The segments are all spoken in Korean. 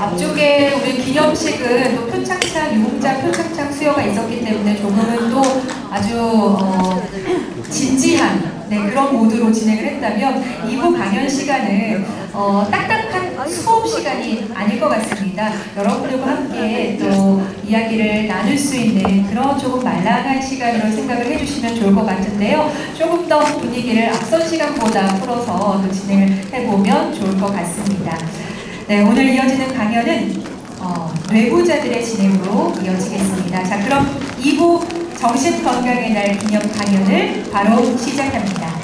앞쪽에 우리 기념식은 또 표창장, 유공자 표창장 수여가 있었기 때문에 조금은 또 아주 진지한 그런 모드로 진행을 했다면 2부 강연 시간은 딱딱한 수업 시간이 아닐 것 같습니다. 여러분들과 함께 또 이야기를 나눌 수 있는 그런 조금 말랑한 시간으로 생각을 해주시면 좋을 것 같은데요. 조금 더 분위기를 앞선 시간보다 풀어서 또 진행을 해보면 좋을 것 같습니다. 네, 오늘 이어지는 강연은 뇌부자들의 진행으로 이어지겠습니다. 자, 그럼 2부 정신건강의 날 기념 강연을 바로 시작합니다.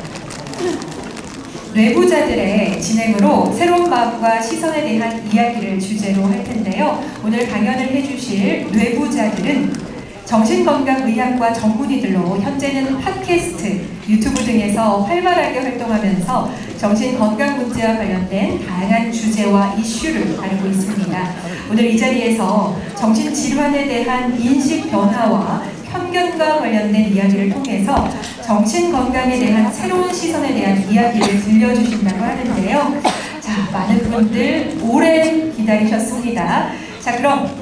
뇌부자들의 진행으로 새로운 마음과 시선에 대한 이야기를 주제로 할 텐데요. 오늘 강연을 해주실 뇌부자들은 정신건강의학과 전문의들로 현재는 팟캐스트, 유튜브 등에서 활발하게 활동하면서 정신건강 문제와 관련된 다양한 주제와 이슈를 다루고 있습니다. 오늘 이 자리에서 정신질환에 대한 인식 변화와 편견과 관련된 이야기를 통해서 정신건강에 대한 새로운 시선에 대한 이야기를 들려주신다고 하는데요. 자, 많은 분들 오래 기다리셨습니다. 자, 그럼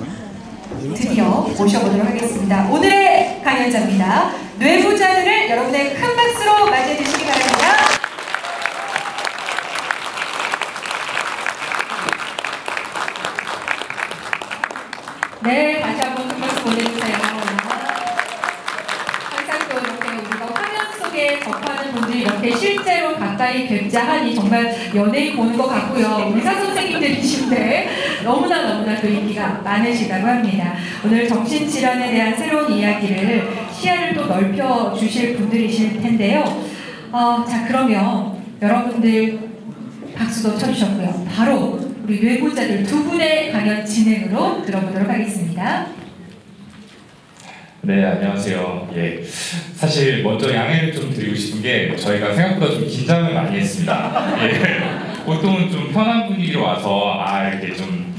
드디어 모셔보도록 하겠습니다. 오늘의 강연자입니다. 뇌부자들을 여러분의 큰 박수로 맞이해 주시기 바랍니다. 네, 다시 한번 큰 박수 보내주세요. 항상 또 이렇게 우리가 화면 속에 접하는 분들이 이렇게 실제로 가까이 뵙자 하니 정말 연예인 보는 것 같고요. 의사 선생님들이신데 너무나 또 인기가 많으시다고 합니다. 오늘 정신질환에 대한 새로운 이야기를 시야를 또 넓혀 주실 분들이실 텐데요. 자, 그러면 여러분들 박수도 쳐주셨고요. 바로 우리 뇌부자들 두 분의 강연 진행으로 들어보도록 하겠습니다. 네, 안녕하세요. 예, 사실 먼저 양해를 좀 드리고 싶은 게 저희가 생각보다 좀 긴장을 많이 했습니다. 예, 보통은 좀 편한 분위기로 와서 이렇게 좀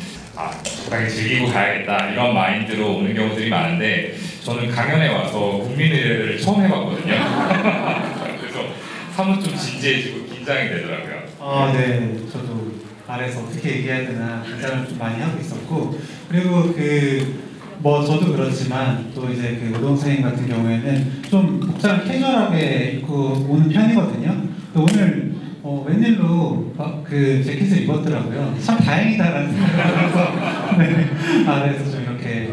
적당히 즐기고 가야겠다 이런 마인드로 오는 경우들이 많은데 저는 강연에 와서 국민의례를 처음 해봤거든요. 그래서 사뭇 좀 진지해지고 긴장이 되더라고요. 네, 저도 말해서 어떻게 얘기해야 되나 긴장을 좀 많이 하고 있었고, 그리고 저도 그렇지만 또 이제 우동 선생님 같은 경우에는 좀 복장을 캐주얼하게 입고 오는 편이거든요. 오늘 웬일로 재킷을 입었더라고요. 참 다행이다라는 생각을 하면서 그래서 좀 이렇게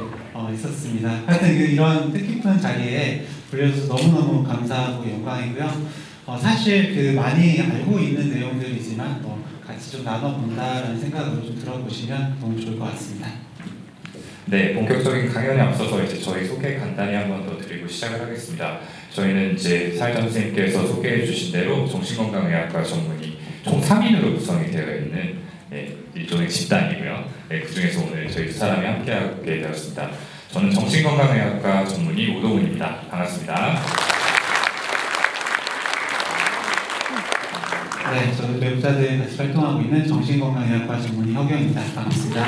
있었습니다. 하여튼 이런 뜻깊은 자리에 불려줘서 너무너무 감사하고 영광이고요. 사실 많이 알고 있는 내용들이지만 같이 좀 나눠본다라는 생각으로 좀 들어보시면 너무 좋을 것 같습니다. 네, 본격적인 강연에 앞서서 이제 저희 소개 간단히 한번 더 드리고 시작을 하겠습니다. 저희는 이제 사회자 선생님께서 소개해 주신 대로 정신건강의학과 전문의 총 3인으로 구성이 되어 있는 일종의 집단이고요. 그 중에서 오늘 저희 두 사람이 함께하게 되었습니다. 저는 정신건강의학과 전문의 오동훈입니다. 반갑습니다. 네, 저는 뇌부자들 같이 활동하고 있는 정신건강의학과 전문의 허경입니다. 반갑습니다.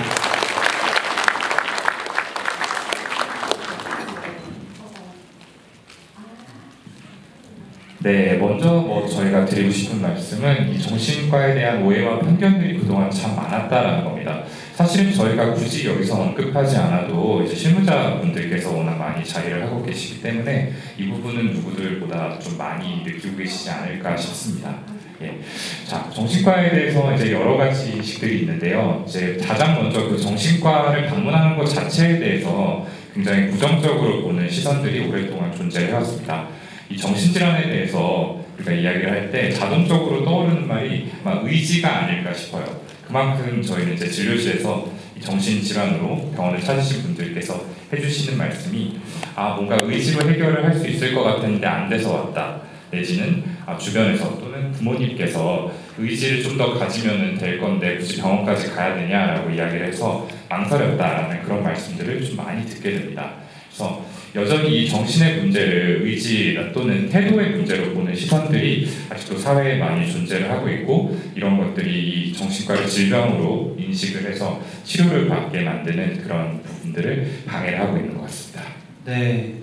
네, 먼저 저희가 드리고 싶은 말씀은 이 정신과에 대한 오해와 편견들이 그동안 참 많았다라는 겁니다. 사실은 저희가 굳이 여기서 언급하지 않아도 이제 실무자분들께서 워낙 많이 자리를 하고 계시기 때문에 이 부분은 누구들보다 좀 많이 느끼고 계시지 않을까 싶습니다. 예. 자, 정신과에 대해서 이제 여러 가지 인식들이 있는데요. 이제 가장 먼저 정신과를 방문하는 것 자체에 대해서 굉장히 부정적으로 보는 시선들이 오랫동안 존재해왔습니다. 이 정신질환에 대해서 우리가 이야기를 할 때 자동적으로 떠오르는 말이 의지가 아닐까 싶어요. 그만큼 저희는 이제 진료실에서 이 정신질환으로 병원을 찾으신 분들께서 해주시는 말씀이 뭔가 의지로 해결을 할 수 있을 것 같았는데 안 돼서 왔다. 내지는 주변에서 또는 부모님께서 의지를 좀 더 가지면 될 건데 굳이 병원까지 가야 되냐라고 이야기를 해서 망설였다라는 그런 말씀들을 좀 많이 듣게 됩니다. 그래서 여전히 이 정신의 문제를 의지 또는 태도의 문제로 보는 시선들이 아직도 사회에 많이 존재를 하고 있고 이런 것들이 이 정신과를 질병으로 인식을 해서 치료를 받게 만드는 그런 부분들을 방해를 하고 있는 것 같습니다. 네,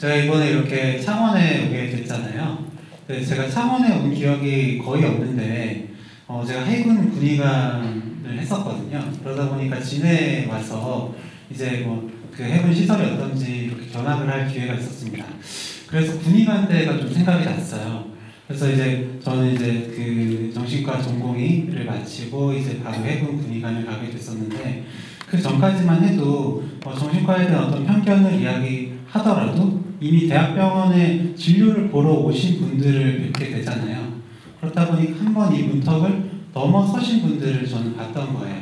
제가 이번에 이렇게 창원에 오게 됐잖아요. 제가 창원에 온 기억이 거의 없는데 제가 해군 군의관을 했었거든요. 그러다 보니까 진해에 와서 이제 뭐 그 해군 시설이 어떤지 이렇게 견학을 할 기회가 있었습니다. 그래서 군의관대가 좀 생각이 났어요. 그래서 이제 저는 이제 그 정신과 전공의를 마치고 이제 바로 해군 군의관을 가게 됐었는데, 그 전까지만 해도 정신과에 대한 어떤 편견을 이야기하더라도 이미 대학병원에 진료를 보러 오신 분들을 뵙게 되잖아요. 그렇다 보니까 한 번 이 문턱을 넘어서신 분들을 저는 봤던 거예요.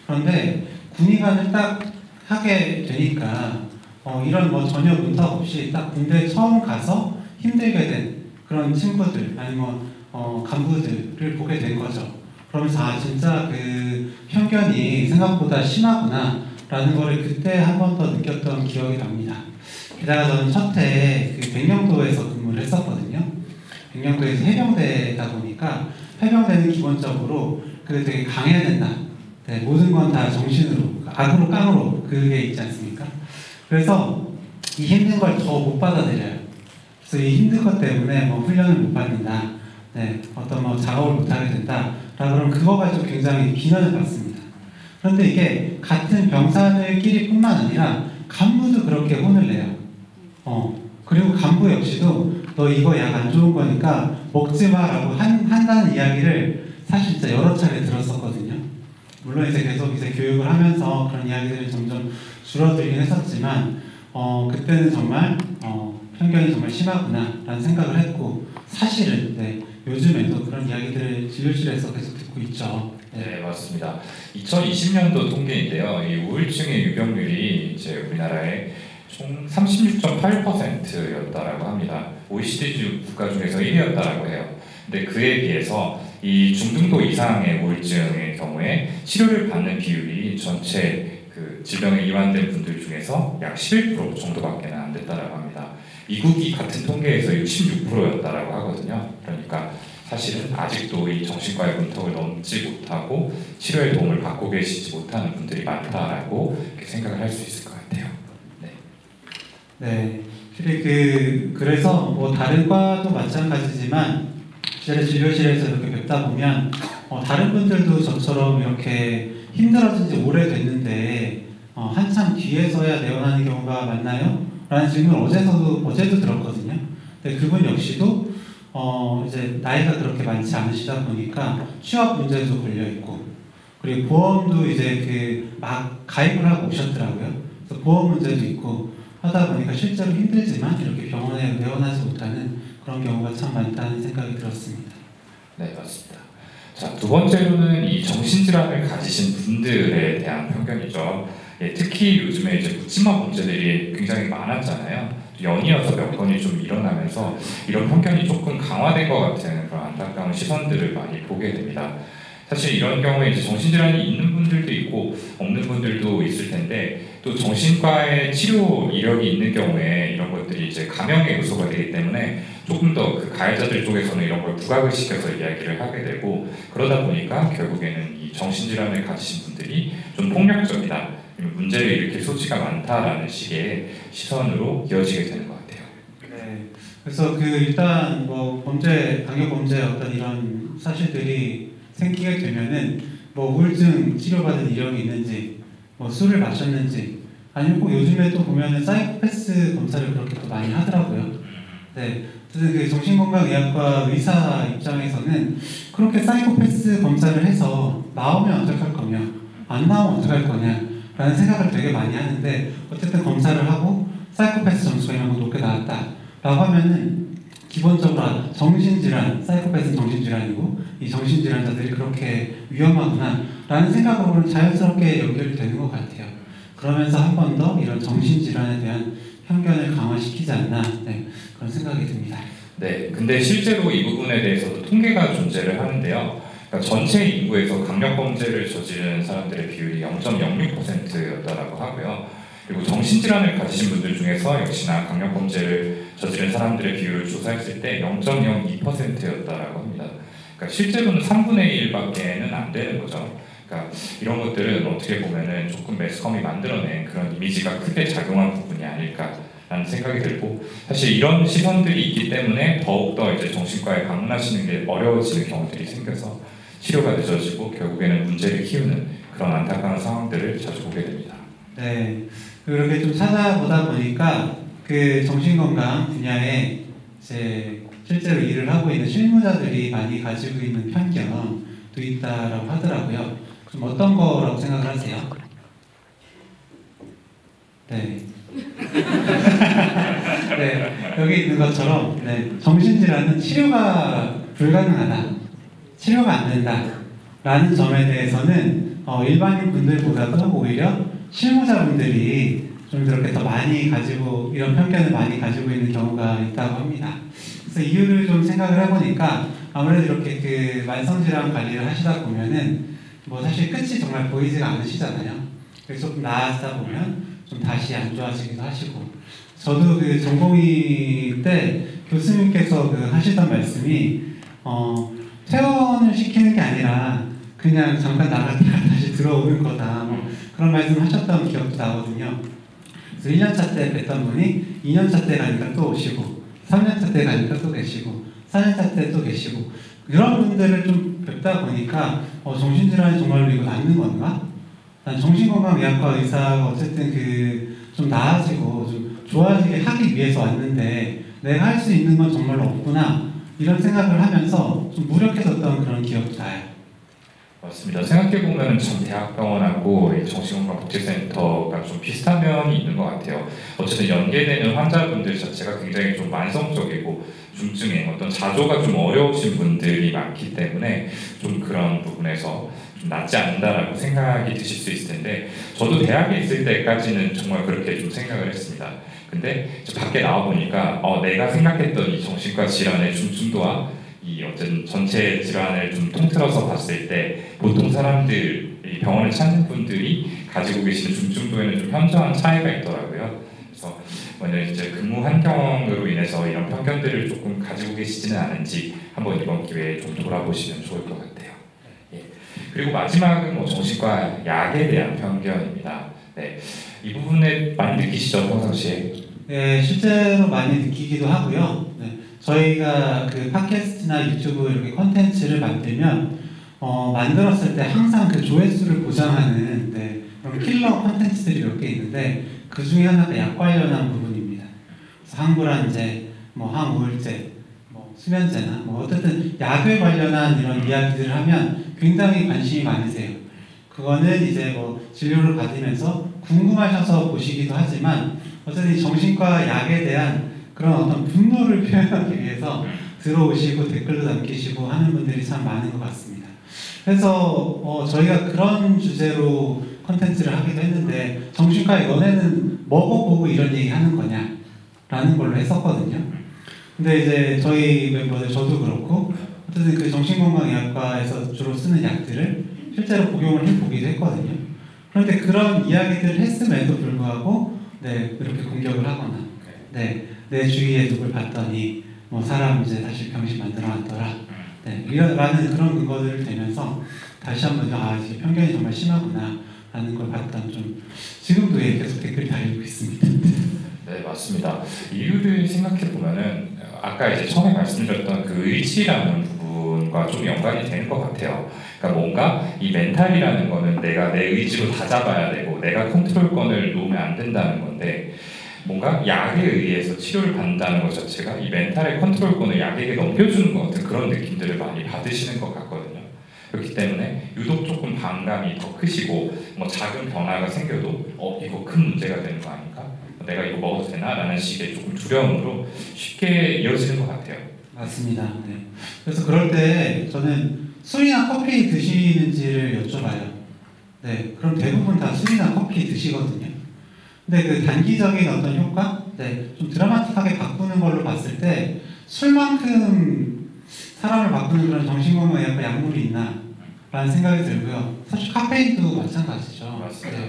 그런데 군의관을 딱 하게 되니까 이런 뭐 전혀 문턱 없이 딱 군대 처음 가서 힘들게 된 그런 친구들 아니면 간부들을 보게 된 거죠. 그러면서 아 진짜 그 편견이 생각보다 심하구나 라는 거를 그때 한 번 더 느꼈던 기억이 납니다. 게다가 저는 첫해 그 백령도에서 근무를 했었거든요. 백령도에서 해병대다 보니까 해병대는 기본적으로 그 되게 강해야 된다. 네, 모든 건 다 정신으로, 악으로 깡으로 그게 있지 않습니까? 그래서 이 힘든 걸 더 못 받아들여요. 그래서 이 힘든 것 때문에 뭐 훈련을 못 받는다, 네, 어떤 뭐 작업을 못 하게 된다, 라고 그러면 그거 가지고 굉장히 비난을 받습니다. 그런데 이게 같은 병사들끼리 뿐만 아니라 간부도 그렇게 혼을 내요. 그리고 간부 역시도 너 이거 약 안 좋은 거니까 먹지 마라고 한다는 이야기를 사실 진짜 여러 차례 들었었거든요. 물론 이제 계속 이제 교육을 하면서 그런 이야기들이 점점 줄어들긴 했었지만 그때는 정말 편견이 정말 심하구나라는 생각을 했고, 사실은 네, 요즘에도 그런 이야기들을 진료실에서 계속 듣고 있죠. 네, 맞습니다. 2020년도 통계인데요. 이 우울증의 유병률이 이제 우리나라의 총 36.8%였다라고 합니다. OECD 국가 중에서 1위였다라고 해요. 근데 그에 비해서 이 중등도 이상의 우울증의 경우에 치료를 받는 비율이 전체 그 질병에 이완된 분들 중에서 약 11% 정도밖에 안 됐다라고 합니다. 미국이 같은 통계에서 66%였다라고 하거든요. 그러니까 사실은 아직도 이 정신과의 문턱을 넘지 못하고 치료에 도움을 받고 계시지 못하는 분들이 많다라고 이렇게 생각을 할 수 있을 것 같아요. 네. 네. 그래서 뭐 다른 과도 마찬가지지만 실제 진료실에서 이렇게 뵙다 보면 다른 분들도 저처럼 이렇게 힘들어진 지 오래됐는데 한참 뒤에서야 내원하는 경우가 많나요? 라는 질문을 어제도 들었거든요. 근데 그분 역시도 이제 나이가 그렇게 많지 않으시다 보니까 취업 문제도 걸려 있고, 그리고 보험도 이제 막 가입을 하고 오셨더라고요. 그래서 보험 문제도 있고 하다 보니까 실제로 힘들지만 이렇게 병원에 내원하지 못하는 그런 경우가 참 많다는 생각이 들었습니다. 네, 맞습니다. 자, 두 번째로는 이 정신질환을 가지신 분들에 대한 편견이죠. 예, 특히 요즘에 이제 묻지마 범죄들이 굉장히 많았잖아요. 연이어서 몇 건이 좀 일어나면서 이런 편견이 조금 강화된 것 같은 그런 안타까운 시선들을 많이 보게 됩니다. 사실 이런 경우에 이제 정신질환이 있는 분들도 있고 없는 분들도 있을 텐데, 또 정신과의 치료 이력이 있는 경우에 이런 것들이 이제 감형의 요소가 되기 때문에 조금 더 그 가해자들 쪽에서는 이런 걸 부각을 시켜서 이야기를 하게 되고, 그러다 보니까 결국에는 이 정신질환을 가지신 분들이 좀 폭력적이다, 문제를 일으킬 소지가 많다라는 식의 시선으로 이어지게 되는 것 같아요. 네, 그래서 일단 뭐 강력 범죄 어떤 이런 사실들이 생기게 되면은 뭐 우울증 치료받은 이력이 있는지, 뭐 술을 마셨는지, 아니면 꼭 요즘에 또 보면은 사이코패스 검사를 그렇게 또 많이 하더라고요. 네, 그 정신건강의학과 의사 입장에서는 그렇게 사이코패스 검사를 해서 나오면 어떡할 거냐, 안 나오면 어떡할 거냐라는 생각을 되게 많이 하는데, 어쨌든 검사를 하고 사이코패스 점수가 이런 거 높게 나왔다라고 하면은 기본적으로 정신질환, 사이코패스는 정신질환이고 이 정신질환자들이 그렇게 위험하구나 라는 생각으로는 자연스럽게 연결되는 것 같아요. 그러면서 한 번 더 이런 정신질환에 대한 편견을 강화시키지 않나, 네, 그런 생각이 듭니다. 네, 근데 실제로 이 부분에 대해서도 통계가 존재를 하는데요. 그러니까 전체 인구에서 강력범죄를 저지른 사람들의 비율이 0.06%였다라고 하고요. 그리고 정신질환을 가지신 분들 중에서 역시나 강력범죄를 저지른 사람들의 비율을 조사했을 때 0.02%였다라고 합니다. 그러니까 실제로는 3분의 1밖에는 안 되는 거죠. 그러니까 이런 것들은 어떻게 보면은 조금 매스컴이 만들어낸 그런 이미지가 크게 작용한 부분이 아닐까라는 생각이 들고, 사실 이런 시선들이 있기 때문에 더욱더 이제 정신과에 방문하시는 게 어려워지는 경우들이 생겨서 치료가 늦어지고 결국에는 문제를 키우는 그런 안타까운 상황들을 자주 보게 됩니다. 네, 그렇게 좀 찾아보다 보니까 그 정신건강 분야에 이제 실제로 일을 하고 있는 실무자들이 많이 가지고 있는 편견도 있다라고 하더라고요. 좀 어떤 거라고 생각을 하세요? 네. 네, 여기 있는 것처럼 네, 정신질환은 치료가 불가능하다, 치료가 안 된다 라는 점에 대해서는 일반인 분들보다도 오히려 실무자분들이 좀 이렇게 더 많이 가지고 이런 편견을 많이 가지고 있는 경우가 있다고 합니다. 그래서 이유를 좀 생각을 해보니까 아무래도 이렇게 그 만성질환 관리를 하시다 보면은 뭐 사실 끝이 정말 보이지가 않으시잖아요. 그래서 좀 나아지다 보면 좀 다시 안 좋아지기도 하시고, 저도 그 전공의 때 교수님께서 그 하시던 말씀이 퇴원을 시키는 게 아니라 그냥 잠깐 나갔다가 다시 들어오는 거다, 뭐 그런 말씀 하셨던 기억도 나거든요. 그래서 1년차 때 뵀던 분이 2년차 때 가니까 또 오시고, 3년차 때 가니까 또 계시고, 4년차 때 또 계시고, 이런 분들을 좀 뵙다 보니까 정신질환이 정말로 이거 낫는 건가? 난 정신건강의학과 의사가 어쨌든 그 좀 나아지고 좀 좋아지게 하기 위해서 왔는데 내가 할 수 있는 건 정말로 없구나, 이런 생각을 하면서 좀 무력해졌던 그런 기억도 나요. 맞습니다. 생각해보면 참 대학병원하고 정신건강복지센터가 좀 비슷한 면이 있는 것 같아요. 어쨌든 연계되는 환자분들 자체가 굉장히 좀 만성적이고 중증의 어떤 자조가 좀 어려우신 분들이 많기 때문에 좀 그런 부분에서 좀 낫지 않는다라고 생각이 드실 수 있을 텐데, 저도 대학에 있을 때까지는 정말 그렇게 좀 생각을 했습니다. 근데 밖에 나와 보니까 내가 생각했던 이 정신과 질환의 중증도와 이 어쨌든 전체 질환을 좀 통틀어서 봤을 때 보통 사람들, 이 병원을 찾는 분들이 가지고 계시는 중증도에는 좀 현저한 차이가 있더라고요. 그래서 먼저 이제 근무 환경으로 인해서 이런 편견들을 조금 가지고 계시지는 않은지 한번 이번 기회에 좀 돌아보시면 좋을 것 같아요. 예. 그리고 마지막은 뭐 정신과 약에 대한 편견입니다. 네. 이 부분에 많이 느끼시죠, 평상시에? 네, 실제로 많이 느끼기도 하고요. 네. 저희가 그 팟캐스트나 유튜브 이렇게 콘텐츠를 만들면 만들었을 때 항상 그 조회수를 보장하는 그런 킬러 콘텐츠들이 몇 개 있는데, 그 중에 하나가 약 관련한 부분입니다. 그래서 항불안제, 뭐 항우울제, 뭐 수면제나 뭐 어쨌든 약을 관련한 이런 이야기들을 하면 굉장히 관심이 많으세요. 그거는 이제 뭐 진료를 받으면서 궁금하셔서 보시기도 하지만 어쨌든 정신과 약에 대한 그런 어떤 분노를 표현하기 위해서 들어오시고 댓글도 남기시고 하는 분들이 참 많은 것 같습니다. 그래서 저희가 그런 주제로 콘텐츠를 하기도 했는데, 정신과에 너네는 먹어보고 이런 얘기 하는 거냐? 라는 걸로 했었거든요. 근데 이제 저희 멤버들, 저도 그렇고 어쨌든 그 정신건강의학과에서 주로 쓰는 약들을 실제로 복용을 해보기도 했거든요. 그런데 그런 이야기들을 했음에도 불구하고 이렇게 공격을 하거나 내 주위에 누굴 봤더니 뭐 사람 이제 다시 병신 만들어놨더라, 라는 그런 근거들을 대면서 다시 한번 이게 편견이 정말 심하구나 라는 걸 봤던, 좀 지금도 계속 댓글이 달리고 있습니다. 네, 맞습니다. 이유를 생각해 보면은 아까 이제 처음에 말씀드렸던 그 의지라는 부분과 좀 연관이 되는 것 같아요. 그러니까 뭔가 이 멘탈이라는 거는 내가 내 의지로 다 잡아야 되고 내가 컨트롤권을 놓으면 안 된다는 건데, 뭔가 약에 의해서 치료를 받는다는 것 자체가 이 멘탈의 컨트롤권을 약에게 넘겨주는 것 같은 그런 느낌들을 많이 받으시는 것 같거든요. 그렇기 때문에 유독 조금 반감이 더 크시고, 뭐 작은 변화가 생겨도 이거 큰 문제가 되는 거 아닌가? 내가 이거 먹어도 되나? 라는 식의 조금 두려움으로 쉽게 이어지는 것 같아요. 맞습니다. 네. 그래서 그럴 때 저는 술이나 커피 드시는지를 여쭤봐요. 네, 그럼 대부분 다 술이나 커피 드시거든요. 근데 그 단기적인 어떤 효과? 좀 드라마틱하게 바꾸는 걸로 봤을 때 술만큼 사람을 바꾸는 그런 정신건강의학과 약물이 있나? 라는 생각이 들고요. 사실 카페인도 마찬가지죠. 맞습니다.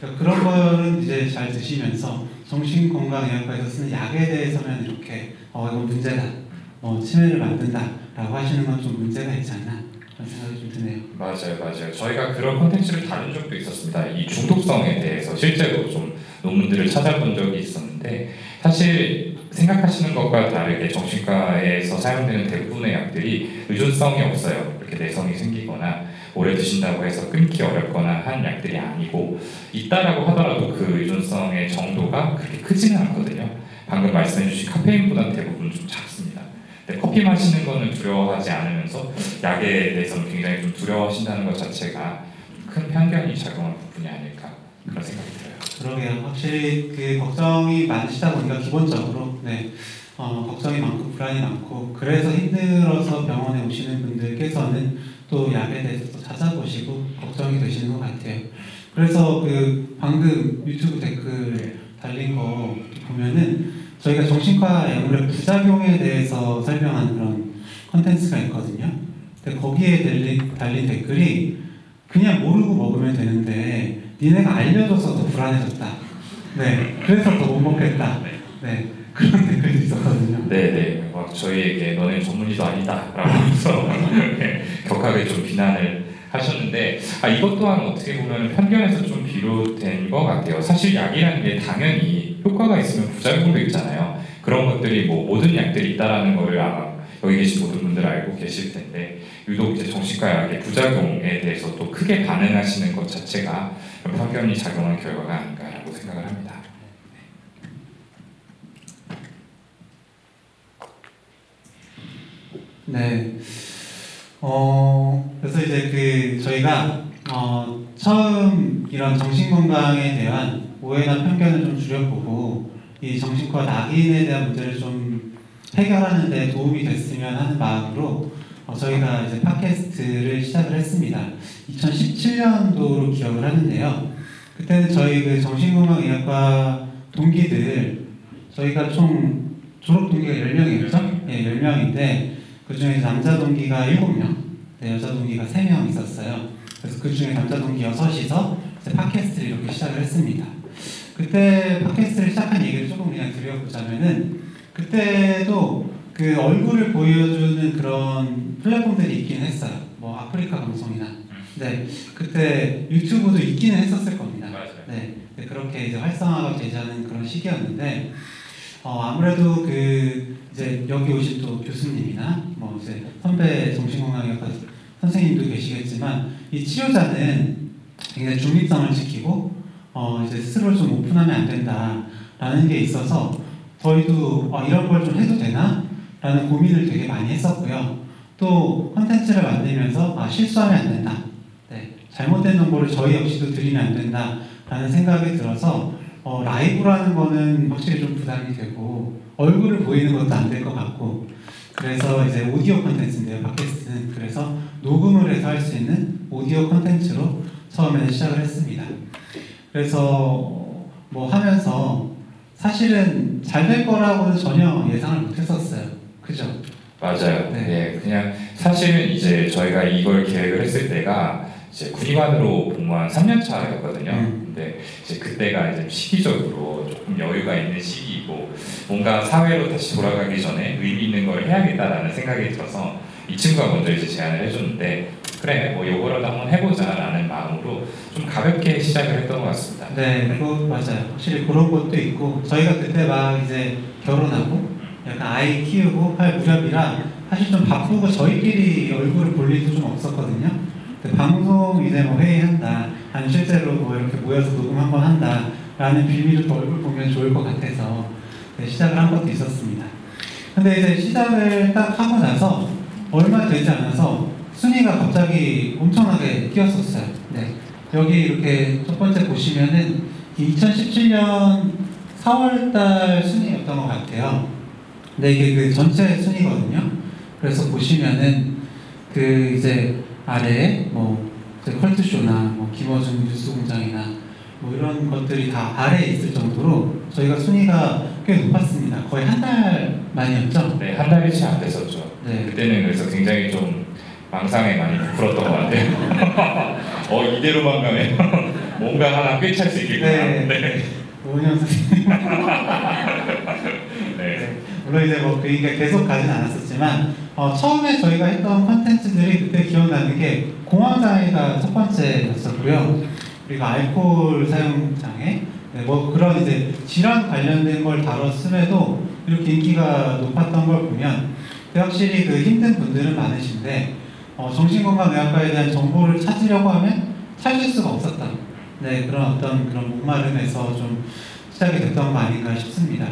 그러니까 그런 거는 이제 잘 드시면서 정신건강의학과에서 쓰는 약에 대해서는 이렇게 이건 문제다, 치매를 만든다라고 하시는 건 좀 문제가 있지 않나, 그런 생각이 좀 드네요. 맞아요. 저희가 그런 콘텐츠를 다룬 적도 있었습니다. 이 중독성에 대해서 실제로 좀 논문들을 찾아본 적이 있었는데, 사실 생각하시는 것과 다르게 정신과에서 사용되는 대부분의 약들이 의존성이 없어요. 이렇게 내성이 생기거나 오래 드신다고 해서 끊기 어렵거나 한 약들이 아니고, 있다라고 하더라도 그 의존성의 정도가 그렇게 크지는 않거든요. 방금 말씀해주신 카페인보다는 대부분 좀 작습니다. 근데 커피 마시는 거는 두려워하지 않으면서 약에 대해서는 굉장히 좀 두려워하신다는 것 자체가 큰 편견이 작용한 부분이 아닐까, 그런 생각이 들어요. 그러게요. 확실히 그 걱정이 많으시다 보니까 기본적으로 걱정이 많고 불안이 많고, 그래서 힘들어서 병원에 오시는 분들께서는 또 약에 대해서 또 찾아보시고 걱정이 되시는 것 같아요. 그래서 그 방금 유튜브 댓글 달린 거 보면은 저희가 정신과 약물의 부작용에 대해서 설명한 그런 컨텐츠가 있거든요. 근데 거기에 달린 댓글이 그냥 모르고 먹으면 되는데 니네가 알려줘서 더 불안해졌다. 네, 그래서 더 못 먹겠다. 네, 그런 댓글도 있었거든요. 네네, 막 저희에게 너는 전문의도 아니다라고 하면서 격하게 좀 비난을 하셨는데, 이것 또한 어떻게 보면 편견에서 좀 비롯된 것 같아요. 사실 약이라는 게 당연히 효과가 있으면 부작용도 있잖아요. 그런 것들이 뭐 모든 약들이 있다라는 거를 아마 여기 계신 모든 분들 알고 계실 텐데, 유독 이제 정신과 약의 부작용에 대해서 또 크게 반응하시는 것 자체가 편견이 작용한 결과가 아닌가라고 생각을 합니다. 네. 그래서 이제 저희가 처음 이런 정신건강에 대한 오해나 편견을 좀 줄여보고 이 정신과 낙인에 대한 문제를 좀 해결하는 데 도움이 됐으면 하는 마음으로 저희가 이제 팟캐스트를 시작을 했습니다. 2017년도로 기억을 하는데요. 그때는 저희 그 정신건강의학과 동기들, 저희가 총 졸업 동기가 10명이었죠? 네, 10명인데 그 중에 남자 동기가 7명, 네, 여자 동기가 3명 있었어요. 그래서 그 중에 남자 동기 6이서 이제 팟캐스트를 이렇게 시작을 했습니다. 그때 팟캐스트를 시작한 얘기를 조금 그냥 드려보자면은, 그때도 그 얼굴을 보여주는 그런 플랫폼들이 있긴 했어요. 뭐 아프리카 방송이나. 네, 그때 유튜브도 있기는 했었을 겁니다. 네, 그렇게 이제 활성화가 되자는 그런 시기였는데, 아무래도 이제 여기 오신 또 교수님이나 뭐 이제 선배 정신건강의학과 선생님도 계시겠지만, 이 치료자는 굉장히 중립성을 지키고 이제 스스로를 좀 오픈하면 안 된다라는 게 있어서 저희도 이런 걸 좀 해도 되나? 라는 고민을 되게 많이 했었고요. 또 콘텐츠를 만들면서 실수하면 안 된다. 네, 잘못된 정보를 저희 역시도 드리면 안 된다라는 생각이 들어서 라이브라는 거는 확실히 좀 부담이 되고 얼굴을 보이는 것도 안 될 것 같고, 그래서 이제 오디오 콘텐츠인데요, 팟캐스트는. 그래서 녹음을 해서 할 수 있는 오디오 콘텐츠로 처음에는 시작을 했습니다. 그래서 뭐 하면서 사실은 잘 될 거라고는 전혀 예상을 못 했었어요. 그죠? 맞아요. 네, 그냥 사실은 이제 저희가 이걸 계획을 했을 때가 이제 군의관으로 복무한 3년 차였거든요. 근데 이제 그때가 이제 시기적으로 조금 여유가 있는 시기이고, 뭔가 사회로 다시 돌아가기 전에 의미 있는 걸 해야겠다라는 생각이 들어서 이 친구가 먼저 이제 제안을 해줬는데, 그래 뭐 요거라도 한번 해보자라는 마음으로 좀 가볍게 시작을 했던 것 같습니다. 네, 그거 맞아요. 확실히 그런 것도 있고, 저희가 그때 막 이제 결혼하고 약간 아이 키우고 할 무렵이라 사실 좀 바쁘고 저희끼리 얼굴을 볼 일도 좀 없었거든요. 방송 이제 뭐 회의한다, 아니 실제로 뭐 이렇게 모여서 녹음 한번 한다 라는 빌미로 또 얼굴 보면 좋을 것 같아서 시작을 한 것도 있었습니다. 근데 이제 시작을 딱 하고 나서 얼마 되지 않아서 순위가 갑자기 엄청나게 뛰었었어요. 네, 여기 이렇게 첫 번째 보시면은 2017년 4월달 순위였던 것 같아요. 근데 이게 그 전체 순위거든요. 그래서 보시면은 이제 아래에 뭐 컬투쇼나 뭐 김어준 뉴스공장이나 뭐 이런 것들이 다 아래에 있을 정도로 저희가 순위가 꽤 높았습니다. 거의 한 달 만이었죠? 네, 한 달이 채 안 됐었죠. 네. 그때는 그래서 굉장히 좀 망상에 많이 부풀었던 것 같아요. 이대로만 가면 뭔가 하나 꿰찰 수 있겠구나. 네. 오은영 선생님. 네. 물론 이제 뭐 그게 계속 가진 않았었지만, 처음에 저희가 했던 콘텐츠들이 그때 기억나는 게 공황장애가 첫 번째였었고요. 그리고 알코올 사용 장애, 네, 뭐 그런 이제 질환 관련된 걸 다뤘음에도 이렇게 인기가 높았던 걸 보면 확실히 그 힘든 분들은 많으신데 정신건강의학과에 대한 정보를 찾으려고 하면 찾을 수가 없었다. 네, 그런 목마름에서 좀 시작이 됐던 거 아닌가 싶습니다.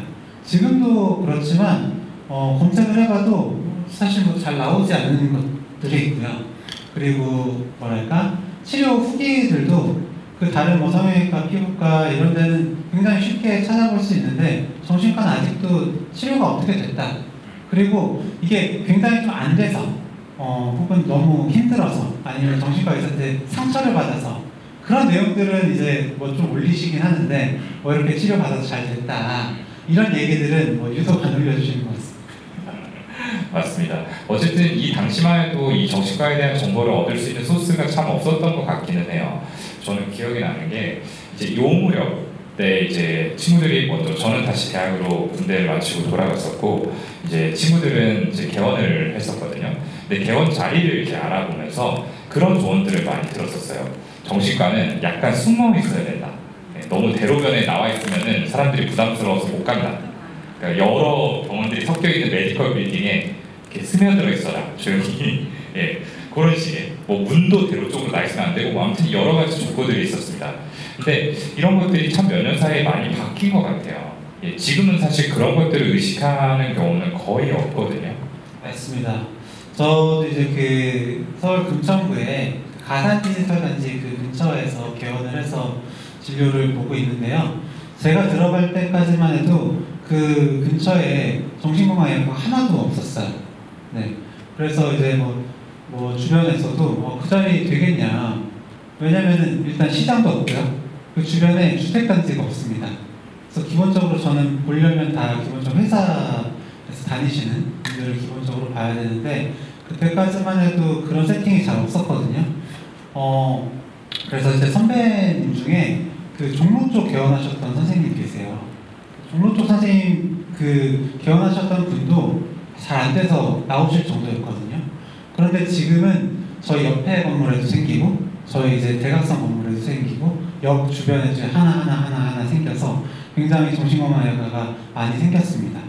지금도 그렇지만 검색을 해봐도 사실 뭐 잘 나오지 않는 것들이 있고요. 그리고 뭐랄까 치료 후기들도 그 다른 뭐 성형외과, 피부과 이런 데는 굉장히 쉽게 찾아볼 수 있는데 정신과는 아직도 치료가 어떻게 됐다. 그리고 이게 굉장히 좀 안 돼서 혹은 너무 힘들어서 아니면 정신과 의사한테 상처를 받아서 그런 내용들은 이제 뭐 좀 올리시긴 하는데 뭐 이렇게 치료받아서 잘 됐다 이런 얘기들은 뭐 유독 안 올려주시는 것 같습니다. 맞습니다. 어쨌든 이 당시만 해도 이 정신과에 대한 정보를 얻을 수 있는 소스가 참 없었던 것 같기는 해요. 저는 기억이 나는 게 이제 요 무렵 때 이제 친구들이 먼저 저는 다시 대학으로 군대를 마치고 돌아갔었고 이제 친구들은 이제 개원을 했었거든요. 근데 개원 자리를 이제 알아보면서 그런 조언들을 많이 들었었어요. 정신과는 약간 숨어 있어야 된다. 너무 대로변에 나와 있으면은 사람들이 부담스러워서 못 간다. 그러니까 여러 병원들이 섞여 있는 메디컬 빌딩에 이렇게 스며들어 있어라 조용히. 예, 그런 식의 뭐 문도 대로 쪽으로 나 있으면 안 되고 뭐 아무튼 여러 가지 조건들이 있었습니다. 근데 이런 것들이 참 몇 년 사이에 많이 바뀐 것 같아요. 예, 지금은 사실 그런 것들을 의식하는 경우는 거의 없거든요. 맞습니다. 저도 이제 그 서울 금천구에 가산 디지털 단지 그 근처에서 개원을 해서 진료를 보고 있는데요. 제가 들어갈 때까지만 해도 그 근처에 정신건강의학과가 하나도 없었어요. 네. 그래서 이제 뭐 주변에서도 그 자리 되겠냐. 왜냐면은 일단 시장도 없고요. 그 주변에 주택단지가 없습니다. 그래서 기본적으로 저는 보려면 다 기본적으로 회사에서 다니시는 분들을 기본적으로 봐야 되는데 그때까지만 해도 그런 세팅이 잘 없었거든요. 그래서 이제 선배님 중에 그 종로 쪽 개원하셨던 선생님 계세요. 종로 쪽 선생님 그 개원하셨던 분도 잘 안 돼서 나오실 정도였거든요. 그런데 지금은 저희 옆에 건물에도 생기고 저희 이제 대각선 건물에도 생기고 역 주변에 이제 하나 생겨서 굉장히 정신건강의학과가 많이 생겼습니다.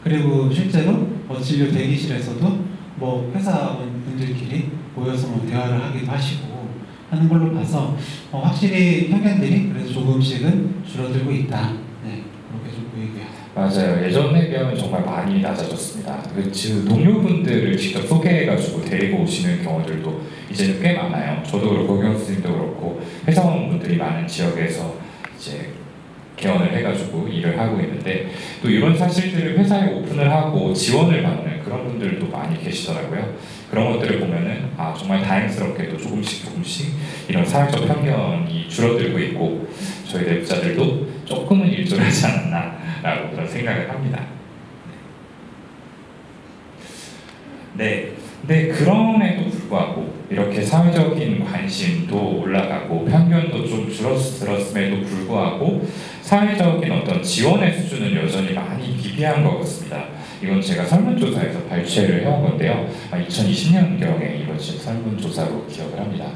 그리고 실제로 진료 대기실에서도 뭐 회사원 분들끼리 모여서 뭐 대화를 하기도 하시고 하는 걸로 봐서 확실히 편견들이 그래도 조금씩은 줄어들고 있다. 네, 그렇게 좀 보이고요. 맞아요. 예전에 비하면 정말 많이 낮아졌습니다. 그 동료분들을 직접 소개해가지고 데리고 오시는 경우들도 이제는 꽤 많아요. 저도 그렇고 경영 선생님도 그렇고 회사원분들이 많은 지역에서 이제 개원을 해가지고 일을 하고 있는데 또 이런 사실들을 회사에 오픈을 하고 지원을 받는 그런 분들도 많이 계시더라고요. 그런 것들을 보면은 정말 다행스럽게도 조금씩 이런 사회적 편견이 줄어들고 있고 저희 내부자들도 조금은 일조를 하지 않았나라고 그런 생각을 합니다. 네. 근데 그럼에도 불구하고 이렇게 사회적인 관심도 올라가고 편견도 좀 줄어들었음에도 불구하고 사회적인 어떤 지원의 수준은 여전히 많이 비비한 것 같습니다. 이건 제가 설문조사에서 발췌를 해온 건데요. 2020년경에 이루어진 설문조사로 기억을 합니다.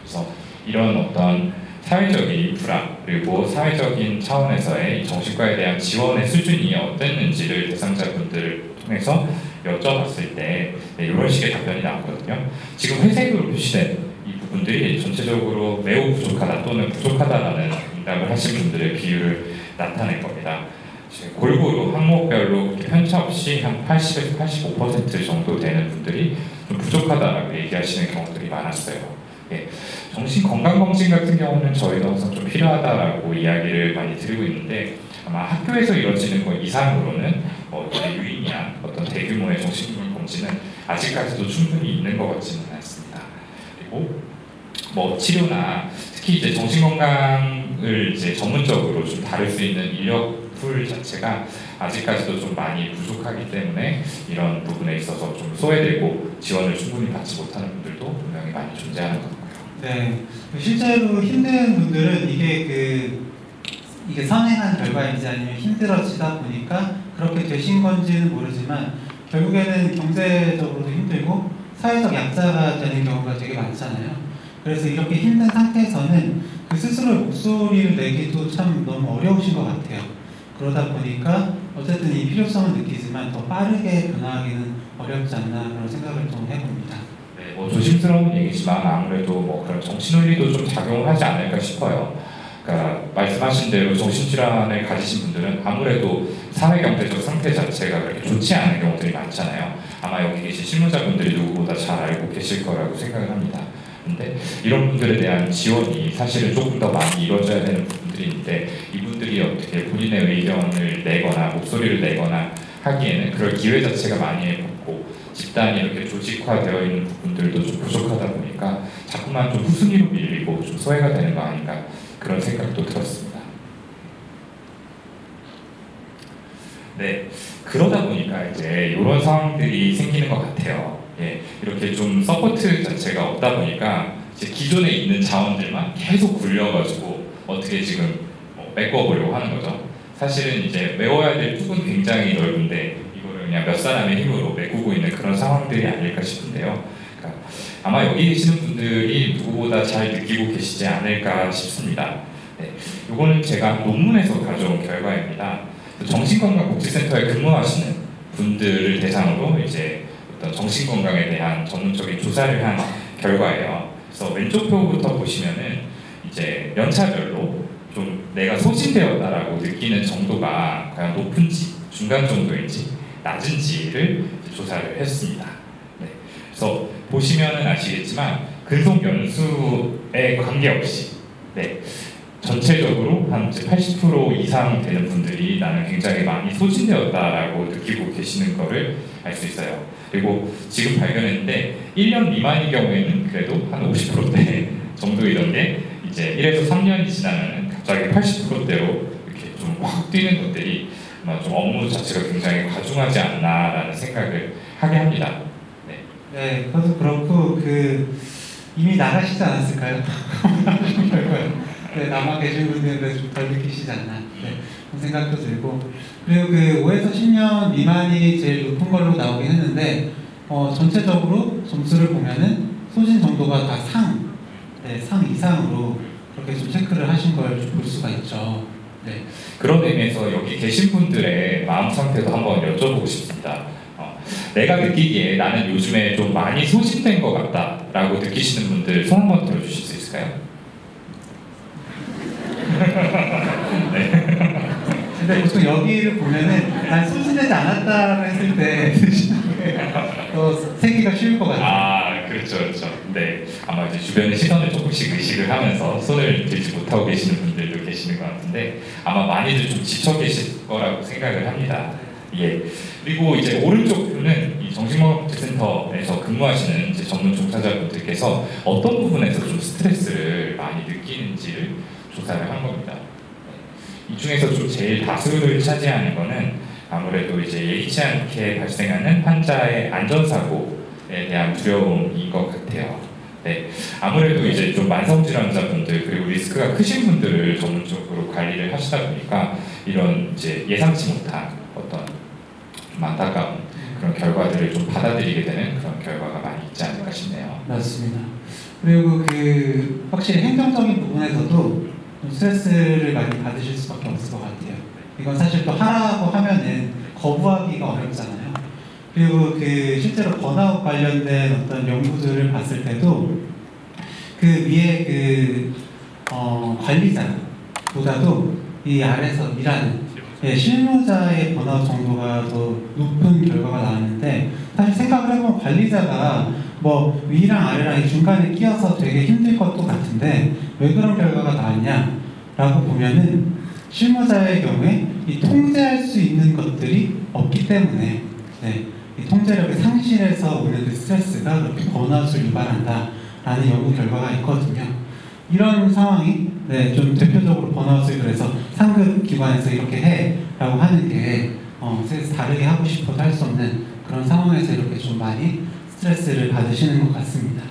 그래서 이런 어떤 사회적인 인프라 그리고 사회적인 차원에서의 정신과에 대한 지원의 수준이 어땠는지를 대상자분들을 통해서 여쭤봤을 때 이런 식의 답변이 나왔거든요. 지금 회색으로 표시된 이 부분들이 전체적으로 매우 부족하다 또는 부족하다라는 응답을 하신 분들의 비율을 나타낸 겁니다. 골고루 항목별로 편차 없이 한 80에서 85% 정도 되는 분들이 좀 부족하다라고 얘기하시는 경우들이 많았어요. 예, 정신건강검진 같은 경우는 저희도 항상 좀 필요하다라고 이야기를 많이 드리고 있는데 아마 학교에서 이루어지는 것 이상으로는 유의미한 어떤 대규모의 정신건강검진은 아직까지도 충분히 있는 것 같지는 않습니다. 그리고 뭐 치료나 특히 이제 정신건강을 이제 전문적으로 좀 다룰 수 있는 인력풀 자체가 아직까지도 좀 많이 부족하기 때문에 이런 부분에 있어서 좀 소외되고 지원을 충분히 받지 못하는 분들도 분명히 많이 존재하는 것 같고요. 네, 실제로 힘든 분들은 이게 선행한 결과인지 아니면 힘들어지다 보니까 그렇게 되신 건지는 모르지만 결국에는 경제적으로도 힘들고 사회적 약자가 되는 경우가 되게 많잖아요. 그래서 이렇게 힘든 상태에서는 그 스스로의 목소리를 내기도 참 너무 어려우신 것 같아요. 그러다 보니까 어쨌든 이 필요성은 느끼지만 더 빠르게 변화하기는 어렵지 않나 그런 생각을 좀 해봅니다. 네, 뭐 조심스러운 얘기지만 아무래도 뭐 그런 정신논리도 좀 작용을 하지 않을까 싶어요. 그러니까 말씀하신 대로 정신질환을 가지신 분들은 아무래도 사회경제적 상태 자체가 그렇게 좋지 않은 경우들이 많잖아요. 아마 여기 계신 실무자분들이 누구보다 잘 알고 계실 거라고 생각을 합니다. 근데 이런 분들에 대한 지원이 사실은 조금 더 많이 이루어져야 되는 부분들이 있는데 이분들이 어떻게 본인의 의견을 내거나 목소리를 내거나 하기에는 그럴 기회 자체가 많이 없고 집단이 이렇게 조직화되어 있는 부분들도 좀 부족하다 보니까 자꾸만 좀 후순위로 밀리고 좀 소외가 되는 거 아닌가 그런 생각도 들었습니다. 네, 그러다 보니까 이제 이런 상황들이 생기는 것 같아요. 예, 이렇게 좀 서포트 자체가 없다 보니까 이제 기존에 있는 자원들만 계속 굴려가지고 어떻게 지금 메꿔보려고 하는 거죠. 사실은 이제 메워야 될 축은 굉장히 넓은데 이거를 그냥 몇 사람의 힘으로 메꾸고 있는 그런 상황들이 아닐까 싶은데요. 그러니까 아마 여기 계시는 분들이 누구보다 잘 느끼고 계시지 않을까 싶습니다. 네, 이거는 제가 논문에서 가져온 결과입니다. 정신건강복지센터에 근무하시는 분들을 대상으로 이제 어떤 정신건강에 대한 전문적인 조사를 한 결과예요. 그래서 왼쪽 표부터 보시면은 이제 연차별로 좀 내가 소진되었다라고 느끼는 정도가 과연 높은지, 중간 정도인지, 낮은지를 조사를 했습니다. 네. 그래서 보시면은 아시겠지만 근속 연수에 관계없이 네. 전체적으로 한 80% 이상 되는 분들이 나는 굉장히 많이 소진되었다라고 느끼고 계시는 거를 알 수 있어요. 그리고 지금 발견했는데 1년 미만인 경우에는 그래도 한 50%대 정도이던 게 이제 1에서 3년이 지나면 갑자기 80%대로 이렇게 좀 확 뛰는 것들이 좀 업무 자체가 굉장히 과중하지 않나라는 생각을 하게 합니다. 네, 네, 그것도 그렇고 이미 나가시지 않았을까요? 네, 남아 계신 분들은 좀 덜 느끼시지 않나 네, 그런 생각도 들고 그리고 5에서 10년 미만이 제일 높은 걸로 나오긴 했는데 전체적으로 점수를 보면은 소진 정도가 다 상 이상으로 그렇게 좀 체크를 하신 걸 볼 수가 있죠. 네. 그런 의미에서 여기 계신 분들의 마음 상태도 한번 여쭤보고 싶습니다. 내가 느끼기에 나는 요즘에 좀 많이 소진된 것 같다라고 느끼시는 분들 손 한번 들어주실 수 있을까요? 네. 근데 보통 여기를 보면은 난 소진되지 않았다고 했을 때 생기가 쉬울 것 같아요. 아, 그렇죠, 그렇죠. 네, 아마 이제 주변의 시선을 조금씩 의식을 하면서 손을 들지 못하고 계시는 분들도 계시는 것 같은데 아마 많이들 좀 지쳐 계실 거라고 생각을 합니다. 예. 그리고 이제 오른쪽 표는 이 정신건강복지센터에서 근무하시는 이제 전문 종사자분들께서 어떤 부분에서 좀 스트레스를 많이 느끼는지를 조사를 한 겁니다. 이 중에서 좀 제일 다수를 차지하는 거는 아무래도 이제 예기치 않게 발생하는 환자의 안전사고에 대한 두려움인 것 같아요. 네, 아무래도 이제 좀 만성질환자분들 그리고 리스크가 크신 분들을 전문적으로 관리를 하시다 보니까 이런 이제 예상치 못한 어떤 좀 안타까운 그런 결과들을 좀 받아들이게 되는 그런 결과가 많이 있지 않을까 싶네요. 맞습니다. 그리고 확실히 행정적인 부분에서도 좀 스트레스를 많이 받으실 수밖에 없을 것 같아요. 이건 사실 또 하라고 하면은 거부하기가 어렵잖아요. 그리고 실제로 번아웃 관련된 어떤 연구들을 봤을 때도 위에 관리자보다도 이 아래서 일하는 실무자의 번아웃 정도가 더 높은 결과가 나왔는데 사실 생각을 해보면 관리자가 뭐 위랑 아래랑 이 중간에 끼어서 되게 힘들 것도 같은데 왜 그런 결과가 나왔냐 라고 보면은 실무자의 경우에 이 통제할 수 있는 것들이 없기 때문에 이 통제력의 상실에서 오는 그 스트레스가 그렇게 번아웃을 유발한다 라는 연구 결과가 있거든요. 이런 상황이 좀 대표적으로 번아웃을 그래서 상급 기관에서 이렇게 해 라고 하는 게 다르게 하고 싶어도 할 수 없는 그런 상황에서 이렇게 좀 많이 스트레스를 받으시는 것 같습니다.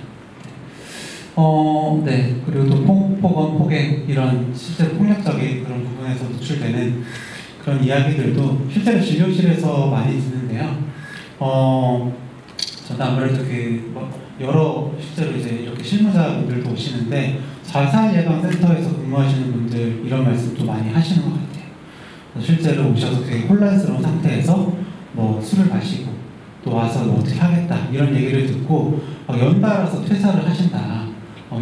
네. 그리고 또 폭언, 폭행 이런 실제로 폭력적인 그런 부분에서 노출되는 그런 이야기들도 실제로 진료실에서 많이 듣는데요. 저는 아무래도 여러 실제로 이제 이렇게 실무자분들도 오시는데 자살예방센터에서 근무하시는 분들 이런 말씀도 많이 하시는 것 같아요. 실제로 오셔서 되게 혼란스러운 상태에서 뭐 술을 마시고 또 와서 뭐 어떻게 하겠다 이런 얘기를 듣고 연달아서 퇴사를 하신다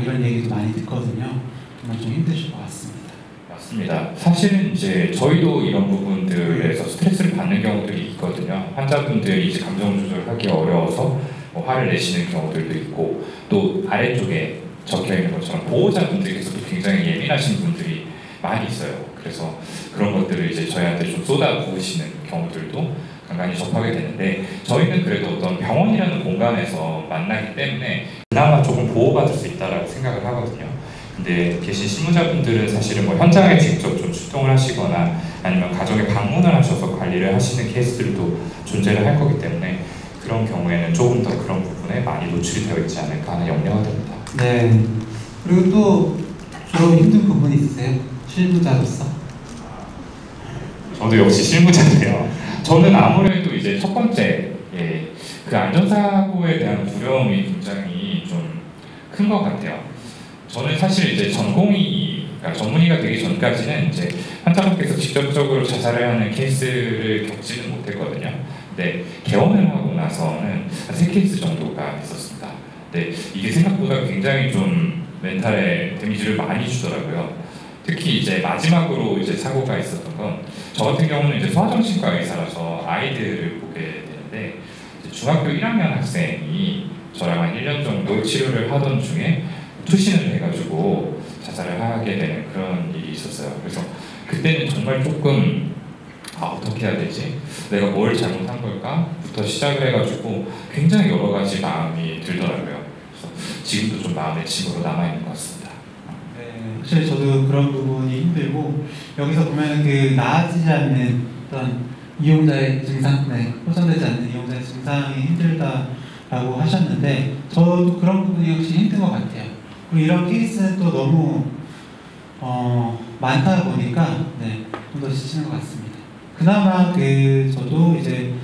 이런 얘기도 많이 듣거든요. 정말 좀 힘드실 것 같습니다. 맞습니다. 사실은 이제 저희도 이런 부분들에서 스트레스를 받는 경우들이 있거든요. 환자분들이 이제 감정 조절하기 어려워서 뭐 화를 내시는 경우들도 있고, 또 아래쪽에 적혀 있는 것처럼 보호자분들께서도 굉장히 예민하신 분들이 많이 있어요. 그래서 그런 것들을 이제 저희한테 좀 쏟아 부으시는 경우들도 간간히 접하게 되는데, 저희는 그래도 어떤 병원이라는 공간에서 만나기 때문에 그나마 조금 보호받을 수 있다라고 생각을 하거든요. 근데 계신 실무자분들은 사실은 뭐 현장에 직접 좀 출동을 하시거나 아니면 가정에 방문을 하셔서 관리를 하시는 케이스들도 존재를 할 거기 때문에, 그런 경우에는 조금 더 그런 부분에 많이 노출이 되어 있지 않을까 하는 염려가 됩니다. 네. 그리고 또 주로 힘든 부분이 있으세요? 실무자로서? 저도 역시 실무자인데요. 저는 아무래도 이제 첫 번째, 그 안전사고에 대한 두려움이 굉장히 좀 큰 것 같아요. 저는 사실 이제 그러니까 전문의가 되기 전까지는 이제 환자분께서 직접적으로 자살을 하는 케이스를 겪지는 못했거든요. 근데 개원을 하고 나서는 한 3케이스 정도가 있었습니다. 근데 이게 생각보다 굉장히 좀 멘탈에 데미지를 많이 주더라고요. 특히 이제 마지막으로 이제 사고가 있었던 건, 저 같은 경우는 이제 소아정신과 의사라서 아이들을 보게 되는데, 중학교 1학년 학생이 저랑 한 1년 정도 치료를 하던 중에 투신을 해가지고 자살을 하게 되는 그런 일이 있었어요. 그래서 그때는 정말 조금 어떻게 해야 되지? 내가 뭘 잘못한 걸까?부터 시작을 해가지고 굉장히 여러 가지 마음이 들더라고요. 그래서 지금도 좀 마음의 짐으로 남아있는 것 같습니다. 네, 확실히 저도 그런 부분이 힘들고, 여기서 보면 그 나아지지 않는 어떤 이용자의 증상, 호전되지 않는 이용자의 증상이 힘들다라고 하셨는데, 저도 그런 부분이 확실히 힘든 것 같아요. 그리고 이런 케이스는 또 너무 많다 보니까 좀 더 지치는 것 같습니다. 그나마 저도 이제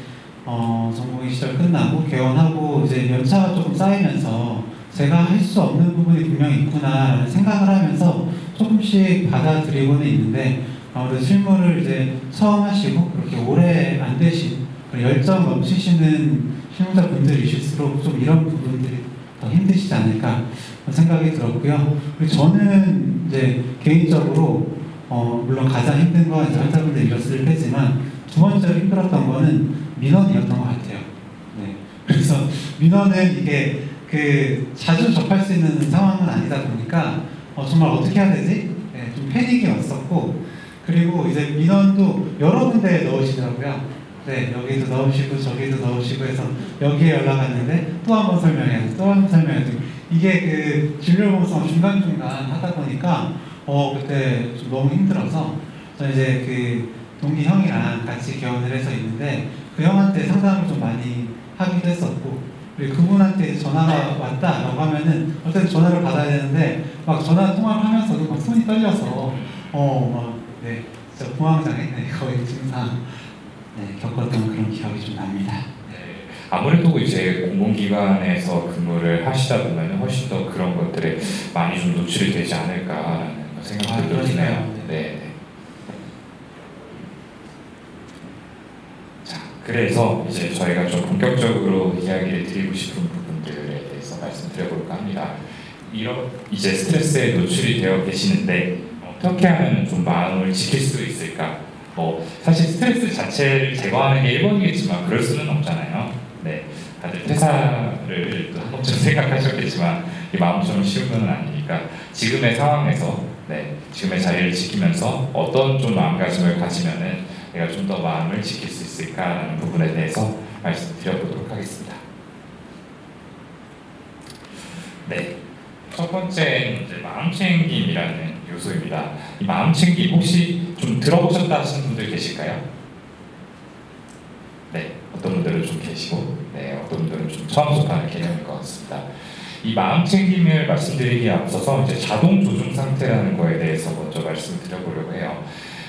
전공의 시절 끝나고 개원하고 이제 연차가 조금 쌓이면서 제가 할 수 없는 부분이 분명히 있구나라는 생각을 하면서 조금씩 받아들이고는 있는데, 아무래도 실무를 이제 처음 하시고 그렇게 오래 안 되신 열정 넘치시는 실무자분들이실수록 좀 이런 부분들이 더 힘드시지 않을까 생각이 들었고요. 그리고 저는 이제 개인적으로 물론 가장 힘든 건 이제 환자분들 잃었을 테지만, 두 번째로 힘들었던 거는 민원이었던 것 같아요. 네. 그래서 민원은 이게 자주 접할 수 있는 상황은 아니다 보니까 정말 어떻게 해야 되지? 좀 패닉이 왔었고, 그리고 이제 민원도 여러 군데에 넣으시더라고요. 여기도 넣으시고 저기도 넣으시고 해서 여기에 연락 왔는데 또 한 번 설명해야 돼, 또 한 번 설명해야 돼. 이게 진료보험성 중간중간 하다 보니까 그때 좀 너무 힘들어서, 저 이제 동기 형이랑 같이 개원을 해서 있는데, 그 형한테 상담을 좀 많이 하기도 했었고, 그리고 그분한테 전화가 왔다라고 하면은 어쨌든 전화를 받아야 되는데, 막 전화 통화를 하면서도 막 손이 떨려서 진짜 공황장애 거의 증상 겪었던 그런 기억이 좀 납니다. 네, 아무래도 이제 공공기관에서 근무를 하시다 보면 훨씬 더 그런 것들에 많이 좀 노출이 되지 않을까라는 생각도 드네요. 네. 자, 그래서 이제 저희가 좀 본격적으로 이야기를 드리고 싶은 부분들에 대해서 말씀드려볼까 합니다. 이제 스트레스에 노출이 되어 계시는데 어떻게 하면 좀 마음을 지킬 수 있을까? 사실 스트레스 자체를 제거하는 게 1번이겠지만 그럴 수는 없잖아요. 네, 다들 퇴사를 또 한 번쯤 생각하셨겠지만 이 마음처럼 쉬운 건 아니니까, 지금의 상황에서 지금의 자리를 지키면서 어떤 좀 마음가짐을 가지면은 내가 좀 더 마음을 지킬 수 있을까라는 부분에 대해서 말씀드려보도록 하겠습니다. 네, 첫 번째는 이제 마음챙김이라는 요소입니다. 이 마음챙김 혹시 좀 들어보셨다 하시는 분들 계실까요? 네, 어떤 분들은 좀 계시고, 어떤 분들은 좀 처음 접하는 개념일 것 같습니다. 이 마음챙김을 말씀드리기에 앞서서 이제 자동 조종 상태라는 거에 대해서 먼저 말씀드려보려고 해요.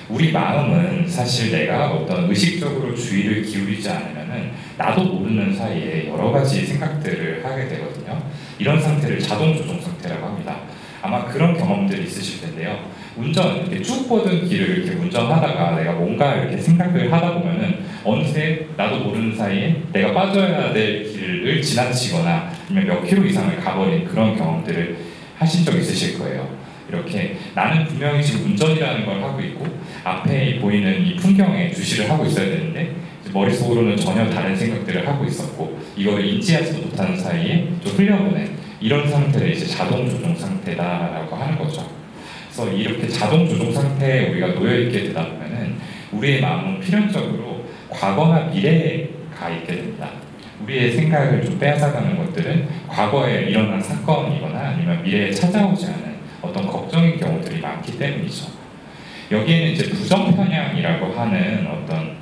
우리 마음은 사실 내가 어떤 의식적으로 주의를 기울이지 않으면은 나도 모르는 사이에 여러 가지 생각들을 하게 되거든요. 이런 상태를 자동 조종 상태라고 합니다. 아마 그런 경험들이 있으실 텐데요. 운전 이렇게 쭉 뻗은 길을 이렇게 운전하다가 내가 뭔가 이렇게 생각을 하다 보면은 어느새 나도 모르는 사이에 내가 빠져야 될 길을 지나치거나 아니면 몇 킬로 이상을 가버린 그런 경험들을 하신 적 있으실 거예요. 이렇게 나는 분명히 지금 운전이라는 걸 하고 있고 앞에 보이는 이 풍경에 주시를 하고 있어야 되는데 머릿속으로는 전혀 다른 생각들을 하고 있었고 이거를 인지하지도 못하는 사이에 좀 흘려보낸 이런 상태를 이제 자동 조종 상태다라고 하는 거죠. 그래서 이렇게 자동 조종 상태에 우리가 놓여 있게 되다 보면은 우리의 마음은 필연적으로 과거나 미래에 가 있게 됩니다. 우리의 생각을 좀 빼앗아가는 것들은 과거에 일어난 사건이거나 아니면 미래에 찾아오지 않은 어떤 걱정인 경우들이 많기 때문이죠. 여기에는 이제 부정편향이라고 하는 어떤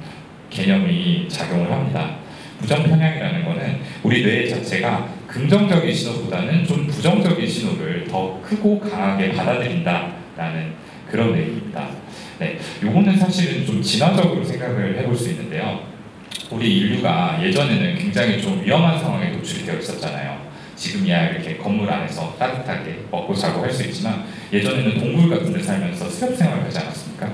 개념이 작용을 합니다. 부정편향이라는 것은 우리 뇌 자체가 긍정적인 신호보다는 좀 부정적인 신호를 더 크고 강하게 받아들인다라는 그런 의미입니다. 네, 요거는 사실은 좀 진화적으로 생각을 해볼 수 있는데요. 우리 인류가 예전에는 굉장히 좀 위험한 상황에 노출이 되어 있었잖아요. 지금이야 이렇게 건물 안에서 따뜻하게 먹고 자고 할 수 있지만 예전에는 동굴 같은 데 살면서 습업 생활을 하지 않았습니까?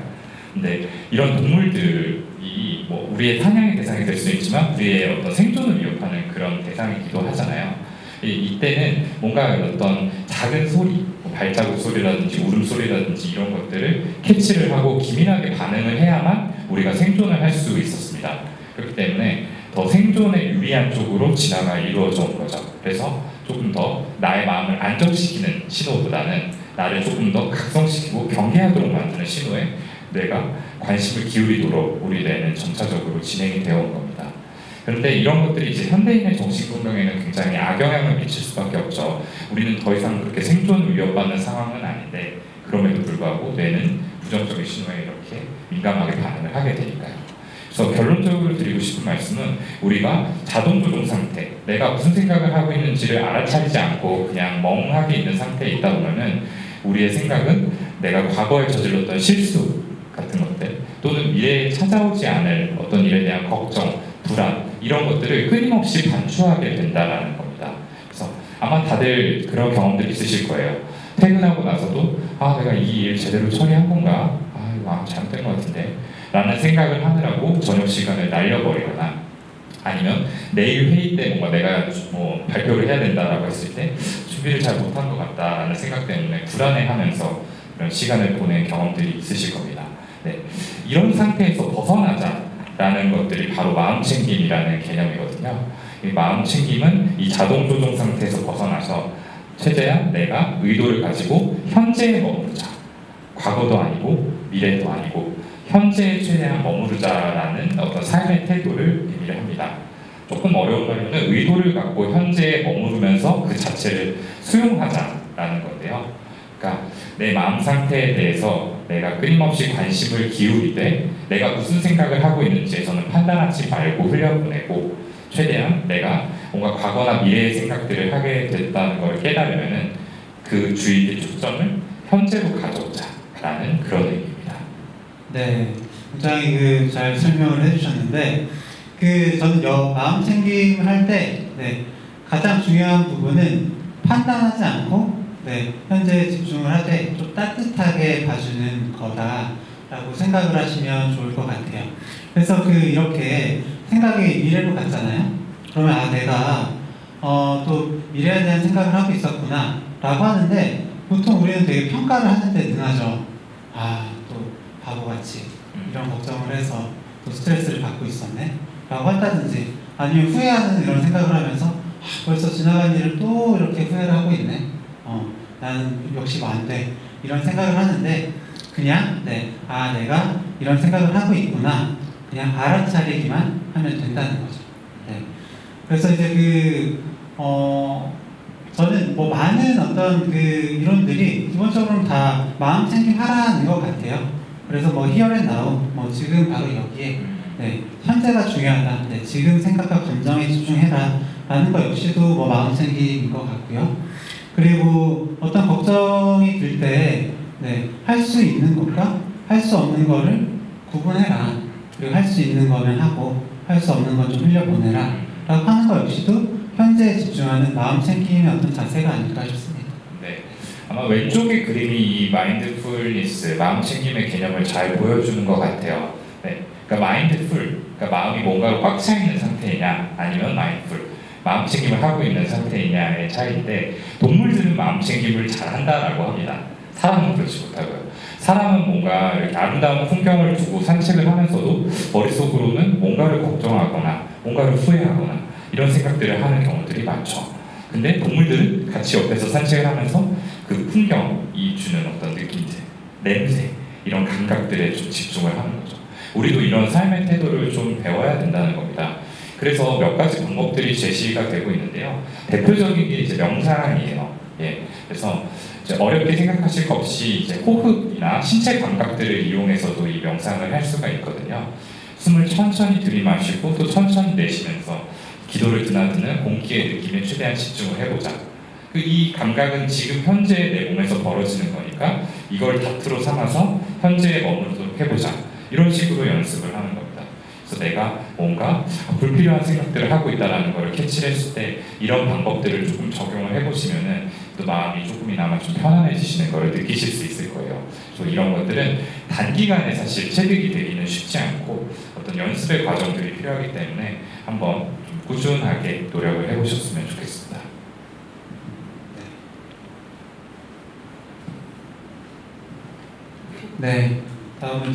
근데 이런 동물들이 뭐 우리의 사냥의 대상이 될 수 있지만 우리의 어떤 생존을 위협하는 그런 대상이기도 하잖아요. 이때는 뭔가 어떤 작은 소리, 뭐 발자국 소리라든지 울음소리라든지 이런 것들을 캐치를 하고 기민하게 반응을 해야만 우리가 생존을 할 수 있었습니다. 그렇기 때문에 더 생존에 유리한 쪽으로 진화가 이루어져 온 거죠. 그래서 조금 더 나의 마음을 안정시키는 신호보다는 나를 조금 더 각성시키고 경계하도록 만드는 신호에 뇌가 관심을 기울이도록 우리 뇌는 점차적으로 진행이 되어 온 겁니다. 그런데 이런 것들이 이제 현대인의 정신건강에는 굉장히 악영향을 미칠 수밖에 없죠. 우리는 더 이상 그렇게 생존을 위협받는 상황은 아닌데 그럼에도 불구하고 뇌는 부정적인 신호에 이렇게 민감하게 반응을 하게 되니까요. 그래서 결론적으로 드리고 싶은 말씀은 우리가 자동 조종 상태, 내가 무슨 생각을 하고 있는지를 알아차리지 않고 그냥 멍하게 있는 상태에 있다 보면은 우리의 생각은 내가 과거에 저질렀던 실수 같은 것들 또는 미래에 찾아오지 않을 어떤 일에 대한 걱정, 불안 이런 것들을 끊임없이 반추하게 된다는 겁니다. 그래서 아마 다들 그런 경험들이 있으실 거예요. 퇴근하고 나서도 내가 이 일 제대로 처리한 건가? 이거 잘못된 것 같은데 라는 생각을 하느라고 저녁 시간을 날려버리거나 아니면 내일 회의 때 뭔가 내가 뭐 발표를 해야 된다라고 했을 때 준비를 잘 못한 것 같다라는 생각 때문에 불안해하면서 이런 시간을 보낸 경험들이 있으실 겁니다. 네, 이런 상태에서 벗어나자라는 것들이 바로 마음챙김이라는 개념이거든요. 이 마음챙김은 이 자동 조종 상태에서 벗어나서 최대한 내가 의도를 가지고 현재에 머무르자. 과거도 아니고 미래도 아니고 현재에 최대한 머무르자라는 어떤 삶의 태도를 의미를 합니다. 조금 어려운 말로는 의도를 갖고 현재에 머무르면서 그 자체를 수용하자라는 건데요. 그러니까 내 마음 상태에 대해서 내가 끊임없이 관심을 기울이되 내가 무슨 생각을 하고 있는지에서는 판단하지 말고 흘려보내고 최대한 내가 뭔가 과거나 미래의 생각들을 하게 됐다는 걸 깨달으면은 그 주의의 초점을 현재로 가져오자라는 그런 의미입니다. 네, 굉장히 잘 설명을 해주셨는데 저는 마음 챙김을 할 때 가장 중요한 부분은 판단하지 않고 현재에 집중을 하되 좀 따뜻하게 봐주는 거다라고 생각을 하시면 좋을 것 같아요. 그래서 이렇게 생각이 미래로 갔잖아요. 그러면 내가 또 미래에 대한 생각을 하고 있었구나 라고 하는데 보통 우리는 되게 평가를 하는데 능하죠. 또 바보같이 이런 걱정을 해서 또 스트레스를 받고 있었네 라고 한다든지 아니면 후회하는 이런 생각을 하면서 벌써 지나간 일을 또 이렇게 후회를 하고 있네 나는 역시 안 돼 이런 생각을 하는데 그냥 내가 이런 생각을 하고 있구나 그냥 알아차리기만 하면 된다는 거죠. 그래서 이제 저는 뭐 많은 어떤 이론들이 기본적으로는 다 마음 챙김 하라는 것 같아요. 그래서 뭐 here and now, 뭐 지금 바로 여기에 현재가 중요하다. 지금 생각과 감정에 집중해라 라는 것 역시도 뭐 마음 챙김인 것 같고요. 그리고 어떤 걱정이 들 때 할 수 있는 것과 할 수 없는 거를 구분해라. 그리고 할 수 있는 거면 하고 할 수 없는 건 좀 흘려보내라 라고 하는 것 역시도 현재에 집중하는 마음 챙김의 어떤 자세가 아닐까 싶습니다. 네, 아마 왼쪽의 그림이 이 마인드풀니스, 마음 챙김의 개념을 잘 보여주는 것 같아요. 네, 그러니까 마인드풀, 그러니까 마음이 뭔가로 꽉 차 있는 상태이냐, 아니면 마인드풀, 마음 챙김을 하고 있는 상태이냐의 차이인데, 동물들은 마음 챙김을 잘 한다라고 합니다. 사람은 그렇지 못하고요. 사람은 뭔가 이렇게 아름다운 풍경을 두고 산책을 하면서도 머릿속으로는 뭔가를 걱정하거나 뭔가를 후회하거나 이런 생각들을 하는 경우들이 많죠. 근데 동물들은 같이 옆에서 산책을 하면서 그 풍경이 주는 어떤 느낌들, 냄새, 이런 감각들에 좀 집중을 하는 거죠. 우리도 이런 삶의 태도를 좀 배워야 된다는 겁니다. 그래서 몇 가지 방법들이 제시가 되고 있는데요. 대표적인 게 이제 명상이에요. 예, 그래서 이제 어렵게 생각하실 것 없이 이제 호흡이나 신체 감각들을 이용해서도 이 명상을 할 수가 있거든요. 숨을 천천히 들이마시고 또 천천히 내쉬면서 기도를 드나드는 공기의 느낌에 최대한 집중을 해보자. 이 감각은 지금 현재 내 몸에서 벌어지는 거니까 이걸 다트로 삼아서 현재에 머무르도록 해보자. 이런 식으로 연습을 하는 겁니다. 그래서 내가 뭔가 불필요한 생각들을 하고 있다는 걸 캐치를 했을 때 이런 방법들을 조금 적용을 해보시면은 또 마음이 조금이나마 좀 편안해지시는 걸 느끼실 수 있을 거예요. 그래서 이런 것들은 단기간에 사실 체득이 되기는 쉽지 않고 어떤 연습의 과정들이 필요하기 때문에 한번 좀 꾸준하게 노력을 해보셨으면 좋겠습니다. 네, 다음은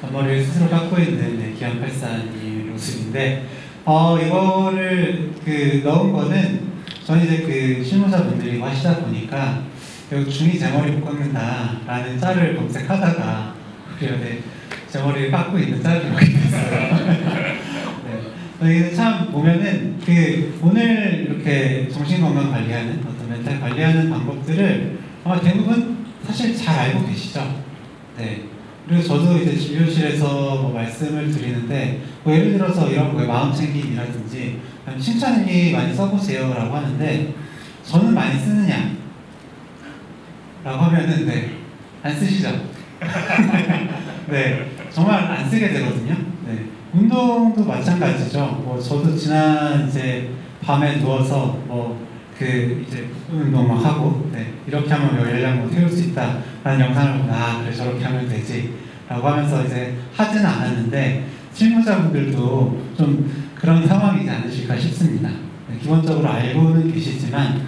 앞머리를 스스로 깎고 있는 기안84님 모습인데, 이거를 넣은 거는 저는 이제 실무자분들이 하시다 보니까 중이 제 머리 못 깎는다라는 짤을 검색하다가 제 머리를 깎고 있는 짤을 보게 됐어요. 네, 참 보면은 오늘 이렇게 정신건강 관리하는 어떤 멘탈 관리하는 방법들을 아마 대부분 사실 잘 알고 계시죠. 네. 그리고 저도 이제 진료실에서 뭐 말씀을 드리는데, 예를 들어서 이런 거에 마음 챙김이라든지 칭찬일기 많이 써보세요 라고 하는데, 저는 많이 쓰느냐 라고 하면은 네, 안 쓰시죠. 네, 정말 안 쓰게 되거든요. 네. 운동도 마찬가지죠. 뭐 저도 지난 이제 밤에 누워서 이제 운동 막 하고, 네, 이렇게 하면 열량 태울 수 있다 라는 영상을 보고, 그래 저렇게 하면 되지 라고 하면서 이제 하지는 않았는데, 실무자분들도 좀 그런 상황이지 않으실까 싶습니다. 네, 기본적으로 알고는 계시지만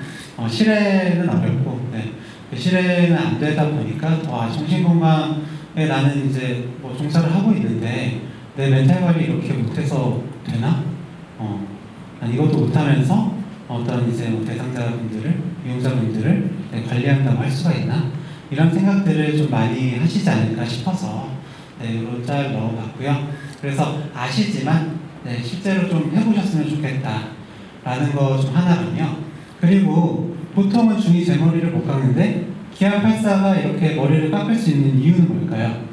실행은 어렵고, 네, 실행은 안 되다 보니까 정신건강에 나는 이제 종사를 하고 있는데 내 멘탈 관리 이렇게 못해서 되나? 이것도 못하면서 어떤 이제 대상자분들을, 이용자분들을 관리한다고 할 수가 있나? 이런 생각들을 좀 많이 하시지 않을까 싶어서 이런 짤 넣어봤고요. 그래서 아시지만 실제로 좀 해보셨으면 좋겠다라는 거 좀 하나는요. 그리고 보통은 중이 제 머리를 못 깎는데 기안84가 이렇게 머리를 깎을 수 있는 이유는 뭘까요?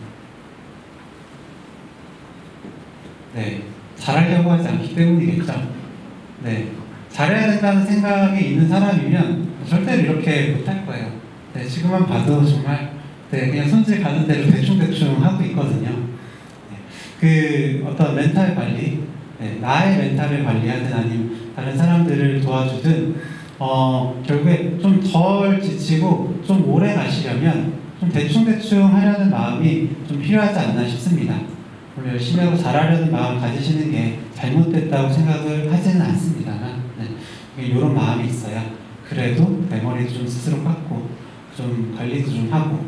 네, 잘하려고 하지 않기 때문이겠죠. 네, 잘해야 된다는 생각이 있는 사람이면 절대로 이렇게 못할 거예요. 네, 지금만 봐도 정말 그냥 손질 가는 대로 대충대충 하고 있거든요. 네, 어떤 멘탈 관리, 나의 멘탈을 관리하든 아니면 다른 사람들을 도와주든 결국에 좀 덜 지치고 좀 오래 가시려면 좀 대충대충 하려는 마음이 좀 필요하지 않나 싶습니다. 물론 열심히 하고 잘하려는 마음 가지시는 게 잘못됐다고 생각을 하지는 않습니다만, 이런 마음이 있어야 그래도 내 머리도 좀 스스로 깎고 좀 관리도 좀 하고,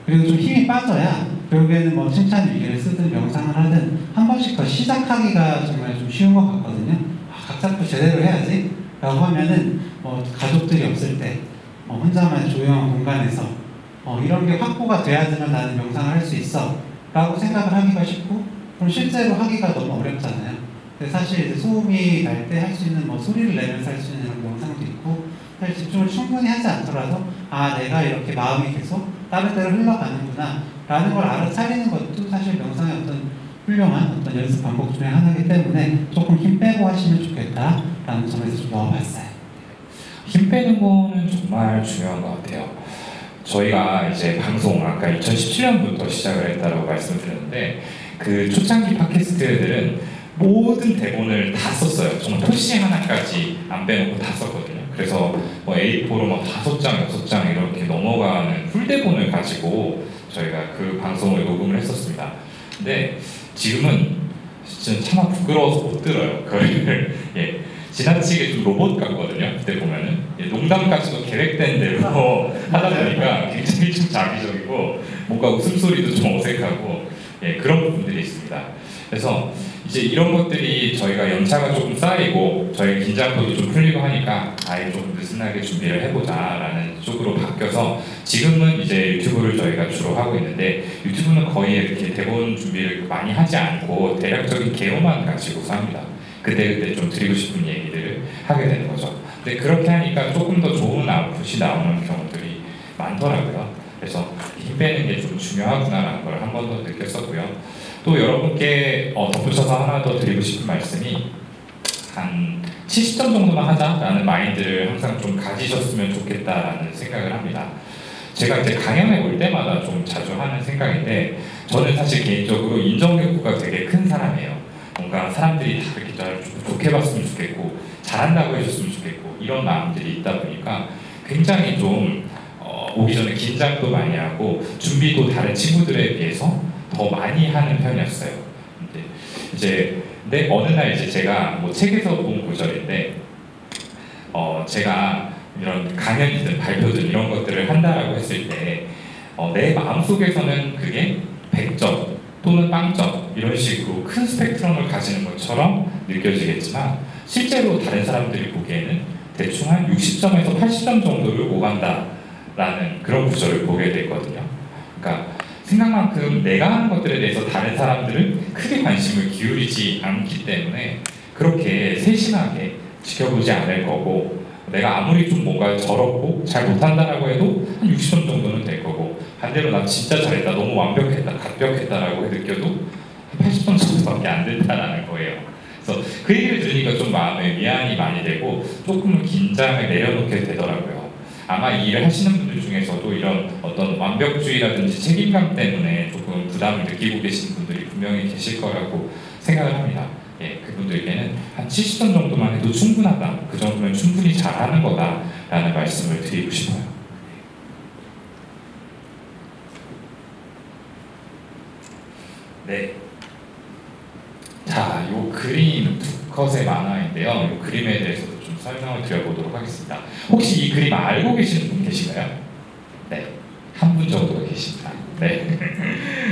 그리고 좀 힘이 빠져야 결국에는 칭찬 일기를 쓰든 명상을 하든 한 번씩 더 시작하기가 정말 좀 쉬운 것 같거든요. 각 잡고 제대로 해야지 라고 하면은 가족들이 없을 때 혼자만 조용한 공간에서 이런 게 확보가 돼야지만 나는 명상을 할 수 있어 라고 생각을 하기가 쉽고, 그럼 실제로 하기가 너무 어렵잖아요. 근데 사실 이제 소음이 날 때 할 수 있는 소리를 내면서 할 수 있는 명상도 있고, 사실 집중을 충분히 하지 않더라도 내가 이렇게 마음이 계속 다른 데로 흘러가는구나 라는 걸 알아차리는 것도 사실 명상의 어떤 훌륭한 어떤 연습 방법 중에 하나이기 때문에 조금 힘 빼고 하시면 좋겠다 라는 점에서 좀 넣어봤어요. 힘 빼는 거는 정말 중요한 것 같아요. 저희가 이제 방송 아까 2017년부터 시작을 했다고 말씀을 드렸는데, 그 초창기 팟캐스트들은 모든 대본을 다 썼어요. 정말 토시 하나까지 안 빼놓고 다 썼거든요. 그래서 뭐 A4로 막 5장, 6장 이렇게 넘어가는 풀대본을 가지고 저희가 그 방송을 녹음을 했었습니다. 근데 지금은 진짜 차마 부끄러워서 못 들어요. 그걸 예, 지나치게 좀 로봇 같거든요. 그때 보면은 예, 농담까지도 계획된 대로 하다 보니까 굉장히 좀 자기적이고 뭔가 웃음소리도 좀 어색하고 예, 그런 부분들이 있습니다. 그래서 이제 이런 것들이 저희가 연차가 조금 쌓이고 저희 긴장도도 좀 풀리고 하니까 아예 좀 느슨하게 준비를 해보자라는 쪽으로 바뀌어서 지금은 이제 유튜브를 저희가 주로 하고 있는데 유튜브는 거의 이렇게 대본 준비를 많이 하지 않고 대략적인 개요만 가지고서 합니다. 그때그때 좀 드리고 싶은 얘기들을 하게 되는 거죠. 근데 그렇게 하니까 조금 더 좋은 아웃풋이 나오는 경우들이 많더라고요. 그래서 힘 빼는 게 좀 중요하구나라는 걸 한 번 더 느꼈었고요. 또 여러분께 덧붙여서 하나 더 드리고 싶은 말씀이 한 70점 정도만 하자라는 마인드를 항상 좀 가지셨으면 좋겠다라는 생각을 합니다. 제가 이제 강연에 올 때마다 좀 자주 하는 생각인데 저는 사실 개인적으로 인정욕구가 되게 큰 사람이에요. 뭔가 사람들이 다 이렇게 저를 좋게 봤으면 좋겠고 잘한다고 해줬으면 좋겠고 이런 마음들이 있다 보니까 굉장히 좀 오기 전에 긴장도 많이 하고 준비도 다른 친구들에 비해서 더 많이 하는 편이었어요. 근데 어느 날 이제 제가 뭐 책에서 본 구절인데 제가 이런 강연이든 발표든 이런 것들을 한다라고 했을 때 내 마음속에서는 그게 100점 또는 0점 이런 식으로 큰 스펙트럼을 가지는 것처럼 느껴지겠지만 실제로 다른 사람들이 보기에는 대충 한 60점에서 80점 정도를 오간다라는 그런 구절을 보게 됐거든요. 그러니까 생각만큼 내가 하는 것들에 대해서 다른 사람들은 크게 관심을 기울이지 않기 때문에 그렇게 세심하게 지켜보지 않을 거고 내가 아무리 좀 뭔가 저렇고 잘 못한다라고 해도 한 60점 정도는 될 거고 반대로 나 진짜 잘했다 너무 완벽했다 갑벽했다라고 느껴도 한 80점 정도밖에 안 된다라는 거예요. 그래서 그 얘기를 들으니까 좀 마음에 미안이 많이 되고 조금은 긴장을 내려놓게 되더라고요. 아마 이 일을 하시는 분들 중에서도 이런 어떤 완벽주의라든지 책임감 때문에 조금 부담을 느끼고 계시는 분들이 분명히 계실 거라고 생각을 합니다. 예, 그분들께는 한 70점 정도만 해도 충분하다. 그 정도면 충분히 잘하는 거다라는 말씀을 드리고 싶어요. 네. 자, 요 그림 두 컷의 만화인데요. 요 그림에 대해서도 좀 설명을 드려보도록 하겠습니다. 혹시 이 그림 알고 계시는 분 계신가요? 네, 한 분 정도가 계십니다. 네,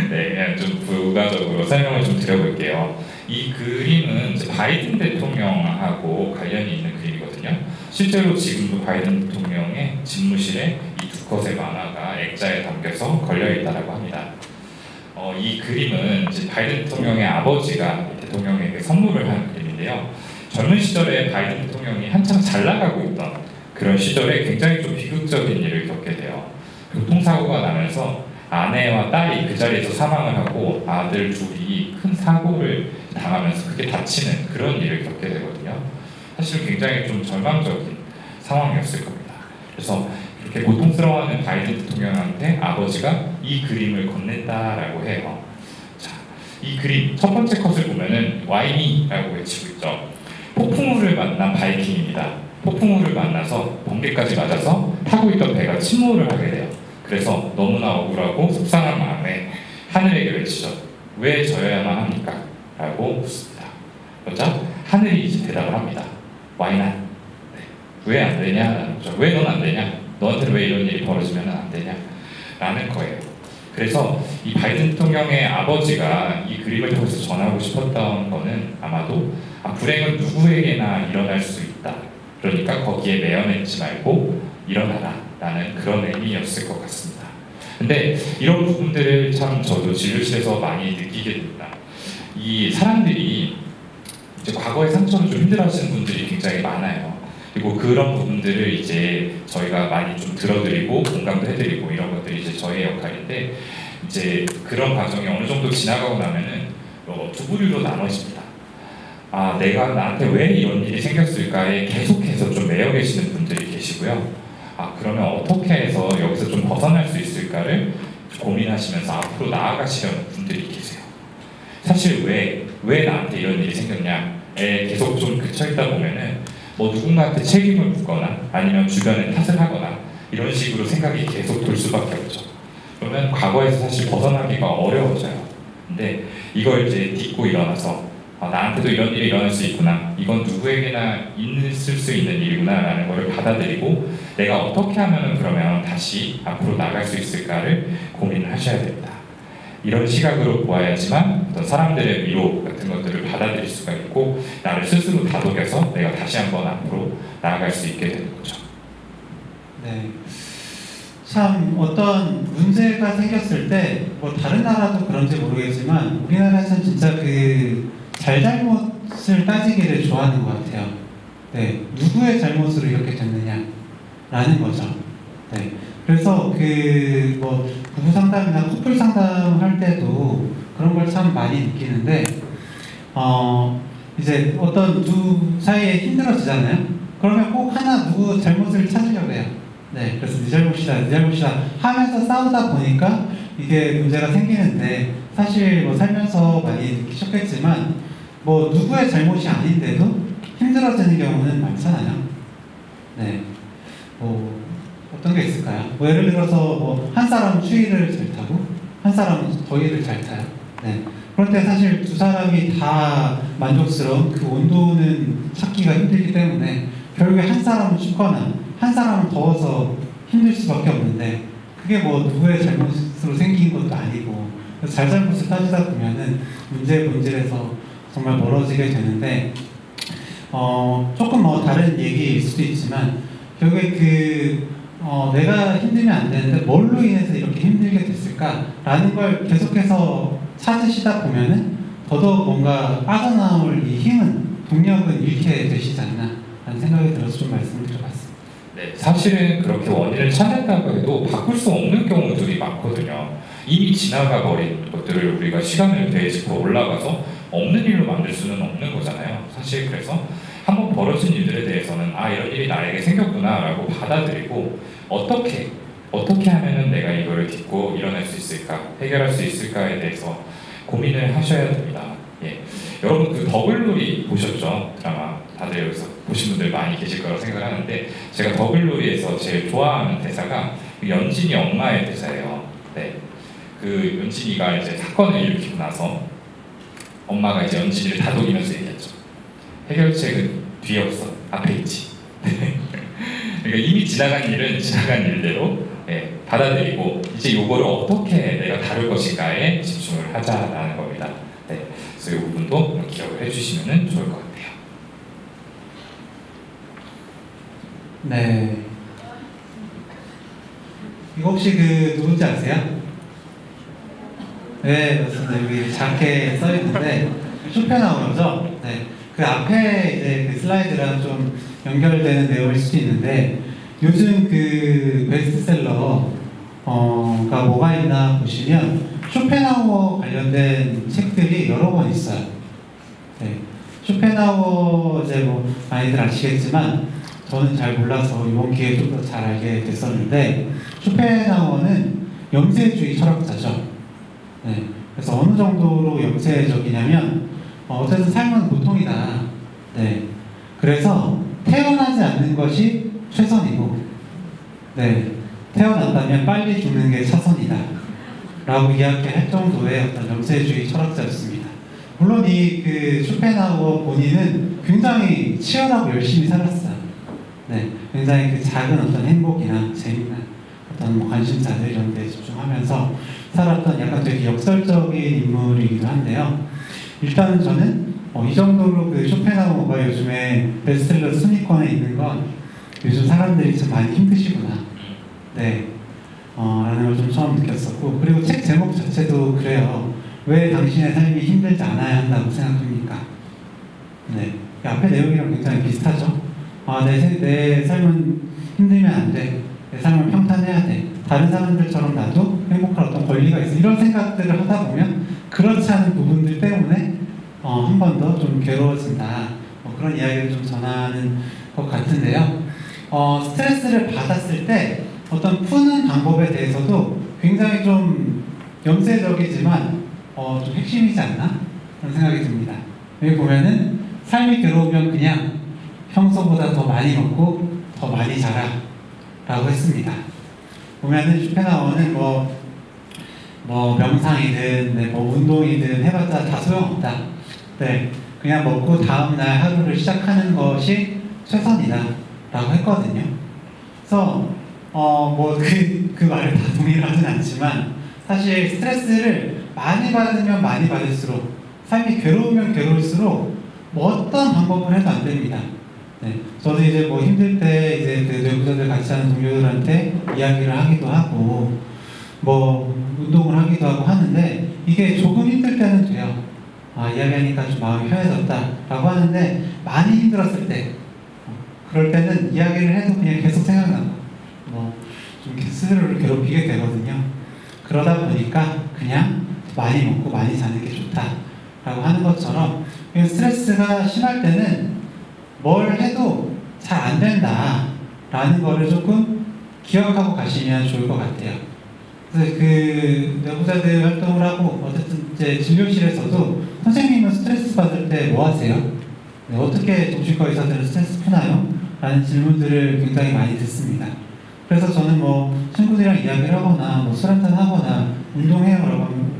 네, 그냥 좀 부가적으로 설명을 좀 드려볼게요. 이 그림은 이제 바이든 대통령하고 관련이 있는 그림이거든요. 실제로 지금도 바이든 대통령의 집무실에 이 두 컷의 만화가 액자에 담겨서 걸려있다고 합니다. 이 그림은 이제 바이든 대통령의 아버지가 대통령에게 선물을 한 그림인데요. 젊은 시절에 바이든 대통령이 한창 잘 나가고 있던 그런 시절에 굉장히 좀 비극적인 일을 겪게 돼요. 교통사고가 나면서 아내와 딸이 그 자리에서 사망을 하고 아들 둘이 큰 사고를 당하면서 크게 다치는 그런 일을 겪게 되거든요. 사실 굉장히 좀 절망적인 상황이었을 겁니다. 그래서 이렇게 고통스러워하는 바이든 대통령한테 아버지가 이 그림을 건넸다라고 해요. 자, 이 그림 첫 번째 컷을 보면은 와이니라고 외치고 있죠. 폭풍우를 만난 바이킹입니다. 폭풍우를 만나서 번개까지 맞아서 타고 있던 배가 침몰을 하게 돼요. 그래서 너무나 억울하고 속상한 마음에 하늘에게 외치죠. 왜 저여야만 합니까? 라고 묻습니다. 그러자 하늘이 이제 대답을 합니다. Why not? 네. 왜 안 되냐? 왜 넌 안 되냐? 너한테는 왜 이런 일이 벌어지면 안 되냐? 라는 거예요. 그래서 이 바이든 대통령의 아버지가 이 그림을 통해서 전하고 싶었던 거는 아마도 불행은 누구에게나 일어날 수 있다. 그러니까 거기에 매여내지 말고 일어나라 라는 그런 의미였을 것 같습니다. 근데 이런 부분들을 참 저도 진료실에서 많이 느끼게 됩니다. 이 사람들이 이제 과거의 상처를 좀 힘들어하시는 분들이 굉장히 많아요. 그리고 그런 부분들을 이제 저희가 많이 좀 들어드리고 공감도 해드리고 이런 것들이 이제 저의 역할인데 이제 그런 과정이 어느 정도 지나가고 나면은 두 부류로 나눠집니다. 아, 내가 나한테 왜 이런 일이 생겼을까에 계속해서 좀 매여 계시는 분들이 계시고요. 아, 그러면 어떻게 해서 여기서 좀 벗어날 수 있을까를 고민하시면서 앞으로 나아가시려는 분들이 계세요. 사실 왜 나한테 이런 일이 생겼냐에 계속 좀 그쳐있다 보면은 뭐 누군가한테 책임을 묻거나 아니면 주변에 탓을 하거나 이런 식으로 생각이 계속 돌 수밖에 없죠. 그러면 과거에서 사실 벗어나기가 어려워져요. 근데 이걸 이제 딛고 일어나서 나한테도 이런 일이 일어날 수 있구나, 이건 누구에게나 있을 수 있는 일이구나 라는 것을 받아들이고 내가 어떻게 하면 그러면 다시 앞으로 나갈 수 있을까를 고민을 하셔야 됩니다. 이런 시각으로 보아야지만 어떤 사람들의 위로 같은 것들을 받아들일 수가 있고 나를 스스로 다독여서 내가 다시 한번 앞으로 나아갈 수 있게 되는 거죠. 네. 참 어떤 문제가 생겼을 때 뭐 다른 나라도 그런지 모르겠지만 우리나라에서는 진짜 그 잘잘못을 따지기를 좋아하는 것 같아요. 네. 누구의 잘못으로 이렇게 됐느냐라는 거죠. 네. 그래서 그 뭐 부부 상담이나 커플 상담 할 때도 그런 걸 참 많이 느끼는데 이제 어떤 두 사이에 힘들어지잖아요. 그러면 꼭 하나 누구 잘못을 찾으려고 해요. 네, 그래서 네 잘못이다 하면서 싸우다 보니까 이게 문제가 생기는데 사실 뭐 살면서 많이 느끼셨겠지만 뭐 누구의 잘못이 아닌데도 힘들어지는 경우는 많잖아요. 네, 뭐 어떤 게 있을까요? 뭐 예를 들어서 뭐 한 사람은 추위를 잘 타고 한 사람은 더위를 잘 타요. 네. 그런데 사실 두 사람이 다 만족스러운 그 온도는 찾기가 힘들기 때문에 결국에 한 사람은 춥거나 한 사람은 더워서 힘들 수밖에 없는데 그게 뭐 누구의 잘못으로 생긴 것도 아니고 잘잘못을 따지다 보면은 문제의 본질에서 정말 멀어지게 되는데 조금 뭐 다른 얘기일 수도 있지만 결국에 내가 힘들면 안 되는데 뭘로 인해서 이렇게 힘들게 됐을까라는 걸 계속해서 찾으시다 보면은 더더욱 뭔가 빠져나올 이 힘은 동력은 잃게 되시지 않나 라는 생각이 들어서 좀 말씀을 드려봤습니다. 네, 사실은 그렇게 원인을 찾았다고 해도 바꿀 수 없는 경우들이 많거든요. 이미 지나가 버린 것들을 우리가 시간을 되짚어 올라가서 없는 일로 만들 수는 없는 거잖아요. 사실 그래서 한번 벌어진 일들에 대해서는 이런 일이 나에게 생겼구나 라고 받아들이고 어떻게 하면은 내가 이거를 딛고 일어날 수 있을까, 해결할 수 있을까에 대해서 고민을 하셔야 됩니다. 예. 여러분 그 더글로리 보셨죠? 드라마 다들 여기서 보신 분들 많이 계실 거라고 생각하는데 제가 더글로리에서 제일 좋아하는 대사가 연진이 엄마의 대사예요. 네. 그 연진이가 이제 사건을 일으키고 나서 엄마가 이제 연진이를 다독이면서 얘기했죠. 해결책은 뒤에 없어, 앞에 있지. 그러니까 이미 지나간 일은 지나간 일대로 받아들이고 이제 요거를 어떻게 내가 다룰 것인가에 집중을 하자라는 겁니다. 네, 그래서 이 부분도 기억을 해주시면 좋을 것 같아요. 네. 이거 혹시 그 누군지 아세요? 네, 맞습니다. 여기 작게 써 있는데 쇼펜하우어죠. 네. 그 앞에 이제 그 슬라이드랑 좀 연결되는 내용일 수도 있는데 요즘 그 베스트셀러가 뭐가 있나 보시면 쇼펜하우어 관련된 책들이 여러 권 있어요. 네. 쇼펜하우어 이제 뭐 많이들 아시겠지만 저는 잘 몰라서 이번 기회에 좀 더 잘 알게 됐었는데 쇼펜하우어는 염세주의 철학자죠. 네. 그래서 어느 정도로 염세적이냐면 어쨌든 삶은 고통이다. 네. 그래서 태어나지 않는 것이 최선이고, 네. 태어난다면 빨리 죽는 게 차선이다. 라고 이야기할 정도의 어떤 염세주의 철학자였습니다. 물론 이 그 쇼펜하우어 본인은 굉장히 치열하고 열심히 살았어요. 네. 굉장히 그 작은 어떤 행복이나 재미나 어떤 뭐 관심사들 이런 데 집중하면서 살았던 약간 되게 역설적인 인물이기도 한데요. 일단 저는 이 정도로 그 쇼펜하우어가 요즘에 베스트셀러 순위권에 있는 건 요즘 사람들이 좀 많이 힘드시구나. 네. 라는 걸 좀 처음 느꼈었고, 그리고 책 제목 자체도 그래요. 왜 당신의 삶이 힘들지 않아야 한다고 생각합니까? 네. 앞에 내용이랑 굉장히 비슷하죠. 내 삶은 힘들면 안 돼. 내 삶은 평탄해야 돼. 다른 사람들처럼 나도 행복할 어떤 권리가 있어. 이런 생각들을 하다 보면 그렇지 않은 부분들 때문에 한 번 더 좀 괴로워진다. 그런 이야기를 좀 전하는 것 같은데요. 스트레스를 받았을 때 어떤 푸는 방법에 대해서도 굉장히 좀 염세적이지만 좀 핵심이지 않나? 그런 생각이 듭니다. 여기 보면은 삶이 괴로우면 그냥 평소보다 더 많이 먹고 더 많이 자라 라고 했습니다. 보면은 쇼펜하우어는 뭐 명상이든 네, 뭐 운동이든 해봤자 다 소용없다. 네, 그냥 먹고 다음날 하루를 시작하는 것이 최선이다 라고 했거든요. 그래서 그 말을 다 동의를 하진 않지만 사실 스트레스를 많이 받으면 많이 받을수록 삶이 괴로우면 괴로울수록 뭐 어떤 방법을 해도 안 됩니다. 네, 저도 이제 뭐 힘들 때 이제 그 뇌부자들 같이 하는 동료들한테 이야기를 하기도 하고 뭐 운동을 하기도 하고 하는데 이게 조금 힘들 때는 돼요. 이야기하니까 좀 마음이 편해졌다 라고 하는데 많이 힘들었을 때 그럴 때는 이야기를 해도 그냥 계속 생각나고 좀 스스로를 괴롭히게 되거든요. 그러다 보니까 그냥 많이 먹고 많이 자는 게 좋다 라고 하는 것처럼 스트레스가 심할 때는 뭘 해도 잘 안 된다 라는 거를 조금 기억하고 가시면 좋을 것 같아요. 그래서 그 뇌부자들 활동을 하고 어쨌든 이제 진료실에서도 선생님은 스트레스 받을 때 뭐 하세요? 네, 어떻게 정신과 의사들은 스트레스 푸나요? 라는 질문들을 굉장히 많이 듣습니다. 그래서 저는 뭐 친구들이랑 이야기를 하거나 뭐 술 한잔 하거나 운동해요 라고 하면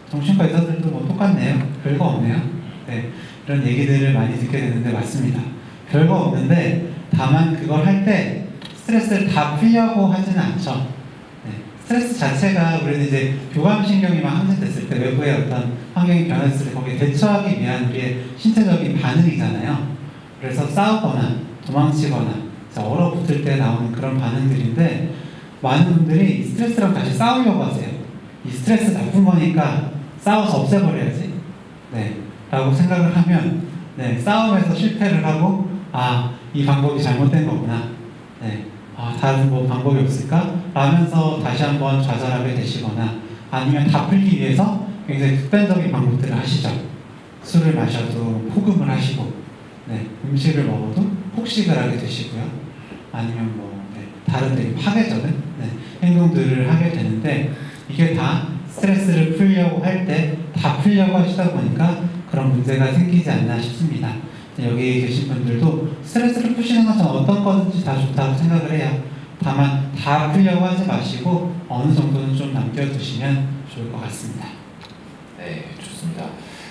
정신과 의사들도 뭐 똑같네요. 별거 없네요. 네, 이런 얘기들을 많이 듣게 되는데 맞습니다. 별거 없는데 다만 그걸 할 때 스트레스를 다 풀려고 하지는 않죠. 네, 스트레스 자체가 우리는 이제 교감신경이 막 함선됐을 때 외부의 어떤 환경이 변했을 때 거기에 대처하기 위한 우리의 신체적인 반응이잖아요. 그래서 싸우거나 도망치거나 얼어붙을 때 나오는 그런 반응들인데 많은 분들이 스트레스랑 다시 싸우려고 하세요. 이 스트레스 나쁜 거니까 싸워서 없애버려야지. 네, 라고 생각을 하면 네, 싸움에서 실패를 하고 이 방법이 잘못된 거구나. 네, 다른 뭐 방법이 없을까? 라면서 다시 한번 좌절하게 되시거나 아니면 다 풀기 위해서 굉장히 극단적인 방법들을 하시죠. 술을 마셔도 폭음을 하시고 네, 음식을 먹어도 폭식을 하게 되시고요. 아니면 다른 되게 파괴적인 행동들을 하게 되는데 이게 다 스트레스를 풀려고 할 때 다 풀려고 하시다 보니까 그런 문제가 생기지 않나 싶습니다. 여기 계신 분들도 스트레스를 푸시는 것은 어떤 거든지 다 좋다고 생각을 해요. 다만 다 풀려고 하지 마시고 어느 정도는 좀 남겨두시면 좋을 것 같습니다. 네, 좋습니다.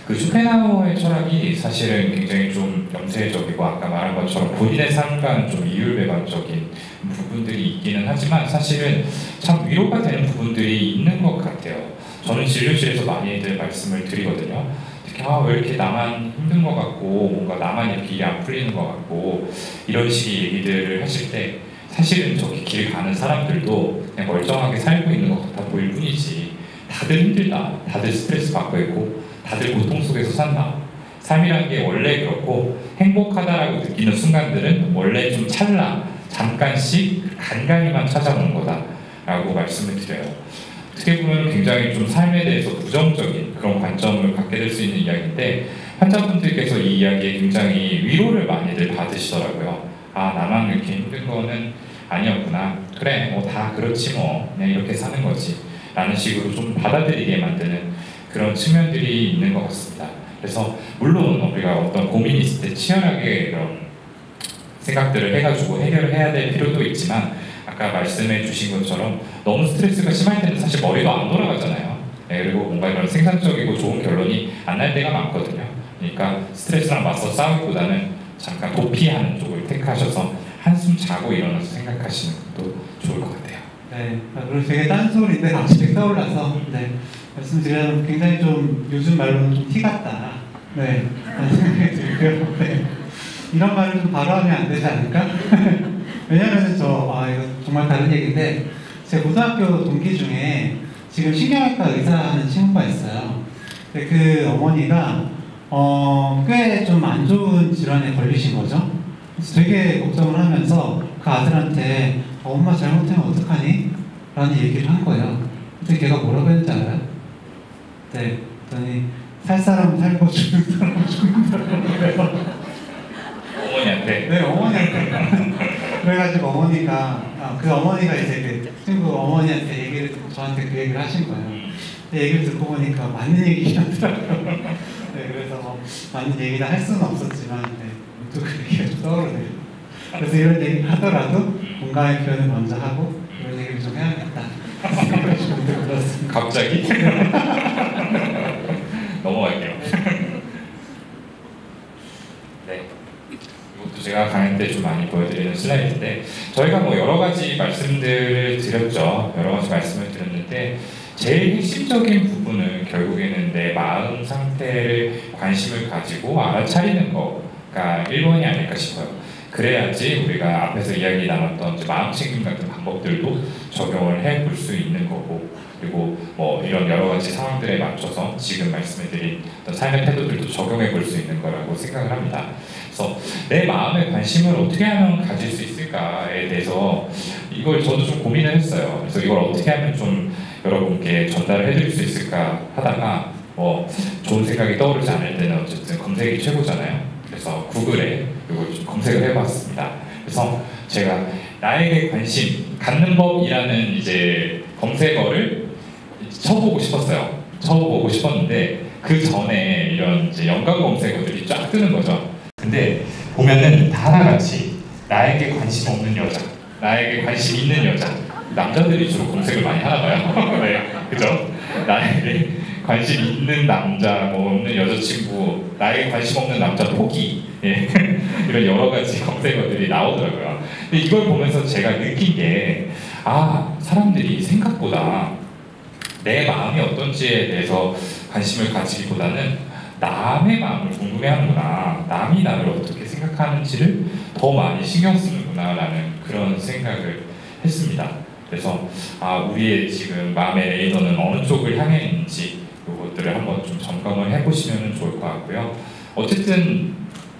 그 쇼펜하우어의 철학이 사실은 굉장히 좀 염세적이고 아까 말한 것처럼 본인의 삶과는 좀 이율배반적인 부분들이 있기는 하지만 사실은 참 위로가 되는 부분들이 있는 것 같아요. 저는 진료실에서 많이들 말씀을 드리거든요. 특히 왜 이렇게 나만 힘든 것 같고 뭔가 나만 이렇게 일이 안 풀리는 것 같고 이런 식의 얘기들을 하실 때 사실은 저기 길 가는 사람들도 그냥 멀쩡하게 살고 있는 것 같아 보일 뿐이지 다들 힘들다, 다들 스트레스 받고 있고 다들 고통 속에서 산다. 삶이라는 게 원래 그렇고 행복하다라고 느끼는 순간들은 원래 좀 잠깐씩 간간히만 찾아오는 거다라고 말씀을 드려요. 어떻게 보면 굉장히 좀 삶에 대해서 부정적인 그런 관점을 갖게 될 수 있는 이야기인데 환자분들께서 이 이야기에 굉장히 위로를 많이들 받으시더라고요. 나만 이렇게 힘든 거는 아니었구나. 그래, 다 그렇지 뭐. 그냥 이렇게 사는 거지. 라는 식으로 좀 받아들이게 만드는 그런 측면들이 있는 것 같습니다. 그래서 물론 우리가 어떤 고민이 있을 때 치열하게 그런 생각들을 해가지고 해결을 해야 될 필요도 있지만 아까 말씀해 주신 것처럼 너무 스트레스가 심할 때는 사실 머리도 안 돌아가잖아요. 네, 그리고 뭔가 이런 생산적이고 좋은 결론이 안 날 때가 많거든요. 그러니까 스트레스랑 맞서 싸우기보다는 잠깐 도피하는 쪽을 택하셔서 한숨 자고 일어나서 생각하시는 것도 좋을 것 같아요. 네, 그리고 되게 딴소리인데 갑자기 떠올라서 말씀드리자면 굉장히 좀 요즘 말로는 좀 티 같다. 네, 라는 생각이 들고요. 네. 이런 말을 좀 바로 하면 안 되지 않을까? 왜냐면은 이거 정말 다른 얘기인데 제 고등학교 동기 중에 지금 신경외과 의사하는 친구가 있어요. 근데 그 어머니가 꽤 좀 안 좋은 질환에 걸리신 거죠. 그래서 되게 걱정을 하면서 그 아들한테 엄마 잘못하면 어떡하니? 라는 얘기를 한 거예요. 근데 걔가 뭐라고 했는지 알아요? 네, 그랬더니 살 사람 살고 죽는 사람 죽는다고 해요. 어머니한테? 네, 어머니한테. 그래가지고 어머니가 이제 그 친구 어머니한테 얘기를 듣고 저한테 그 얘기를 하신 거예요. 근데 얘기를 듣고 보니까 맞는 얘기긴 하더라고요. 네, 그래서 맞는 얘기를 할 수는 없었지만 또 그 얘기가 좀 떠오르네요. 그래서 이런 얘기를 하더라도 공감의 표현을 먼저 하고 이런 얘기를 좀 해야겠다 생각을 좀 들었습니다. 갑자기? 넘어갈게요. 네. 이것도 제가 강의 때 좀 많이 보여드리는 슬라이드인데, 저희가 뭐 여러 가지 말씀들을 드렸죠. 여러 가지 말씀을 드렸는데, 제일 핵심적인 부분은 결국에는 내 마음 상태를 관심을 가지고 알아차리는 거가 1번이 아닐까 싶어요. 그래야지 우리가 앞에서 이야기 나눴던 마음 챙김 같은 방법들도 적용을 해볼 수 있는 거고, 그리고 뭐 이런 여러 가지 상황들에 맞춰서 지금 말씀해드린 어떤 삶의 태도들도 적용해 볼 수 있는 거라고 생각을 합니다. 그래서 내 마음의 관심을 어떻게 하면 가질 수 있을까에 대해서 이걸 저도 좀 고민을 했어요. 그래서 이걸 어떻게 하면 좀 여러분께 전달을 해드릴 수 있을까 하다가 뭐 좋은 생각이 떠오르지 않을 때는 어쨌든 검색이 최고잖아요. 그래서 구글에 이걸 좀 검색을 해봤습니다. 그래서 제가 나에게 관심 갖는 법이라는 이제 검색어를 쳐보고 싶었어요. 쳐보고 싶었는데 그 전에 이런 이제 연관 검색어들이 쫙 뜨는 거죠. 근데 보면은 다 하나같이 나에게 관심 없는 여자, 나에게 관심 있는 여자, 남자들이 주로 검색을 많이 하나 봐요. 네, 그죠? 나에게 관심 있는 남자, 뭐 없는 여자친구, 나에게 관심 없는 남자 포기, 예. 이런 여러 가지 검색어들이 나오더라고요. 근데 이걸 보면서 제가 느낀 게, 아, 사람들이 생각보다 내 마음이 어떤지에 대해서 관심을 가지기보다는 남의 마음을 궁금해하는구나, 남이 나를 어떻게 생각하는지를 더 많이 신경 쓰는구나라는 그런 생각을 했습니다. 그래서 우리의 지금 마음의 레이더는 어느 쪽을 향해 있는지 이것들을 한번 좀 점검을 해보시면 좋을 것 같고요. 어쨌든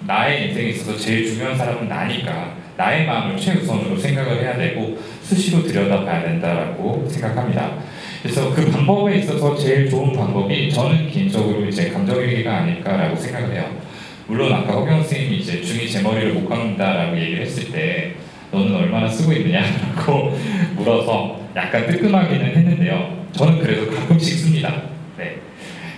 나의 인생에 있어서 제일 중요한 사람은 나니까 나의 마음을 최우선으로 생각을 해야 되고 수시로 들여다봐야 된다라고 생각합니다. 그래서 그 방법에 있어서 제일 좋은 방법이 저는 개인적으로 이제 감정일기가 아닐까라고 생각을 해요. 물론 아까 허경 선생님이 이제 중이 제 머리를 못 감는다라고 얘기를 했을 때 너는 얼마나 쓰고 있느냐라고 물어서 약간 뜨끔하기는 했는데요. 저는 그래도 가끔씩 씁니다. 네.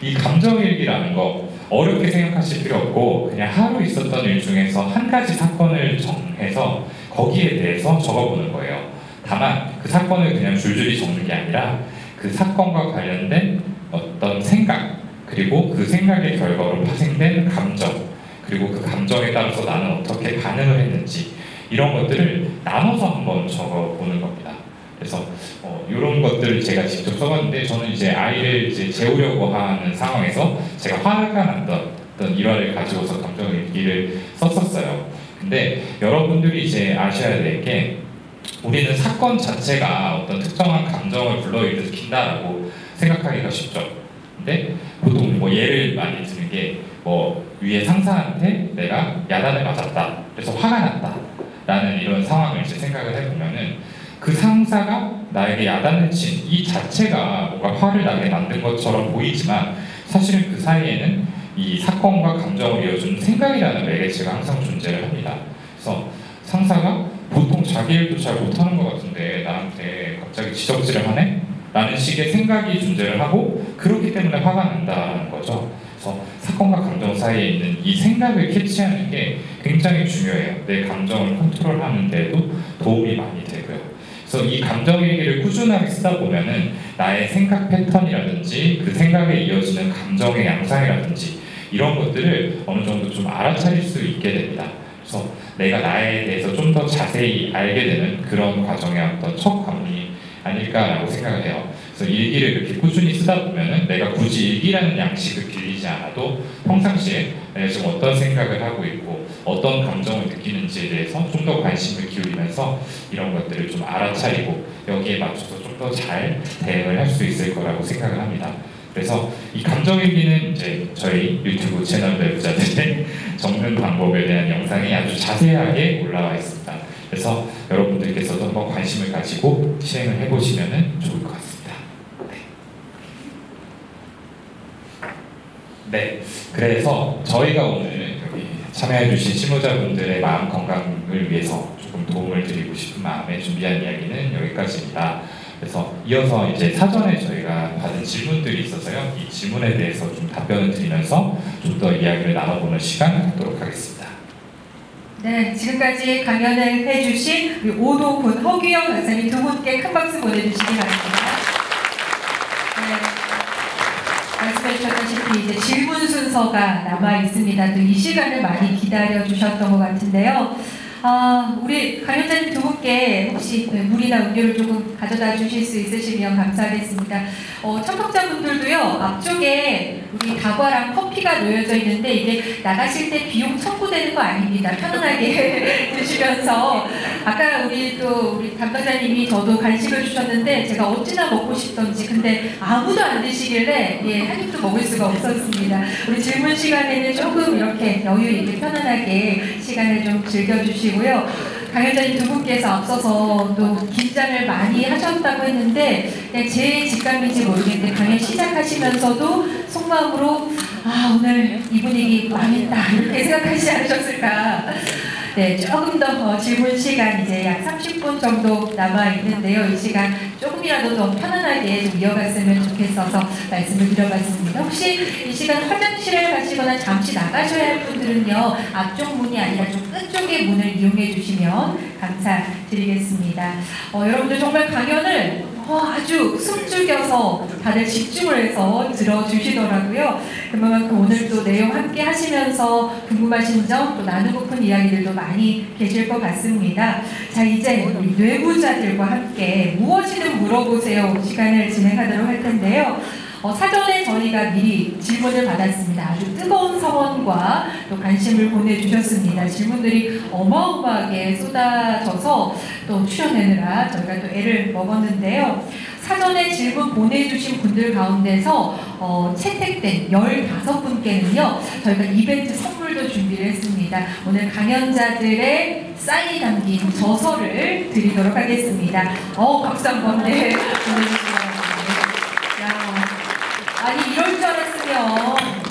이 감정일기라는 거 어렵게 생각하실 필요 없고 그냥 하루 있었던 일 중에서 한 가지 사건을 정해서 거기에 대해서 적어보는 거예요. 다만 그 사건을 그냥 줄줄이 적는 게 아니라 그 사건과 관련된 어떤 생각, 그리고 그 생각의 결과로 파생된 감정, 그리고 그 감정에 따라서 나는 어떻게 반응을 했는지 이런 것들을 나눠서 한번 적어보는 겁니다. 그래서 이런 것들을 제가 직접 써봤는데 저는 이제 아이를 이제 재우려고 하는 상황에서 제가 화가 났던 어떤 일화를 가지고서 감정일기를 썼었어요. 근데 여러분들이 이제 아셔야 될 게 우리는 사건 자체가 어떤 특정한 감정을 불러일으킨다라고 생각하기가 쉽죠. 근데 보통 뭐 예를 많이 드는 게 뭐 위에 상사한테 내가 야단을 맞았다, 그래서 화가 났다 라는 이런 상황을 이제 생각을 해보면은 그 상사가 나에게 야단을 친 이 자체가 뭔가 화를 나게 만든 것처럼 보이지만 사실은 그 사이에는 이 사건과 감정을 이어주는 생각이라는 매개체가 항상 존재를 합니다. 그래서 상사가 보통 자기 일도 잘 못하는 것 같은데 나한테 갑자기 지적질을 하네? 라는 식의 생각이 존재를 하고 그렇기 때문에 화가 난다는 거죠. 그래서 사건과 감정 사이에 있는 이 생각을 캐치하는 게 굉장히 중요해요. 내 감정을 컨트롤하는 데도 도움이 많이 되고요. 그래서 이 감정일기를 꾸준하게 쓰다 보면은 나의 생각 패턴이라든지 그 생각에 이어지는 감정의 양상이라든지 이런 것들을 어느 정도 좀 알아차릴 수 있게 됩니다. 그래서 내가 나에 대해서 좀 더 자세히 알게 되는 그런 과정의 어떤 첫 관문이 아닐까라고 생각을 해요. 그래서 일기를 이렇게 꾸준히 쓰다 보면은 내가 굳이 일기라는 양식을 빌리지 않아도 평상시에 내가 지금 어떤 생각을 하고 있고 어떤 감정을 느끼는지에 대해서 좀 더 관심을 기울이면서 이런 것들을 좀 알아차리고 여기에 맞춰서 좀 더 잘 대응을 할 수 있을 거라고 생각을 합니다. 그래서 이 감정일기는 이제 저희 유튜브 채널 내부자들의 적는 방법에 대한 영상이 아주 자세하게 올라와 있습니다. 그래서 여러분들께서도 한번 관심을 가지고 실행을 해보시면 좋을 것 같습니다. 네, 그래서 저희가 오늘 여기 참여해주신 실무자분들의 마음 건강을 위해서 조금 도움을 드리고 싶은 마음에 준비한 이야기는 여기까지입니다. 그래서 이어서 이제 사전에 저희가 받은 질문들이 있어서요. 이 질문에 대해서 좀 답변을 드리면서 좀 더 이야기를 나눠보는 시간 갖도록 하겠습니다. 네, 지금까지 강연을 해주신 우리 오도훈, 허규영 강사님 두 분께 큰 박수 보내주시기 바랍니다. 네, 말씀해 주셨다시피 이제 질문 순서가 남아 있습니다. 또 이 시간을 많이 기다려 주셨던 것 같은데요. 우리 강연자님 두 분께 혹시 물이나 음료를 조금 가져다 주실 수 있으시면 감사하겠습니다. 참석자분들도요, 앞쪽에 우리 다과랑 커피가 놓여져 있는데 이게 나가실 때 비용 청구되는 거 아닙니다. 편안하게 드시면서 아까 우리 담당자님이 저도 간식을 주셨는데 제가 어찌나 먹고 싶던지 근데 아무도 안 드시길래 한 입도 먹을 수가 없었습니다. 우리 질문 시간에는 조금 이렇게 여유 있게 편안하게 시간을 좀 즐겨주시고요. 강연자님 두 분께서 앞서서 또 긴장을 많이 하셨다고 했는데 제 직감인지 모르겠는데 강연 시작하시면서도 속마음으로 오늘 이 분위기 망했다 이렇게 생각하시지 않으셨을까. 네, 조금 더 질문 시간 이제 약 30분 정도 남아 있는데요. 이 시간 조금이라도 더 편안하게 좀 이어갔으면 좋겠어서 말씀을 드려봤습니다. 혹시 이 시간 화장실을 가시거나 잠시 나가셔야 할 분들은요, 앞쪽 문이 아니라 좀 끝쪽의 문을 이용해 주시면 감사드리겠습니다. 여러분들 정말 강연을 아주 숨죽여서 다들 집중을 해서 들어주시더라고요. 그만큼 오늘 또 내용 함께 하시면서 궁금하신 점 또 나누고픈 이야기들도 많이 계실 것 같습니다. 자, 이제 우리 뇌부자들과 함께 무엇이든 물어보세요 시간을 진행하도록 할 텐데요. 사전에 저희가 미리 질문을 받았습니다. 아주 뜨거운 성원과 또 관심을 보내주셨습니다. 질문들이 어마어마하게 쏟아져서 또 출연하느라 저희가 또 애를 먹었는데요. 사전에 질문 보내주신 분들 가운데서 채택된 15분께는요, 저희가 이벤트 선물도 준비를 했습니다. 오늘 강연자들의 사인이 담긴 저서를 드리도록 하겠습니다. 박수 한번 보내주시기 바랍니다. 아니 이럴 줄 알았으면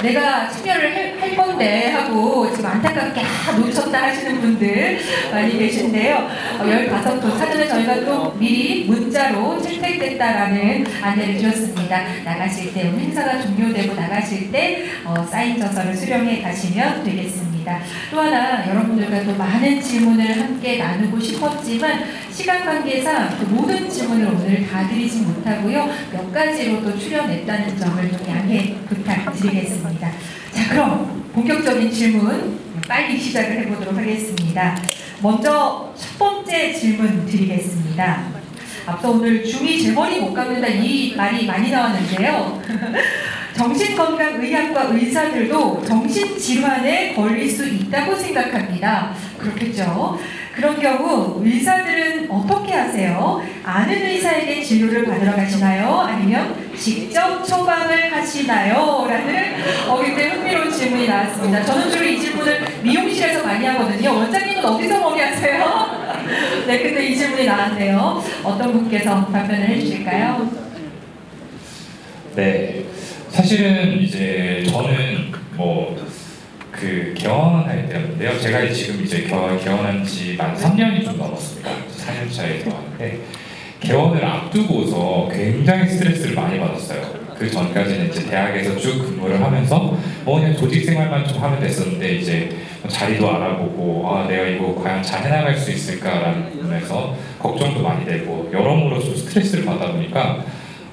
내가 참여를 할 건데 하고 지금 안타깝게 놓쳤다 하시는 분들 많이 계신데요. 15분 사전에 저희가 또 미리 문자로 채택됐다라는 안내를 드렸습니다. 나가실 때 행사가 종료되고 나가실 때 사인 저서를 수령해 가시면 되겠습니다. 또 하나 여러분들과 또 많은 질문을 함께 나누고 싶었지만 시간 관계상 그 모든 질문을 오늘 다 드리진 못하고요. 몇 가지로 또 출연했다는 점을 좀 양해 부탁드리겠습니다. 자, 그럼 본격적인 질문 빨리 시작을 해보도록 하겠습니다. 먼저 첫 번째 질문 드리겠습니다. 앞서 오늘 중2 제 머리 못 감는다 이 말이 많이 나왔는데요. 정신건강의학과 의사들도 정신질환에 걸릴 수 있다고 생각합니다. 그렇겠죠? 그런 경우 의사들은 어떻게 하세요? 아는 의사에게 진료를 받으러 가시나요? 아니면 직접 처방을 하시나요? 라는 굉장히 흥미로운 질문이 나왔습니다. 저는 주로 이 질문을 미용실에서 많이 하거든요. 원장님은 어디서 머리 하세요? 네, 근데 이 질문이 나왔네요. 어떤 분께서 답변을 해주실까요? 네, 사실은 이제 저는 개원할 때였는데요. 제가 지금 이제 개원한 지 만 3년이 좀 넘었습니다. 4년 차에 들어왔는데 개원을 앞두고서 굉장히 스트레스를 많이 받았어요. 그 전까지는 이제 대학에서 쭉 근무를 하면서 그냥 조직 생활만 좀 하면 됐었는데 이제 자리도 알아보고 내가 이거 과연 잘 해나갈 수 있을까라는 부분에서 걱정도 많이 되고 여러모로 좀 스트레스를 받다 보니까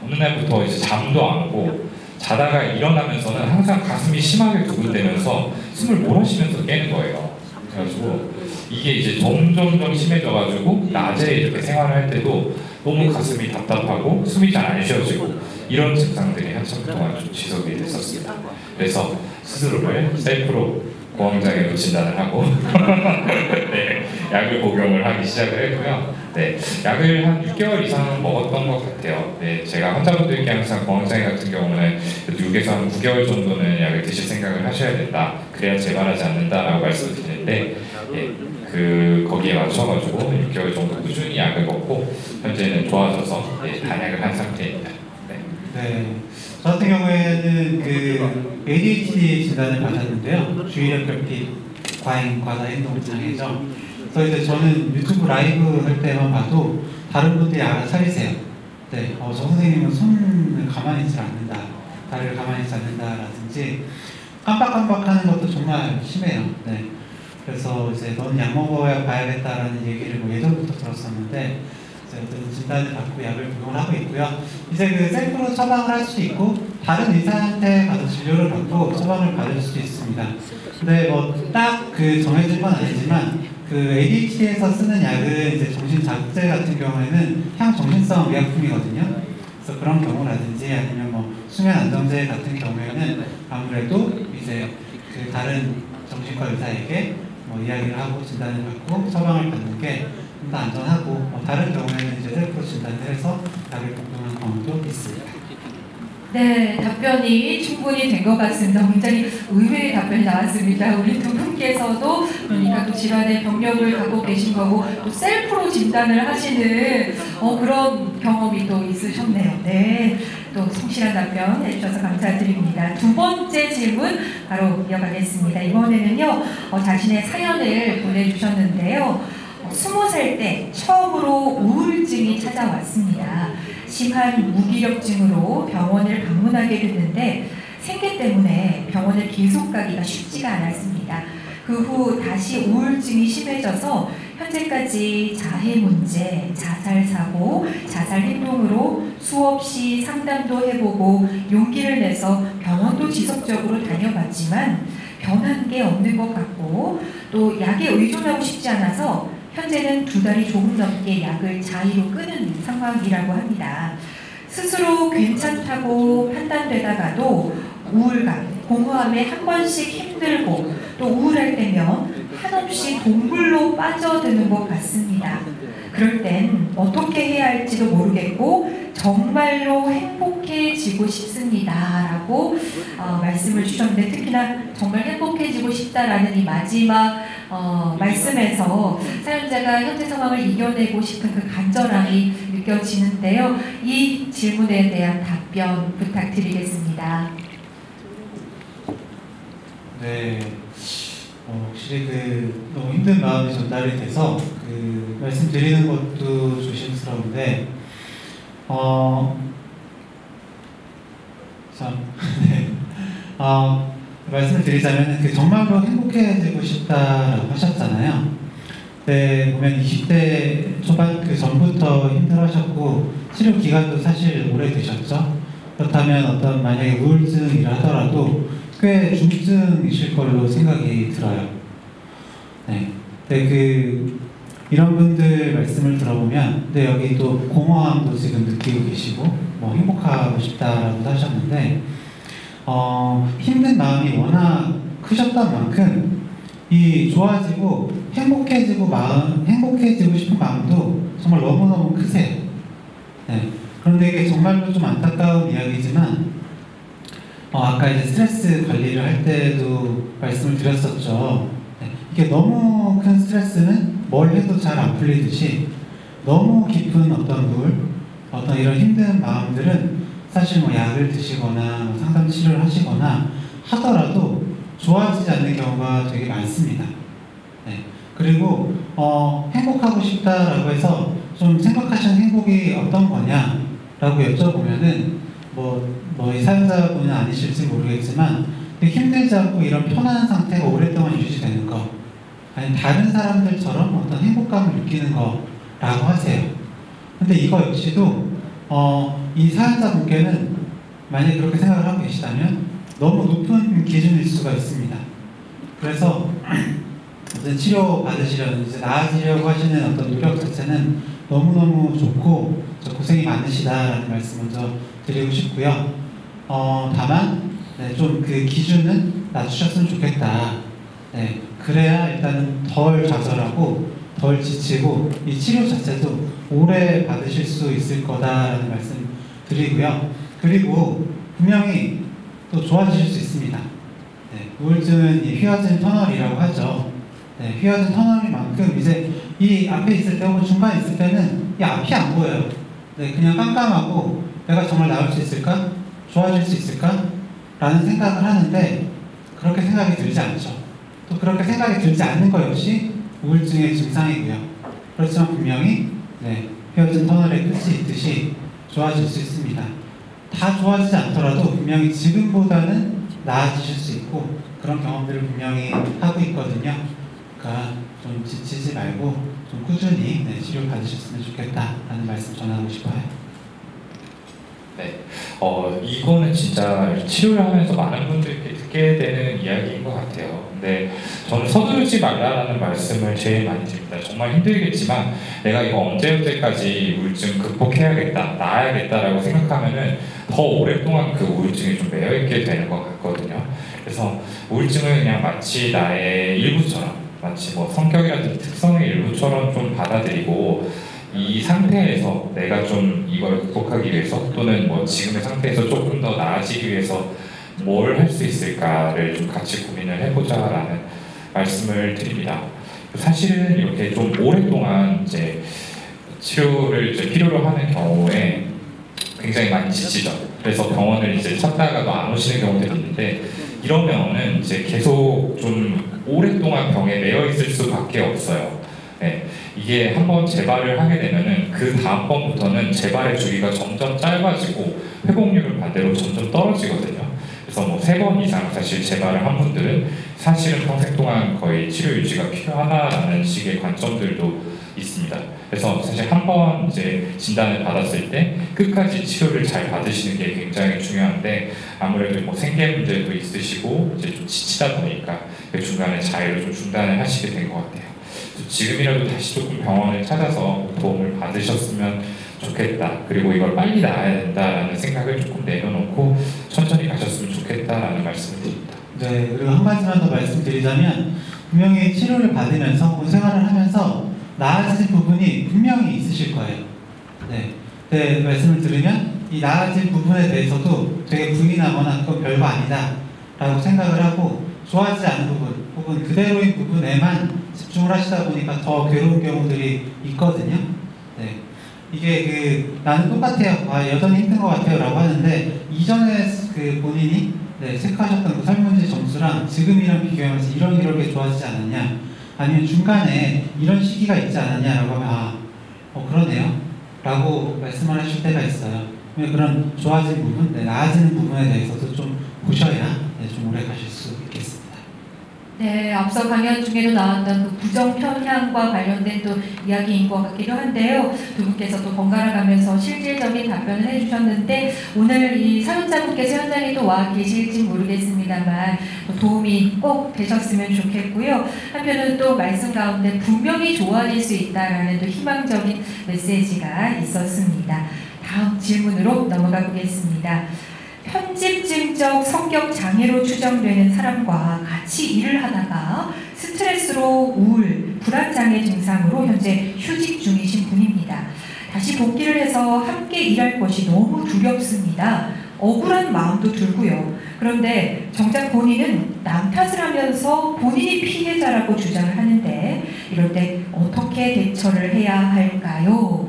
어느 날부터 이제 잠도 안 오고 자다가 일어나면서는 항상 가슴이 심하게 두근대면서 숨을 몰아쉬면서 깨는 거예요. 그래가지고 이게 이제 점점 심해져가지고 낮에 이렇게 생활을 할 때도 너무 가슴이 답답하고 숨이 잘 안 쉬어지고 이런 증상들이 한참 동안 좀 지속이 됐었습니다. 그래서 스스로를 셀프로 공황장애로 진단을 하고 네, 약을 복용을 하기 시작을 했고요. 네, 약을 한 6개월 이상 먹었던 것 같아요. 네, 제가 환자분들께 항상 공황장애 같은 경우는 6에서 한 9개월 정도는 약을 드실 생각을 하셔야 된다. 그래야 재발하지 않는다라고 말씀드리는데 거기에 맞춰가지고 6개월 정도 꾸준히 약을 먹고 현재는 좋아져서 단약을 한 상태입니다. 네, 저 같은 경우에는 ADHD 진단을 받았는데요. 주의력 결핍, 과잉, 과다 행동 장애죠. 그래서 이제 저는 유튜브 라이브 할 때만 봐도 다른 분들이 알아차리세요. 네, 저 선생님은 손을 가만히 있지 않는다, 다리를 가만히 있지 않는다라든지 깜빡깜빡하는 것도 정말 심해요. 네, 그래서 이제 넌 약 먹어야 봐야겠다라는 얘기를 뭐 예전부터 들었었는데 이제 어떤 진단을 받고 약을 복용을 하고 있고요. 이제 그 셀프로 처방을 할 수도 있고 다른 의사한테 가서 진료를 받고 처방을 받을 수도 있습니다. 근데 뭐 딱 그 정해진 건 아니지만 그 ADHD에서 쓰는 약은 이제 정신 자극제 같은 경우에는 향정신성 의약품이거든요. 그래서 그런 경우라든지 아니면 뭐 수면 안정제 같은 경우에는 아무래도 이제 그 다른 정신과 의사에게 뭐 이야기를 하고 진단을 받고 처방을 받는 게 좀 더 안전하고 뭐 다른 경우에는 이제 셀프로 진단을 해서 약을 복용하는 경우도 있습니다. 네, 답변이 충분히 된 것 같습니다. 굉장히 의외의 답변이 나왔습니다. 우리 두 분께서도 그러니까 또 질환의 병력을 갖고 계신 거고 또 셀프로 진단을 하시는 그런 경험이 또 있으셨네요. 네, 또 성실한 답변 해주셔서 감사드립니다. 두 번째 질문 바로 이어가겠습니다. 이번에는요, 자신의 사연을 보내주셨는데요. 20살 때 처음으로 우울증이 찾아왔습니다. 심한 무기력증으로 병원을 방문하게 됐는데 생계 때문에 병원을 계속 가기가 쉽지가 않았습니다. 그 후 다시 우울증이 심해져서 현재까지 자해 문제, 자살 사고, 자살 행동으로 수없이 상담도 해보고 용기를 내서 병원도 지속적으로 다녀봤지만 변한 게 없는 것 같고 또 약에 의존하고 싶지 않아서 현재는 2달이 조금 넘게 약을 자의로 끊은 상황이라고 합니다. 스스로 괜찮다고 판단되다가도 우울감, 공허함에 한 번씩 힘들고 또 우울할 때면 한없이 동굴로 빠져드는 것 같습니다. 그럴 땐 어떻게 해야 할지도 모르겠고 정말로 행복해지고 싶습니다 라고 말씀을 주셨는데 특히나 정말 행복해지고 싶다라는 이 마지막 말씀에서 사연자가 현재 상황을 이겨내고 싶은 그 간절함이 느껴지는데요. 이 질문에 대한 답변 부탁드리겠습니다. 네, 확실히 그 너무 힘든 마음이 전달이 돼서 그 말씀드리는 것도 조심스러운데 네. 말씀을 드리자면 그 정말로 행복해지고 싶다라고 하셨잖아요. 네, 보면 20대 초반 그 전부터 힘들어하셨고 치료 기간도 사실 오래되셨죠. 그렇다면 어떤 만약에 우울증이라 하더라도 꽤 중증이실 걸로 생각이 들어요. 네, 이런 분들 말씀을 들어보면, 여기 또 공허함도 지금 느끼고 계시고, 뭐 행복하고 싶다라고 하셨는데, 힘든 마음이 워낙 크셨던 만큼, 이 좋아지고 행복해지고 싶은 마음도 정말 너무너무 크세요. 네. 그런데 이게 정말로 좀 안타까운 이야기지만, 아까 이제 스트레스 관리를 할 때도 말씀을 드렸었죠. 네. 이게 너무 큰 스트레스는 뭘 해도 잘 안 풀리듯이 너무 깊은 어떤 이런 힘든 마음들은 사실 뭐 약을 드시거나 상담 치료를 하시거나 하더라도 좋아지지 않는 경우가 되게 많습니다. 네. 그리고 행복하고 싶다라고 해서 좀 생각하시는 행복이 어떤 거냐라고 여쭤보면은 이 사연자분은 아니실지 모르겠지만 힘들지 않고 이런 편안한 상태가 오랫동안 유지되는 거, 아니 다른 사람들처럼 어떤 행복감을 느끼는 거라고 하세요. 근데 이거 역시도 이 사연자분께는 만약에 그렇게 생각을 하고 계시다면 너무 높은 기준일 수가 있습니다. 그래서 어떤 치료 받으시려는, 이제 나아지려고 하시는 어떤 노력 자체는 너무너무 좋고 고생이 많으시다라는 말씀 먼저 드리고 싶고요. 다만 좀 그 기준은 낮추셨으면 좋겠다. 네, 그래야 일단은 덜 좌절하고 덜 지치고 이 치료 자체도 오래 받으실 수 있을 거다라는 말씀 드리고요. 그리고 분명히 또 좋아지실 수 있습니다. 네, 우울증은 이 휘어진 터널이라고 하죠. 네, 휘어진 터널이만큼 이제 이 앞에 있을 때 혹은 중간에 있을 때는 이 앞이 안 보여요. 네, 그냥 깜깜하고 내가 정말 나을 수 있을까? 좋아질 수 있을까? 라는 생각을 하는데 그렇게 생각이 들지 않죠. 또 그렇게 생각이 들지 않는 것 역시 우울증의 증상이고요. 그렇지만 분명히 휘어진 터널의 끝이 있듯이 좋아질 수 있습니다. 다 좋아지지 않더라도 분명히 지금보다는 나아지실 수 있고 그런 경험들을 분명히 하고 있거든요. 그러니까 좀 지치지 말고 좀 꾸준히 치료 받으셨으면 좋겠다라는 말씀 전하고 싶어요. 네, 이거는 진짜 치료를 하면서 많은 분들께 듣게 되는 이야기인 것 같아요. 근데 저는 서두르지 말라라는 말씀을 제일 많이 드립니다. 정말 힘들겠지만 내가 이거 언제까지 우울증 극복해야겠다, 나아야겠다라고 생각하면은 더 오랫동안 그 우울증에 좀 매여있게 되는 것 같거든요. 그래서 우울증을 그냥 마치 나의 일부처럼, 마치 뭐 성격이라든지 특성의 일부처럼 좀 받아들이고 이 상태에서 내가 좀 이걸 극복하기 위해서 또는 뭐 지금의 상태에서 조금 더 나아지기 위해서 뭘 할 수 있을까를 좀 같이 고민을 해보자라는 말씀을 드립니다. 사실은 이렇게 좀 오랫동안 이제 치료를 이제 필요로 하는 경우에 굉장히 많이 지치죠. 그래서 병원을 이제 찾다가도 안 오시는 경우들이 있는데 이러면은 이제 계속 좀 오랫동안 병에 매여 있을 수밖에 없어요. 네, 이게 한번 재발을 하게 되면은 그 다음번부터는 재발의 주기가 점점 짧아지고 회복률은 반대로 점점 떨어지거든요. 그래서 뭐 3번 이상 사실 재발을 한 분들은 사실은 평생 동안 거의 치료 유지가 필요하다라는 식의 관점들도 있습니다. 그래서 사실 한번 이제 진단을 받았을 때 끝까지 치료를 잘 받으시는 게 굉장히 중요한데 아무래도 뭐 생계 문제도 있으시고 이제 좀 지치다 보니까 그 중간에 자해를 좀 중단을 하시게 된 것 같아요. 지금이라도 다시 조금 병원을 찾아서 도움을 받으셨으면 좋겠다. 그리고 이걸 빨리 나아야 된다라는 생각을 조금 내려놓고 천천히 가셨으면 좋겠다라는 말씀을 드립니다. 네, 그리고 한 가지만 더 말씀드리자면 분명히 치료를 받으면서 본 생활을 하면서 나아진 부분이 분명히 있으실 거예요. 네, 말씀을 들으면 이 나아진 부분에 대해서도 되게 부인하거나 그건 별거 아니다 라고 생각을 하고 좋아하지 않은 부분 혹은 그대로인 부분에만 집중을 하시다 보니까 더 괴로운 경우들이 있거든요. 네, 이게 나는 똑같아요. 여전히 힘든 것 같아요 라고 하는데 이전에 그 본인이 체크하셨던 그 설문지 점수랑 지금이랑 비교하면서 이렇게 좋아지지 않았냐 아니면 중간에 이런 시기가 있지 않았냐라고 하면 그러네요 라고 말씀을 하실 때가 있어요. 그런 좋아진 부분, 나아지는 부분에 대해서도 좀 보셔야 좀 오래 가실 수 있겠습니다. 네, 앞서 강연 중에도 나왔던 그 부정 편향과 관련된 또 이야기인 것 같기도 한데요. 두 분께서 또 번갈아 가면서 실질적인 답변을 해주셨는데 오늘 이 사연자분께서 현장에 또 와 계실지 모르겠습니다만 도움이 꼭 되셨으면 좋겠고요. 한편은 또 말씀 가운데 분명히 좋아질 수 있다라는 또 희망적인 메시지가 있었습니다. 다음 질문으로 넘어가 보겠습니다. 편집증적 성격 장애로 추정되는 사람과 같이 일을 하다가 스트레스로 우울, 불안장애 증상으로 현재 휴직 중이신 분입니다. 다시 복귀를 해서 함께 일할 것이 너무 두렵습니다. 억울한 마음도 들고요. 그런데 정작 본인은 남 탓을 하면서 본인이 피해자라고 주장을 하는데 이럴 때 어떻게 대처를 해야 할까요?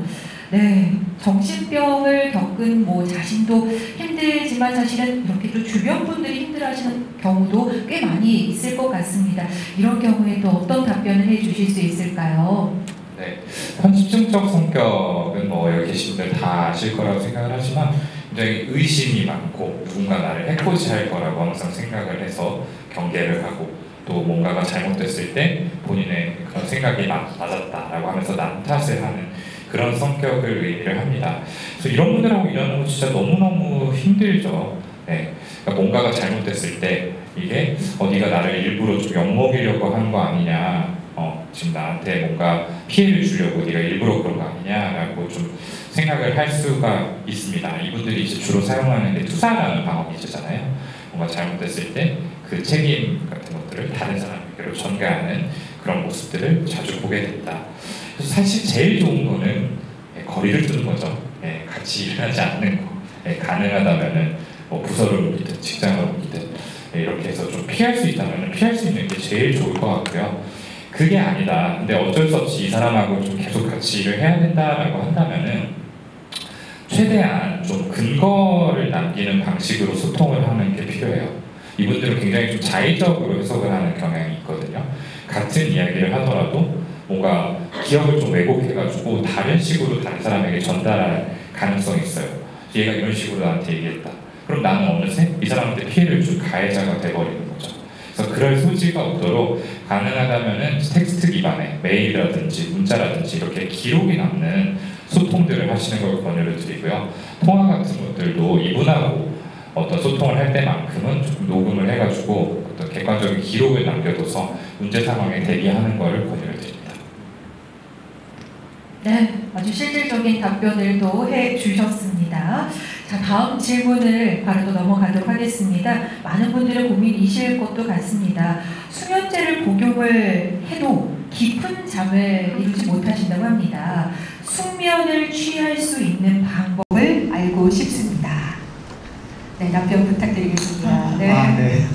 네, 정신병을 겪은 자신도 힘들지만 사실은 이렇게 또 주변 분들이 힘들어하시는 경우도 꽤 많이 있을 것 같습니다. 이런 경우에 또 어떤 답변을 해주실 수 있을까요? 네, 편집증적 성격은 여기 계신 분들 다 아실 거라고 생각을 하지만 굉장히 의심이 많고 누군가 나를 해코지할 거라고 항상 생각을 해서 경계를 하고 또 뭔가가 잘못됐을 때 본인의 그런 생각이 맞았다라고 하면서 남 탓을 하는 그런 성격을 의미를 합니다. 그래서 이런 분들하고 일하는 거 진짜 너무너무 힘들죠. 네. 그러니까 뭔가가 잘못됐을 때 이게 네가 나를 일부러 좀 엿먹이려고 하는 거 아니냐, 지금 나한테 뭔가 피해를 주려고 네가 일부러 그런 거 아니냐라고 좀 생각을 할 수가 있습니다. 이분들이 이제 주로 사용하는 게 투사라는 방법이잖아요. 뭔가 잘못됐을 때 그 책임 같은 것들을 다른 사람에게로 전가하는 그런 모습들을 자주 보게 된다. 그래서 사실 제일 좋은 거는 거리를 두는 거죠. 같이 일하지 않는 거. 가능하다면은 부서를 옮기든 직장을 옮기든 이렇게 해서 좀 피할 수 있다면 피할 수 있는 게 제일 좋을 것 같고요. 그게 아니다. 근데 어쩔 수 없이 이 사람하고 좀 계속 같이 일을 해야 된다라고 한다면은 최대한 좀 근거를 남기는 방식으로 소통을 하는 게 필요해요. 이분들은 굉장히 좀 자의적으로 해석을 하는 경향이 있거든요. 같은 이야기를 하더라도 뭔가 기억을 좀 왜곡해가지고 다른 식으로 다른 사람에게 전달할 가능성이 있어요. 얘가 이런 식으로 나한테 얘기했다. 그럼 나는 어느새 이 사람한테 피해를 준 가해자가 돼버리는 거죠. 그래서 그럴 소지가 없도록 가능하다면은 텍스트 기반의 메일이라든지 문자라든지 이렇게 기록이 남는 소통들을 하시는 걸 권유를 드리고요. 통화 같은 것들도 이분하고 어떤 소통을 할 때만큼은 조금 녹음을 해가지고 어떤 객관적인 기록을 남겨둬서 문제 상황에 대비하는 것을 권유를 드립니다. 네, 아주 실질적인 답변을도 해주셨습니다. 자, 다음 질문을 바로 또 넘어가도록 하겠습니다. 많은 분들의 고민이실 것도 같습니다. 수면제를 복용을 해도 깊은 잠을 이루지 못하신다고 합니다. 숙면을 취할 수 있는 방법을 알고 싶습니다. 네, 답변 부탁드리겠습니다. 네. 네.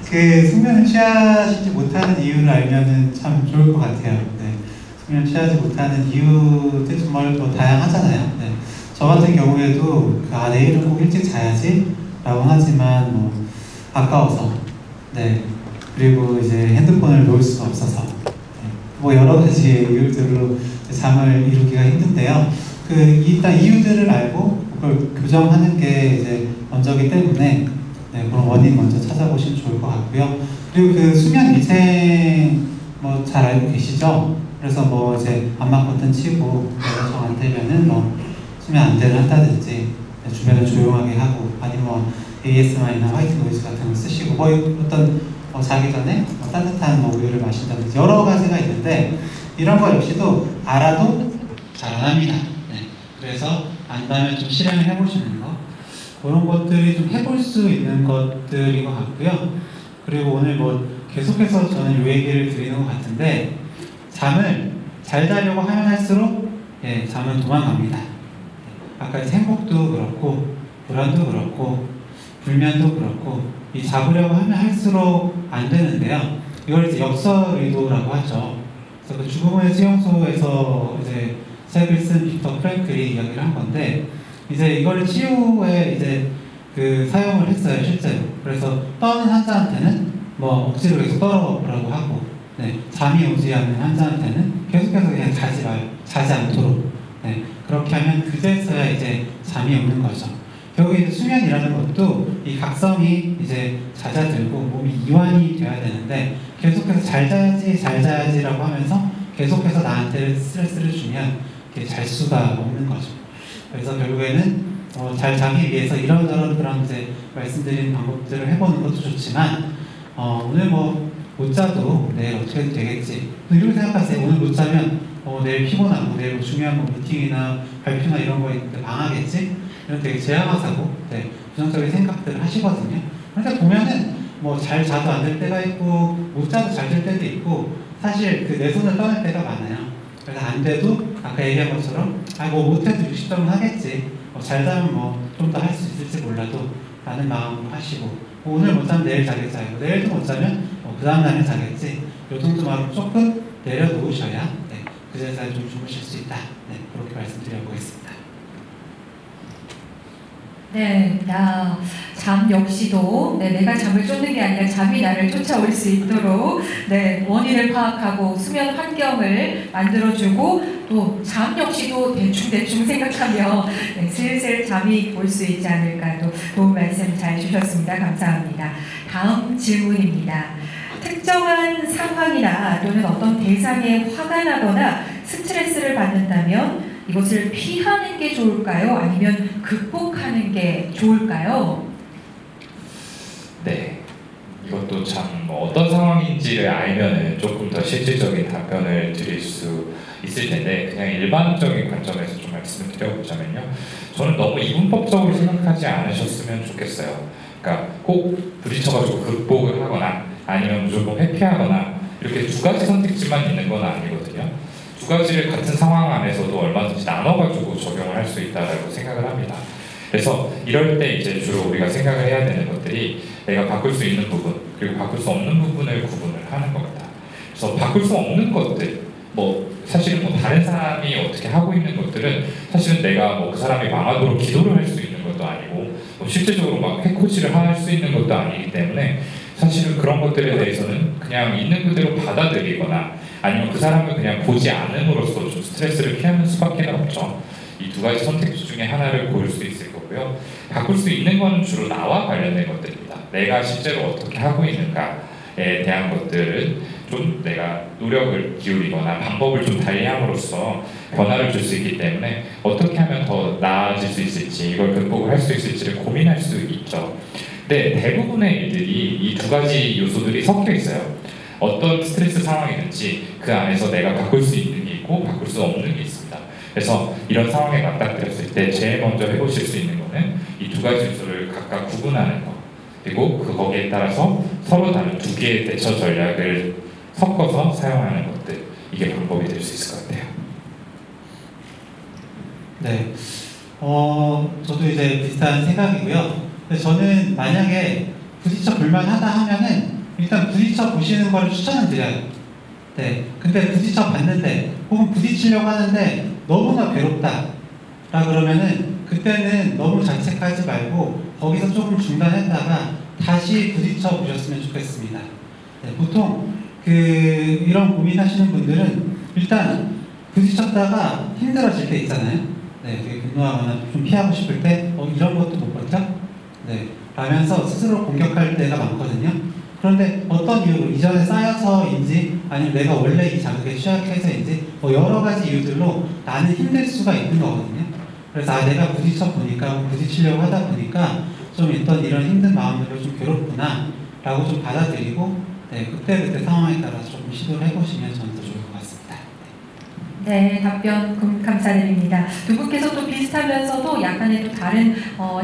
그 숙면을 취하시지 못하는 이유를 알면은 참 좋을 것 같아요. 네. 숙면 취하지 못하는 이유도 정말 뭐 다양하잖아요. 네. 저 같은 경우에도 내일은 꼭 일찍 자야지 라고 하지만 뭐 아까워서, 네. 그리고 이제 핸드폰을 놓을 수가 없어서, 네. 뭐 여러 가지 이유들로 잠을 이루기가 힘든데요. 일단 이유들을 알고 그걸 교정하는 게 이제 먼저기 때문에, 네, 그런 원인 먼저 찾아보시면 좋을 것 같고요. 그리고 그 수면 위생 뭐 잘 알고 계시죠? 그래서 뭐 이제 암막 버튼 치고 내가 정 안 되면은 뭐 수면 안대를 한다든지 주변을 조용하게 하고, 아니면 뭐 ASMR이나 화이트 노이즈 같은 걸 쓰시고, 뭐 어떤 자기 전에 따뜻한 우유를 마신다든지 여러 가지가 있는데, 이런 거 역시도 알아도 잘 안 합니다. 네. 그래서 안다면 좀 실행을 해보시는 거, 그런 것들이 좀 해볼 수 있는 것들인 것 같고요. 그리고 오늘 뭐 계속해서 저는 이 얘기를 드리는 것 같은데, 잠을 잘 자려고 하면 할수록 잠은 도망갑니다. 아까 행복도 그렇고 불안도 그렇고 불면도 그렇고 이 잡으려고 하면 할수록 안 되는데요. 이걸 이제 역설의도라고 하죠. 그래서 그 죽음의 수용소에서 이제 책을 쓴 빅터 프랭클이 이야기를 한 건데, 이제 이걸 치유에 이제 사용을 했어요, 실제로. 그래서 떠는 환자한테는 뭐 억지로 계속 떨어보라고 하고, 네, 잠이 오지 않는 환자한테는 계속해서 그냥 자지 않도록, 네, 그렇게 하면 그제서야 이제 잠이 오는 거죠. 결국에 이제 수면이라는 것도 이 각성이 이제 잦아들고 몸이 이완이 돼야 되는데, 계속해서 잘 자야지라고 하면서 계속해서 나한테 스트레스를 주면 잘 수가 없는 거죠. 그래서 결국에는 잘 자기 위해서 이런저런 그런 이제 말씀드린 방법들을 해보는 것도 좋지만, 오늘 뭐 못 자도 내일 어떻게 되겠지, 이렇게 생각하세요. 오늘 못 자면 내일 피곤하고 내일 뭐 중요한 미팅이나 발표나 이런 거 있는데 망하겠지? 이런 되게 제왕하사고, 네, 부정적인 생각들을 하시거든요. 그러니까 보면은 뭐 잘 자도 안 될 때가 있고 못 자도 잘 될 때도 있고, 사실 내 손을 떠날 때가 많아요. 그래서 안 돼도 아까 얘기한 것처럼 뭐 못해도 60점은 하겠지, 잘 자면 뭐 좀 더 할 수 있을지 몰라도 라는 마음으로 하시고, 오늘 못 자면 내일 자겠지, 내일도 못 자면 그 다음 날은 자겠지, 요 정도 마음을 조금 내려놓으셔야, 네, 그제서야 좀 주무실 수 있다. 네, 그렇게 말씀드려보겠습니다. 네, 잠 역시도 내가 잠을 쫓는 게 아니라 잠이 나를 쫓아올 수 있도록 원인을 파악하고 수면 환경을 만들어주고, 또 잠 역시도 대충 생각하며 슬슬 잠이 올 수 있지 않을까, 또 좋은 말씀 잘 주셨습니다. 감사합니다. 다음 질문입니다. 특정한 상황이나 또는 어떤 대상에 화가 나거나 스트레스를 받는다면 이것을 피하는 게 좋을까요? 아니면 극복하는 게 좋을까요? 네, 이것도 참 어떤 상황인지를 알면은 조금 더 실질적인 답변을 드릴 수 있을 텐데, 그냥 일반적인 관점에서 좀 말씀을 드려보자면요, 저는 너무 이분법적으로 생각하지 않으셨으면 좋겠어요. 그러니까 꼭 부딪혀가지고 극복을 하거나 아니면 무조건 회피하거나 이렇게 두 가지 선택지만 있는 건 아니거든요. 두 가지를 같은 상황 안에서도 얼마든지 나눠가지고 적용을 할 수 있다고 생각을 합니다. 그래서 이럴 때 이제 주로 우리가 생각을 해야 되는 것들이 내가 바꿀 수 있는 부분, 그리고 바꿀 수 없는 부분을 구분을 하는 겁니다. 그래서 바꿀 수 없는 것들, 사실은 다른 사람이 어떻게 하고 있는 것들은 사실은 내가 그 사람이 망하도록 기도를 할 수 있는 것도 아니고, 실제적으로 막 해코지를 할 수 있는 것도 아니기 때문에, 사실은 그런 것들에 대해서는 그냥 있는 그대로 받아들이거나 아니면 그 사람을 그냥 보지 않음으로써 좀 스트레스를 피하는 수밖에 없죠. 이 두 가지 선택지 중에 하나를 고를 수 있을 거고요. 바꿀 수 있는 건 주로 나와 관련된 것들입니다. 내가 실제로 어떻게 하고 있는가에 대한 것들은 좀 내가 노력을 기울이거나 방법을 좀 달리함으로써 변화를 줄 수 있기 때문에 어떻게 하면 더 나아질 수 있을지, 이걸 극복을 할 수 있을지를 고민할 수 있죠. 근데 대부분의 일들이 이 두 가지 요소들이 섞여 있어요. 어떤 스트레스 상황이든지 그 안에서 내가 바꿀 수 있는 게 있고 바꿀 수 없는 게 있습니다. 그래서 이런 상황에 맞닥뜨렸을 때 제일 먼저 해보실 수 있는 거는 이 두 가지 요소를 각각 구분하는 거, 그리고 거기에 따라서 서로 다른 두 개의 대처 전략을 섞어서 사용하는 것들, 이게 방법이 될 수 있을 것 같아요. 네, 저도 이제 비슷한 생각이고요. 근데 저는 만약에 부딪혀 볼만하다 하면은 일단 부딪혀 보시는 걸 추천을 드려요. 네, 근데 부딪혀 봤는데 혹은 부딪히려고 하는데 너무나 괴롭다 라 그러면은 그때는 너무 자책하지 말고 거기서 조금 중단했다가 다시 부딪혀 보셨으면 좋겠습니다. 네, 보통 이런 고민하시는 분들은 일단 부딪혔다가 힘들어질 때 있잖아요. 네, 되게 분노하거나 좀 피하고 싶을 때 이런 것도 못 버텨? 네, 라면서 스스로 공격할 때가 많거든요. 그런데 어떤 이유로, 이전에 쌓여서인지 아니면 내가 원래 이 자극에 취약해서인지 여러 가지 이유들로 나는 힘들 수가 있는 거거든요. 그래서 내가 부딪혀 보니까, 부딪히려고 하다 보니까 좀 있던 이런 힘든 마음들을 좀 괴롭구나 라고 좀 받아들이고, 네, 그때 상황에 따라서 조금 시도를 해보시면 저는 더 좋을 것 같습니다. 네, 답변 감사드립니다. 두 분께서 또 비슷하면서도 약간의 또 다른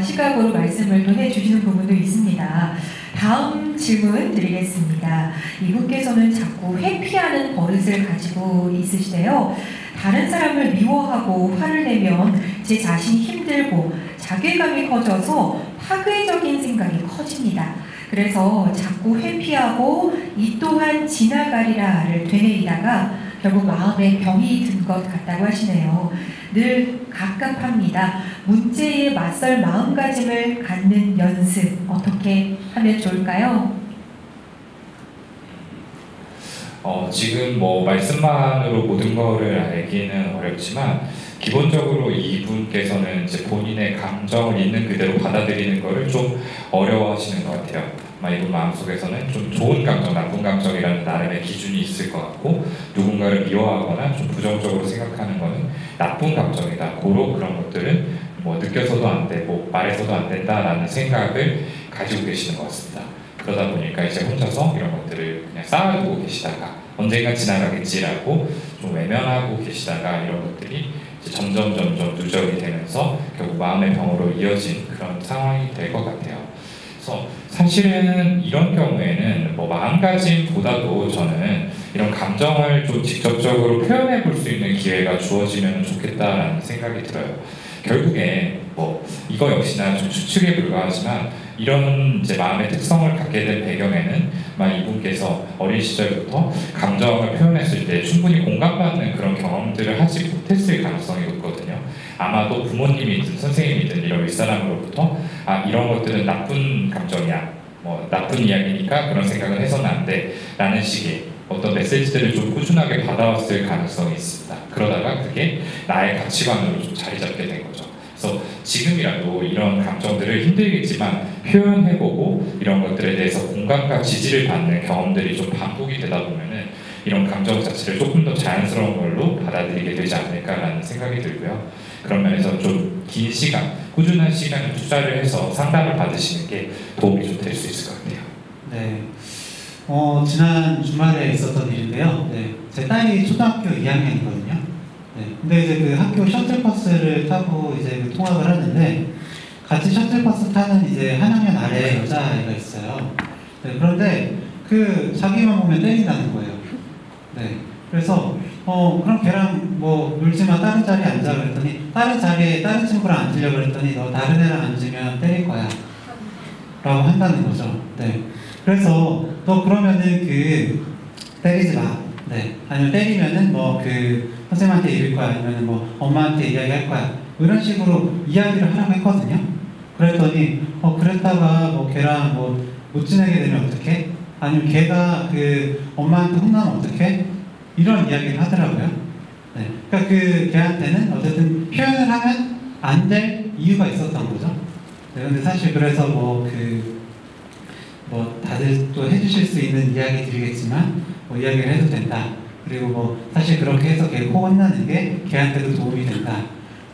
시각으로 말씀을 또 해주시는 부분도 있습니다. 다음 질문 드리겠습니다. 이분께서는 자꾸 회피하는 버릇을 가지고 있으시대요. 다른 사람을 미워하고 화를 내면 제 자신이 힘들고 자괴감이 커져서 파괴적인 생각이 커집니다. 그래서 자꾸 회피하고 이 또한 지나가리라를 되뇌이다가 결국 마음에 병이 든 것 같다고 하시네요. 늘 갑갑합니다. 문제에 맞설 마음가짐을 갖는 연습 어떻게 하면 좋을까요? 지금 말씀만으로 모든 거를 알기는 어렵지만 기본적으로 이분께서는 이제 본인의 감정을 있는 그대로 받아들이는 거를 좀 어려워하시는 것 같아요. 이분 마음속에서는 좀 좋은 감정, 나쁜 감정이라는 나름의 기준이 있을 것 같고, 누군가를 미워하거나 좀 부정적으로 생각하는 거는 나쁜 감정이다. 그런 것들은 느껴서도 안 되고 말해서도 안 된다라는 생각을 가지고 계시는 것 같습니다. 그러다 보니까 이제 혼자서 이런 것들을 그냥 쌓아두고 계시다가 언젠가 지나가겠지라고 좀 외면하고 계시다가 이런 것들이 이제 점점 누적이 되면서 결국 마음의 병으로 이어진 그런 상황이 될 것 같아요. 그래서 사실은 이런 경우에는 마음가짐보다도 저는 이런 감정을 좀 직접적으로 표현해 볼 수 있는 기회가 주어지면 좋겠다라는 생각이 들어요. 결국에 이거 역시나 좀 추측에 불과하지만 이런 이제 마음의 특성을 갖게 된 배경에는 이분께서 어린 시절부터 감정을 표현했을 때 충분히 공감받는 그런 경험들을 하지 못했을 가능성이 높거든요. 아마도 부모님이든 선생님이든 이런 윗사람으로부터 이런 것들은 나쁜 감정이야, 나쁜 이야기니까 그런 생각을 해서는 안 돼 라는 식의 어떤 메시지들을 좀 꾸준하게 받아왔을 가능성이 있습니다. 그러다가 그게 나의 가치관으로 좀 자리 잡게 된 거죠. 그래서 지금이라도 이런 감정들을 힘들겠지만 표현해보고 이런 것들에 대해서 공감과 지지를 받는 경험들이 좀 반복이 되다 보면은 이런 감정 자체를 조금 더 자연스러운 걸로 받아들이게 되지 않을까라는 생각이 들고요. 그런 면에서 좀 긴 시간, 꾸준한 시간을 투자를 해서 상담을 받으시는 게 도움이 좀 될 수 있을 것 같아요. 네. 지난 주말에 있었던 일인데요. 네. 제 딸이 초등학교 2학년이거든요. 네. 근데 이제 그 학교 셔틀버스를 타고 이제 통학을 하는데 같이 셔틀버스 타는 이제 한 학년 아래 여자아이가 있어요. 네. 그런데 자기만 보면 때린다는 거예요. 네. 그래서 그럼 걔랑 놀지마, 다른 자리에 앉아 그랬더니 다른 자리에 다른 친구랑 앉으려고 그랬더니 너 다른 애랑 앉으면 때릴 거야 라고 한다는 거죠. 네. 그래서 너 그러면은 때리지 마. 네. 아니면 때리면은 선생님한테 이럴 거야. 아니면은 엄마한테 이야기할 거야. 이런 식으로 이야기를 하라고 했거든요. 그랬더니 그랬다가 걔랑 못 지내게 되면 어떡해? 아니면 걔가 엄마한테 혼나면 어떡해? 이런 이야기를 하더라고요. 네. 그러니까 걔한테는 어쨌든 표현을 하면 안 될 이유가 있었던 거죠. 네. 근데 사실 그래서 뭐 다들 또 해주실 수 있는 이야기들이겠지만 뭐 이야기를 해도 된다. 그리고 뭐 사실 그렇게 해서 걔 코 혼나는 게 걔한테도 도움이 된다.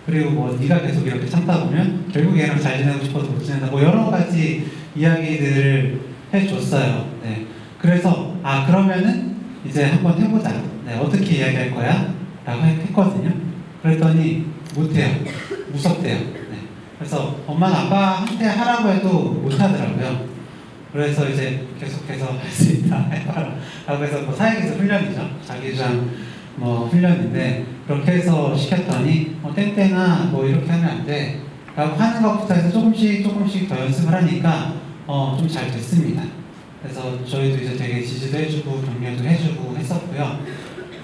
그리고 뭐 네가 계속 이렇게 참다 보면 결국 얘랑 잘 지내고 싶어서 못 지낸다. 뭐 여러 가지 이야기들을 해줬어요. 네. 그래서 그러면은 이제 한번 해보자. 네. 어떻게 이야기할 거야? 라고 했거든요. 그랬더니 못해요. 무섭대요. 네. 그래서 엄마는 아빠한테 하라고 해도 못하더라고요. 그래서 이제 계속해서 할 수 있다 라고 해서 뭐 사회기술 훈련이죠. 자기주장 뭐 훈련인데 그렇게 해서 시켰더니 땡땡아 뭐 이렇게 하면 안 돼 라고 하는 것부터 해서 조금씩 더 연습을 하니까 좀 잘 됐습니다. 그래서 저희도 이제 되게 지지도 해주고 격려도 해주고 했었고요.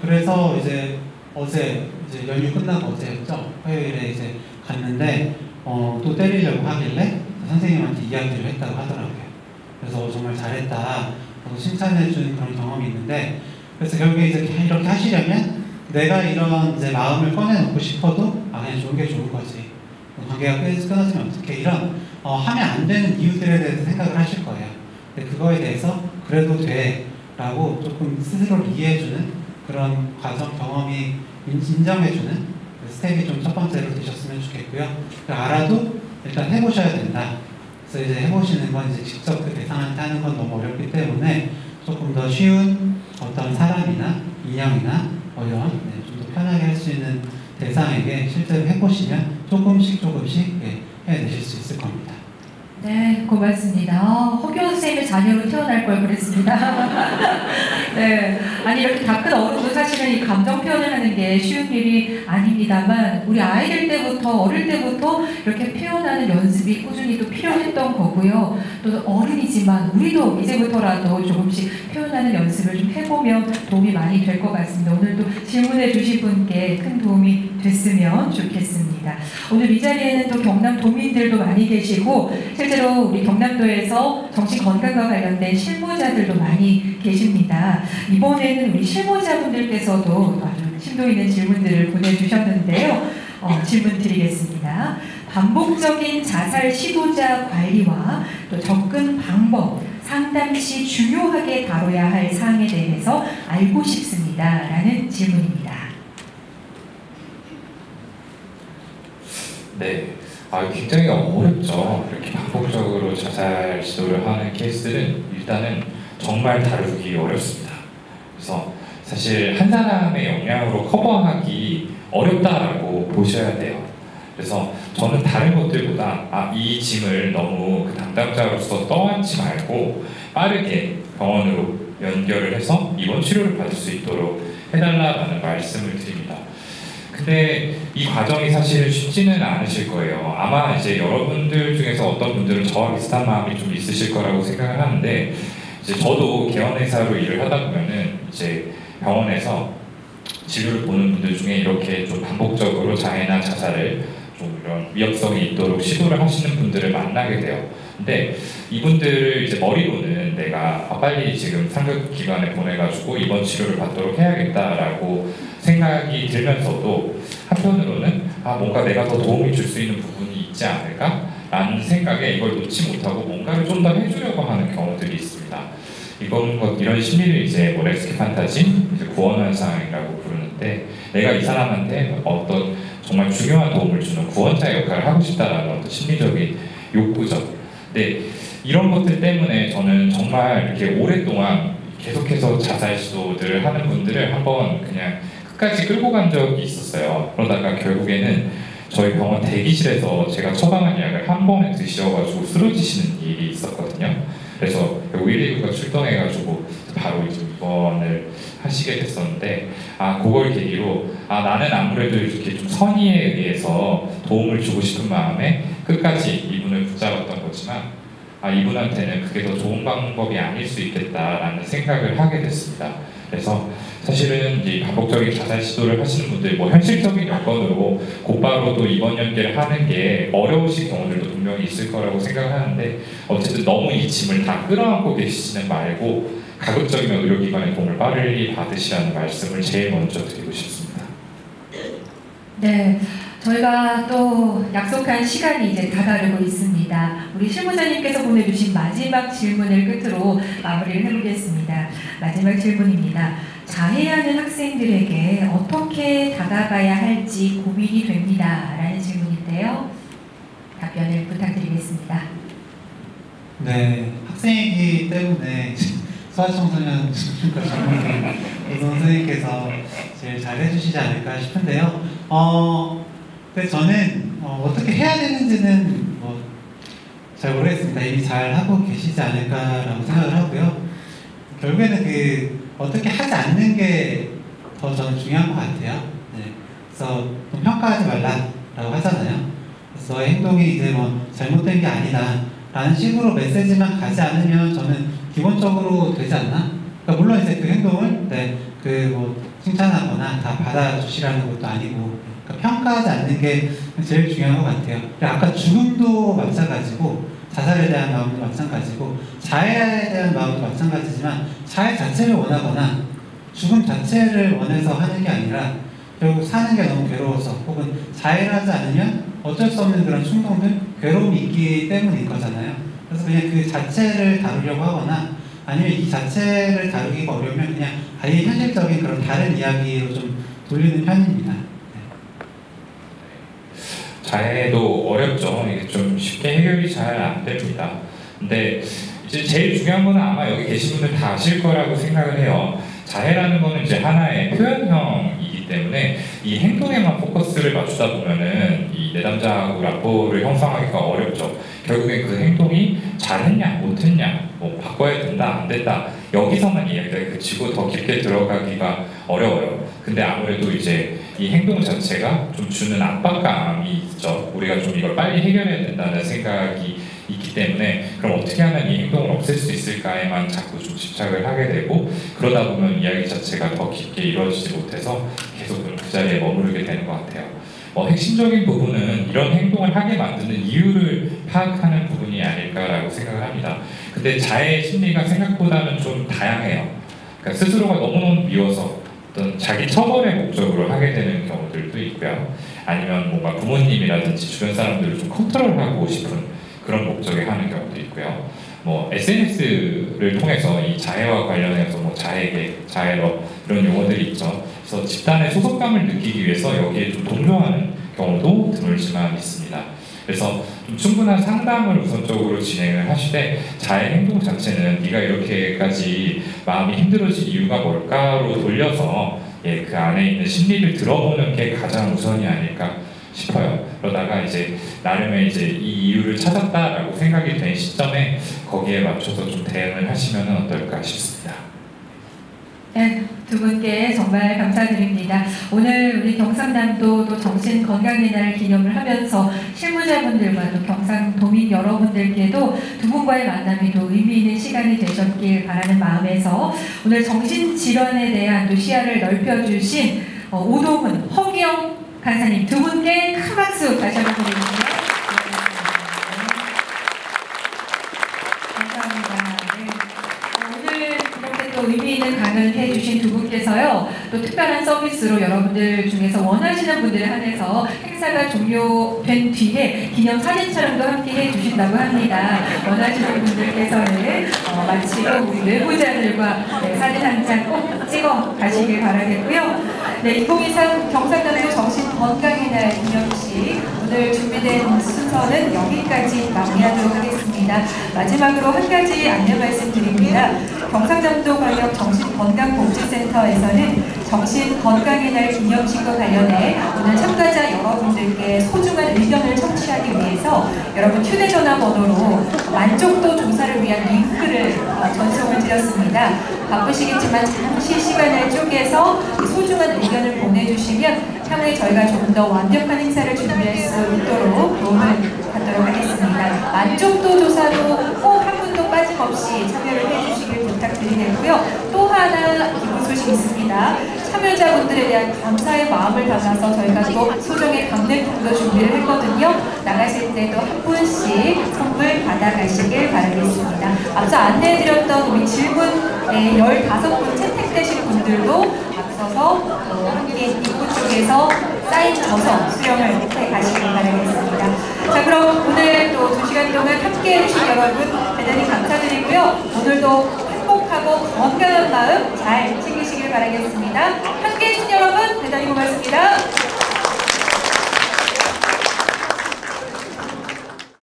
그래서 이제 어제 이제 연휴 끝나고 어제였죠. 화요일에 이제 갔는데 또 때리려고 하길래 선생님한테 이야기를 했다고 하더라고요. 그래서 정말 잘했다 하고 칭찬해준 그런 경험이 있는데, 그래서 결국에 이제 이렇게 하시려면 내가 이런 이제 마음을 꺼내놓고 싶어도 그냥 좋은 게 좋은 거지, 관계가 끊어지면 어떡해, 이런 하면 안 되는 이유들에 대해서 생각을 하실 거예요. 근데 그거에 대해서 그래도 돼 라고 조금 스스로를 이해해주는 그런 과정, 경험이 인정해주는 그 스텝이 좀 첫 번째로 되셨으면 좋겠고요. 알아도 일단 해보셔야 된다. 그래서 이제 해보시는 건 이제 직접 그 대상한테 하는 건 너무 어렵기 때문에 조금 더 쉬운 어떤 사람이나 인형이나 이런 좀 더 편하게 할 수 있는 대상에게 실제로 해보시면 조금씩 해내실 수 있을 겁니다. 네, 고맙습니다. 허교 선생님의 자녀로 태어날 걸 그랬습니다. 네, 아니 이렇게 다 큰 어른도 사실은 이 감정 표현을 하는 게 쉬운 일이 아닙니다만 우리 아이들 때부터 어릴 때부터 이렇게 표현하는 연습이 꾸준히 또 필요했던 거고요. 또 어른이지만 우리도 이제부터라도 조금씩 표현하는 연습을 좀 해보면 도움이 많이 될 것 같습니다. 오늘도 질문해 주신 분께 큰 도움이 됐으면 좋겠습니다. 오늘 이 자리에는 또 경남 도민들도 많이 계시고 실제로 우리 경남도에서 정신건강과 관련된 실무자들도 많이 계십니다. 이번에는 우리 실무자분들께서도 아주 심도 있는 질문들을 보내주셨는데요. 질문 드리겠습니다. 반복적인 자살 시도자 관리와 또 접근 방법, 상담 시 중요하게 다뤄야 할 사항에 대해서 알고 싶습니다. 라는 질문입니다. 네, 굉장히 어렵죠. 이렇게 반복적으로 자살 시도를 하는 케이스들은 일단은 정말 다루기 어렵습니다. 그래서 사실 한 사람의 역량으로 커버하기 어렵다라고 보셔야 돼요. 그래서 저는 다른 것들보다 이 짐을 너무 그 담당자로서 떠안지 말고 빠르게 병원으로 연결을 해서 입원 치료를 받을 수 있도록 해달라는 말씀을 드립니다. 근데 이 과정이 사실 쉽지는 않으실 거예요. 아마 이제 여러분들 중에서 어떤 분들은 저와 비슷한 마음이 좀 있으실 거라고 생각을 하는데, 이제 저도 개원의사로 일을 하다 보면은 이제 병원에서 진료를 보는 분들 중에 이렇게 좀 반복적으로 장애나 자살을 좀 이런 위협성이 있도록 시도를 하시는 분들을 만나게 돼요. 근데 이분들을 이제 머리로는 내가 빨리 지금 상급기관에 보내가지고 입원 치료를 받도록 해야겠다라고 생각이 들면서도 한편으로는 뭔가 내가 더 도움이 줄 수 있는 부분이 있지 않을까? 라는 생각에 이걸 놓지 못하고 뭔가를 좀 더 해주려고 하는 경우들이 있습니다. 이런 심리를 이제 레스큐 판타지, 이제 구원환상이라고 부르는데, 내가 이 사람한테 어떤 정말 중요한 도움을 주는 구원자 역할을 하고 싶다라는 어떤 심리적인 욕구죠. 근데 이런 것들 때문에 저는 정말 이렇게 오랫동안 계속해서 자살 시도들을 하는 분들을 한번 그냥 끝까지 끌고 간 적이 있었어요. 그러다가 결국에는 저희 병원 대기실에서 제가 처방한 약을 한 번에 드셔가지고 쓰러지시는 일이 있었거든요. 그래서 119가 출동해가지고 바로 이제 입원을 하시게 됐었는데, 그걸 계기로 나는 아무래도 이렇게 좀 선의에 의해서 도움을 주고 싶은 마음에 끝까지 이분을 붙잡았던 거지만 이분한테는 그게 더 좋은 방법이 아닐 수 있겠다라는 생각을 하게 됐습니다. 그래서 사실은 이 반복적인 자살 시도를 하시는 분들, 현실적인 여건으로 곧바로 또 입원 연계를 하는 게 어려우신 경우들도 분명히 있을 거라고 생각을 하는데, 어쨌든 너무 이 짐을 다 끌어안고 계시지는 말고 가급적이면 의료기관의 도움을 빠르게 받으시라는 말씀을 제일 먼저 드리고 싶습니다. 네, 저희가 또 약속한 시간이 이제 다다르고 있습니다. 우리 실무자님께서 보내주신 마지막 질문을 끝으로 마무리를 해보겠습니다. 마지막 질문입니다. 자해하는 학생들에게 어떻게 다가가야 할지 고민이 됩니다. 라는 질문인데요. 답변을 부탁드리겠습니다. 네, 학생이기 때문에 소아청소년 선생님께서 제일 잘 해주시지 않을까 싶은데요. 근데 저는 어떻게 해야 되는지는 잘 모르겠습니다. 이미 잘 하고 계시지 않을까라고 생각을 하고요. 결국에는 어떻게 하지 않는 게 더 저는 중요한 것 같아요. 네. 그래서 평가하지 말라라고 하잖아요. 그래서 너의 행동이 이제 잘못된 게 아니다 라는 식으로 메시지만 가지 않으면 저는 기본적으로 되지 않나? 그러니까 물론 이제 그 행동을 칭찬하거나 다 받아주시라는 것도 아니고, 그러니까 평가하지 않는 게 제일 중요한 것 같아요. 아까 죽음도 마찬가지고 자살에 대한 마음도 마찬가지고 자해에 대한 마음도 마찬가지지만 자해 자체를 원하거나 죽음 자체를 원해서 하는 게 아니라 결국 사는 게 너무 괴로워서 혹은 자해를 하지 않으면 어쩔 수 없는 그런 충동들, 괴로움이 있기 때문인 거잖아요. 그래서 그냥 그 자체를 다루려고 하거나 아니면 이 자체를 다루기가 어려우면 그냥 아예 현실적인 그런 다른 이야기로 좀 돌리는 편입니다. 자해도 어렵죠. 이게 좀 쉽게 해결이 잘 안 됩니다. 근데 이제 제일 중요한 거는 아마 여기 계신 분들 다 아실 거라고 생각을 해요. 자해라는 거는 이제 하나의 표현형이기 때문에 이 행동에만 포커스를 맞추다 보면은 이 내담자하고 라포를 형성하기가 어렵죠. 결국엔 그 행동이 잘했냐 못했냐, 바꿔야 된다 안 된다 여기서만 이야기가 그치고 더 깊게 들어가기가 어려워요. 근데 아무래도 이제 이 행동 자체가 좀 주는 압박감이 있죠. 우리가 좀 이걸 빨리 해결해야 된다는 생각이 있기 때문에 그럼 어떻게 하면 이 행동을 없앨 수 있을까에만 자꾸 좀 집착을 하게 되고, 그러다 보면 이야기 자체가 더 깊게 이루어지지 못해서 계속 그 자리에 머무르게 되는 것 같아요. 핵심적인 부분은 이런 행동을 하게 만드는 이유를 파악하는 부분이 아닐까라고 생각을 합니다. 근데 자해 심리가 생각보다는 좀 다양해요. 그러니까 스스로가 너무너무 미워서 어떤 자기 처벌의 목적으로 하게 되는 경우들도 있고요. 아니면 뭔가 부모님이라든지 주변 사람들을 좀 컨트롤하고 싶은 그런 목적에 하는 경우도 있고요. SNS를 통해서 이 자해와 관련해서 자해계, 자해러 이런 용어들이 있죠. 그래서 집단의 소속감을 느끼기 위해서 여기에 좀 동조하는 경우도 드물지만 있습니다. 그래서 좀 충분한 상담을 우선적으로 진행을 하시되 자해 행동 자체는 네가 이렇게까지 마음이 힘들어질 이유가 뭘까로 돌려서 그 안에 있는 심리를 들어보는 게 가장 우선이 아닐까 싶어요. 그러다가 이제 나름의 이 이유를 찾았다라고 생각이 된 시점에 거기에 맞춰서 좀 대응을 하시면 어떨까 싶습니다. 네, 두 분께 정말 감사드립니다. 오늘 우리 경상남도 또 정신건강의 날 기념을 하면서 실무자분들과 또 경상도민 여러분들께도 두 분과의 만남이 또 의미 있는 시간이 되셨길 바라는 마음에서 오늘 정신질환에 대한 또 시야를 넓혀주신 오동훈, 허기영 간사님 두 분께 큰 박수 다시 한번 드립니다. 의미 있는 강연을 해주신 두 분께서요, 또 특별한 서비스로 여러분들 중에서 원하시는 분들에 한해서 행사가 종료된 뒤에 기념 사진 촬영도 함께 해주신다고 합니다. 원하시는 분들께서는 마치고 우리 내부자들과 사진 한 장 꼭 찍어 가시길 바라겠고요. 네, 2023 경상남도 정신건강의 날 기념식 오늘 준비된 순서는 여기까지 마무리하도록 하겠습니다. 마지막으로 한 가지 안내 말씀드립니다. 경상남도 광역 정신건강복지센터에서는 정신건강의 날 기념식과 관련해 오늘 참가자 여러분들께 소중한 의견을 청취하기 위해서 여러분 휴대전화 번호로 만족도 조사를 위한 링크를 전송을 드렸습니다. 바쁘시겠지만 잠시 시간을 쪼개서 소중한 의견을 보내주시면 향후에 저희가 조금 더 완벽한 행사를 준비할 수 있도록 도움을 받도록 하겠습니다. 만족도 조사도 꼭 한 분도 빠짐없이 참여를 해주시길 부탁드리겠고요. 또 하나 기쁜 소식이 있습니다. 참여자분들에 대한 감사의 마음을 담아서 저희가 또 소정의 감례품도 준비를 했거든요. 나가실 때도 한 분씩 선물 받아가시길 바라겠습니다. 앞서 안내해드렸던 우리 질문에 15분 채택되신 분들도 앞서서 함께 입구 쪽에서 사인 저서 수령을 해 가시길 바라겠습니다. 자, 그럼 오늘 또 2시간 동안 함께 해주신 여러분 대단히 감사드리고요. 오늘도 행복하고 건강한 마음 잘 챙기시길 바라겠습니다. 함께 해주신 여러분 대단히 고맙습니다.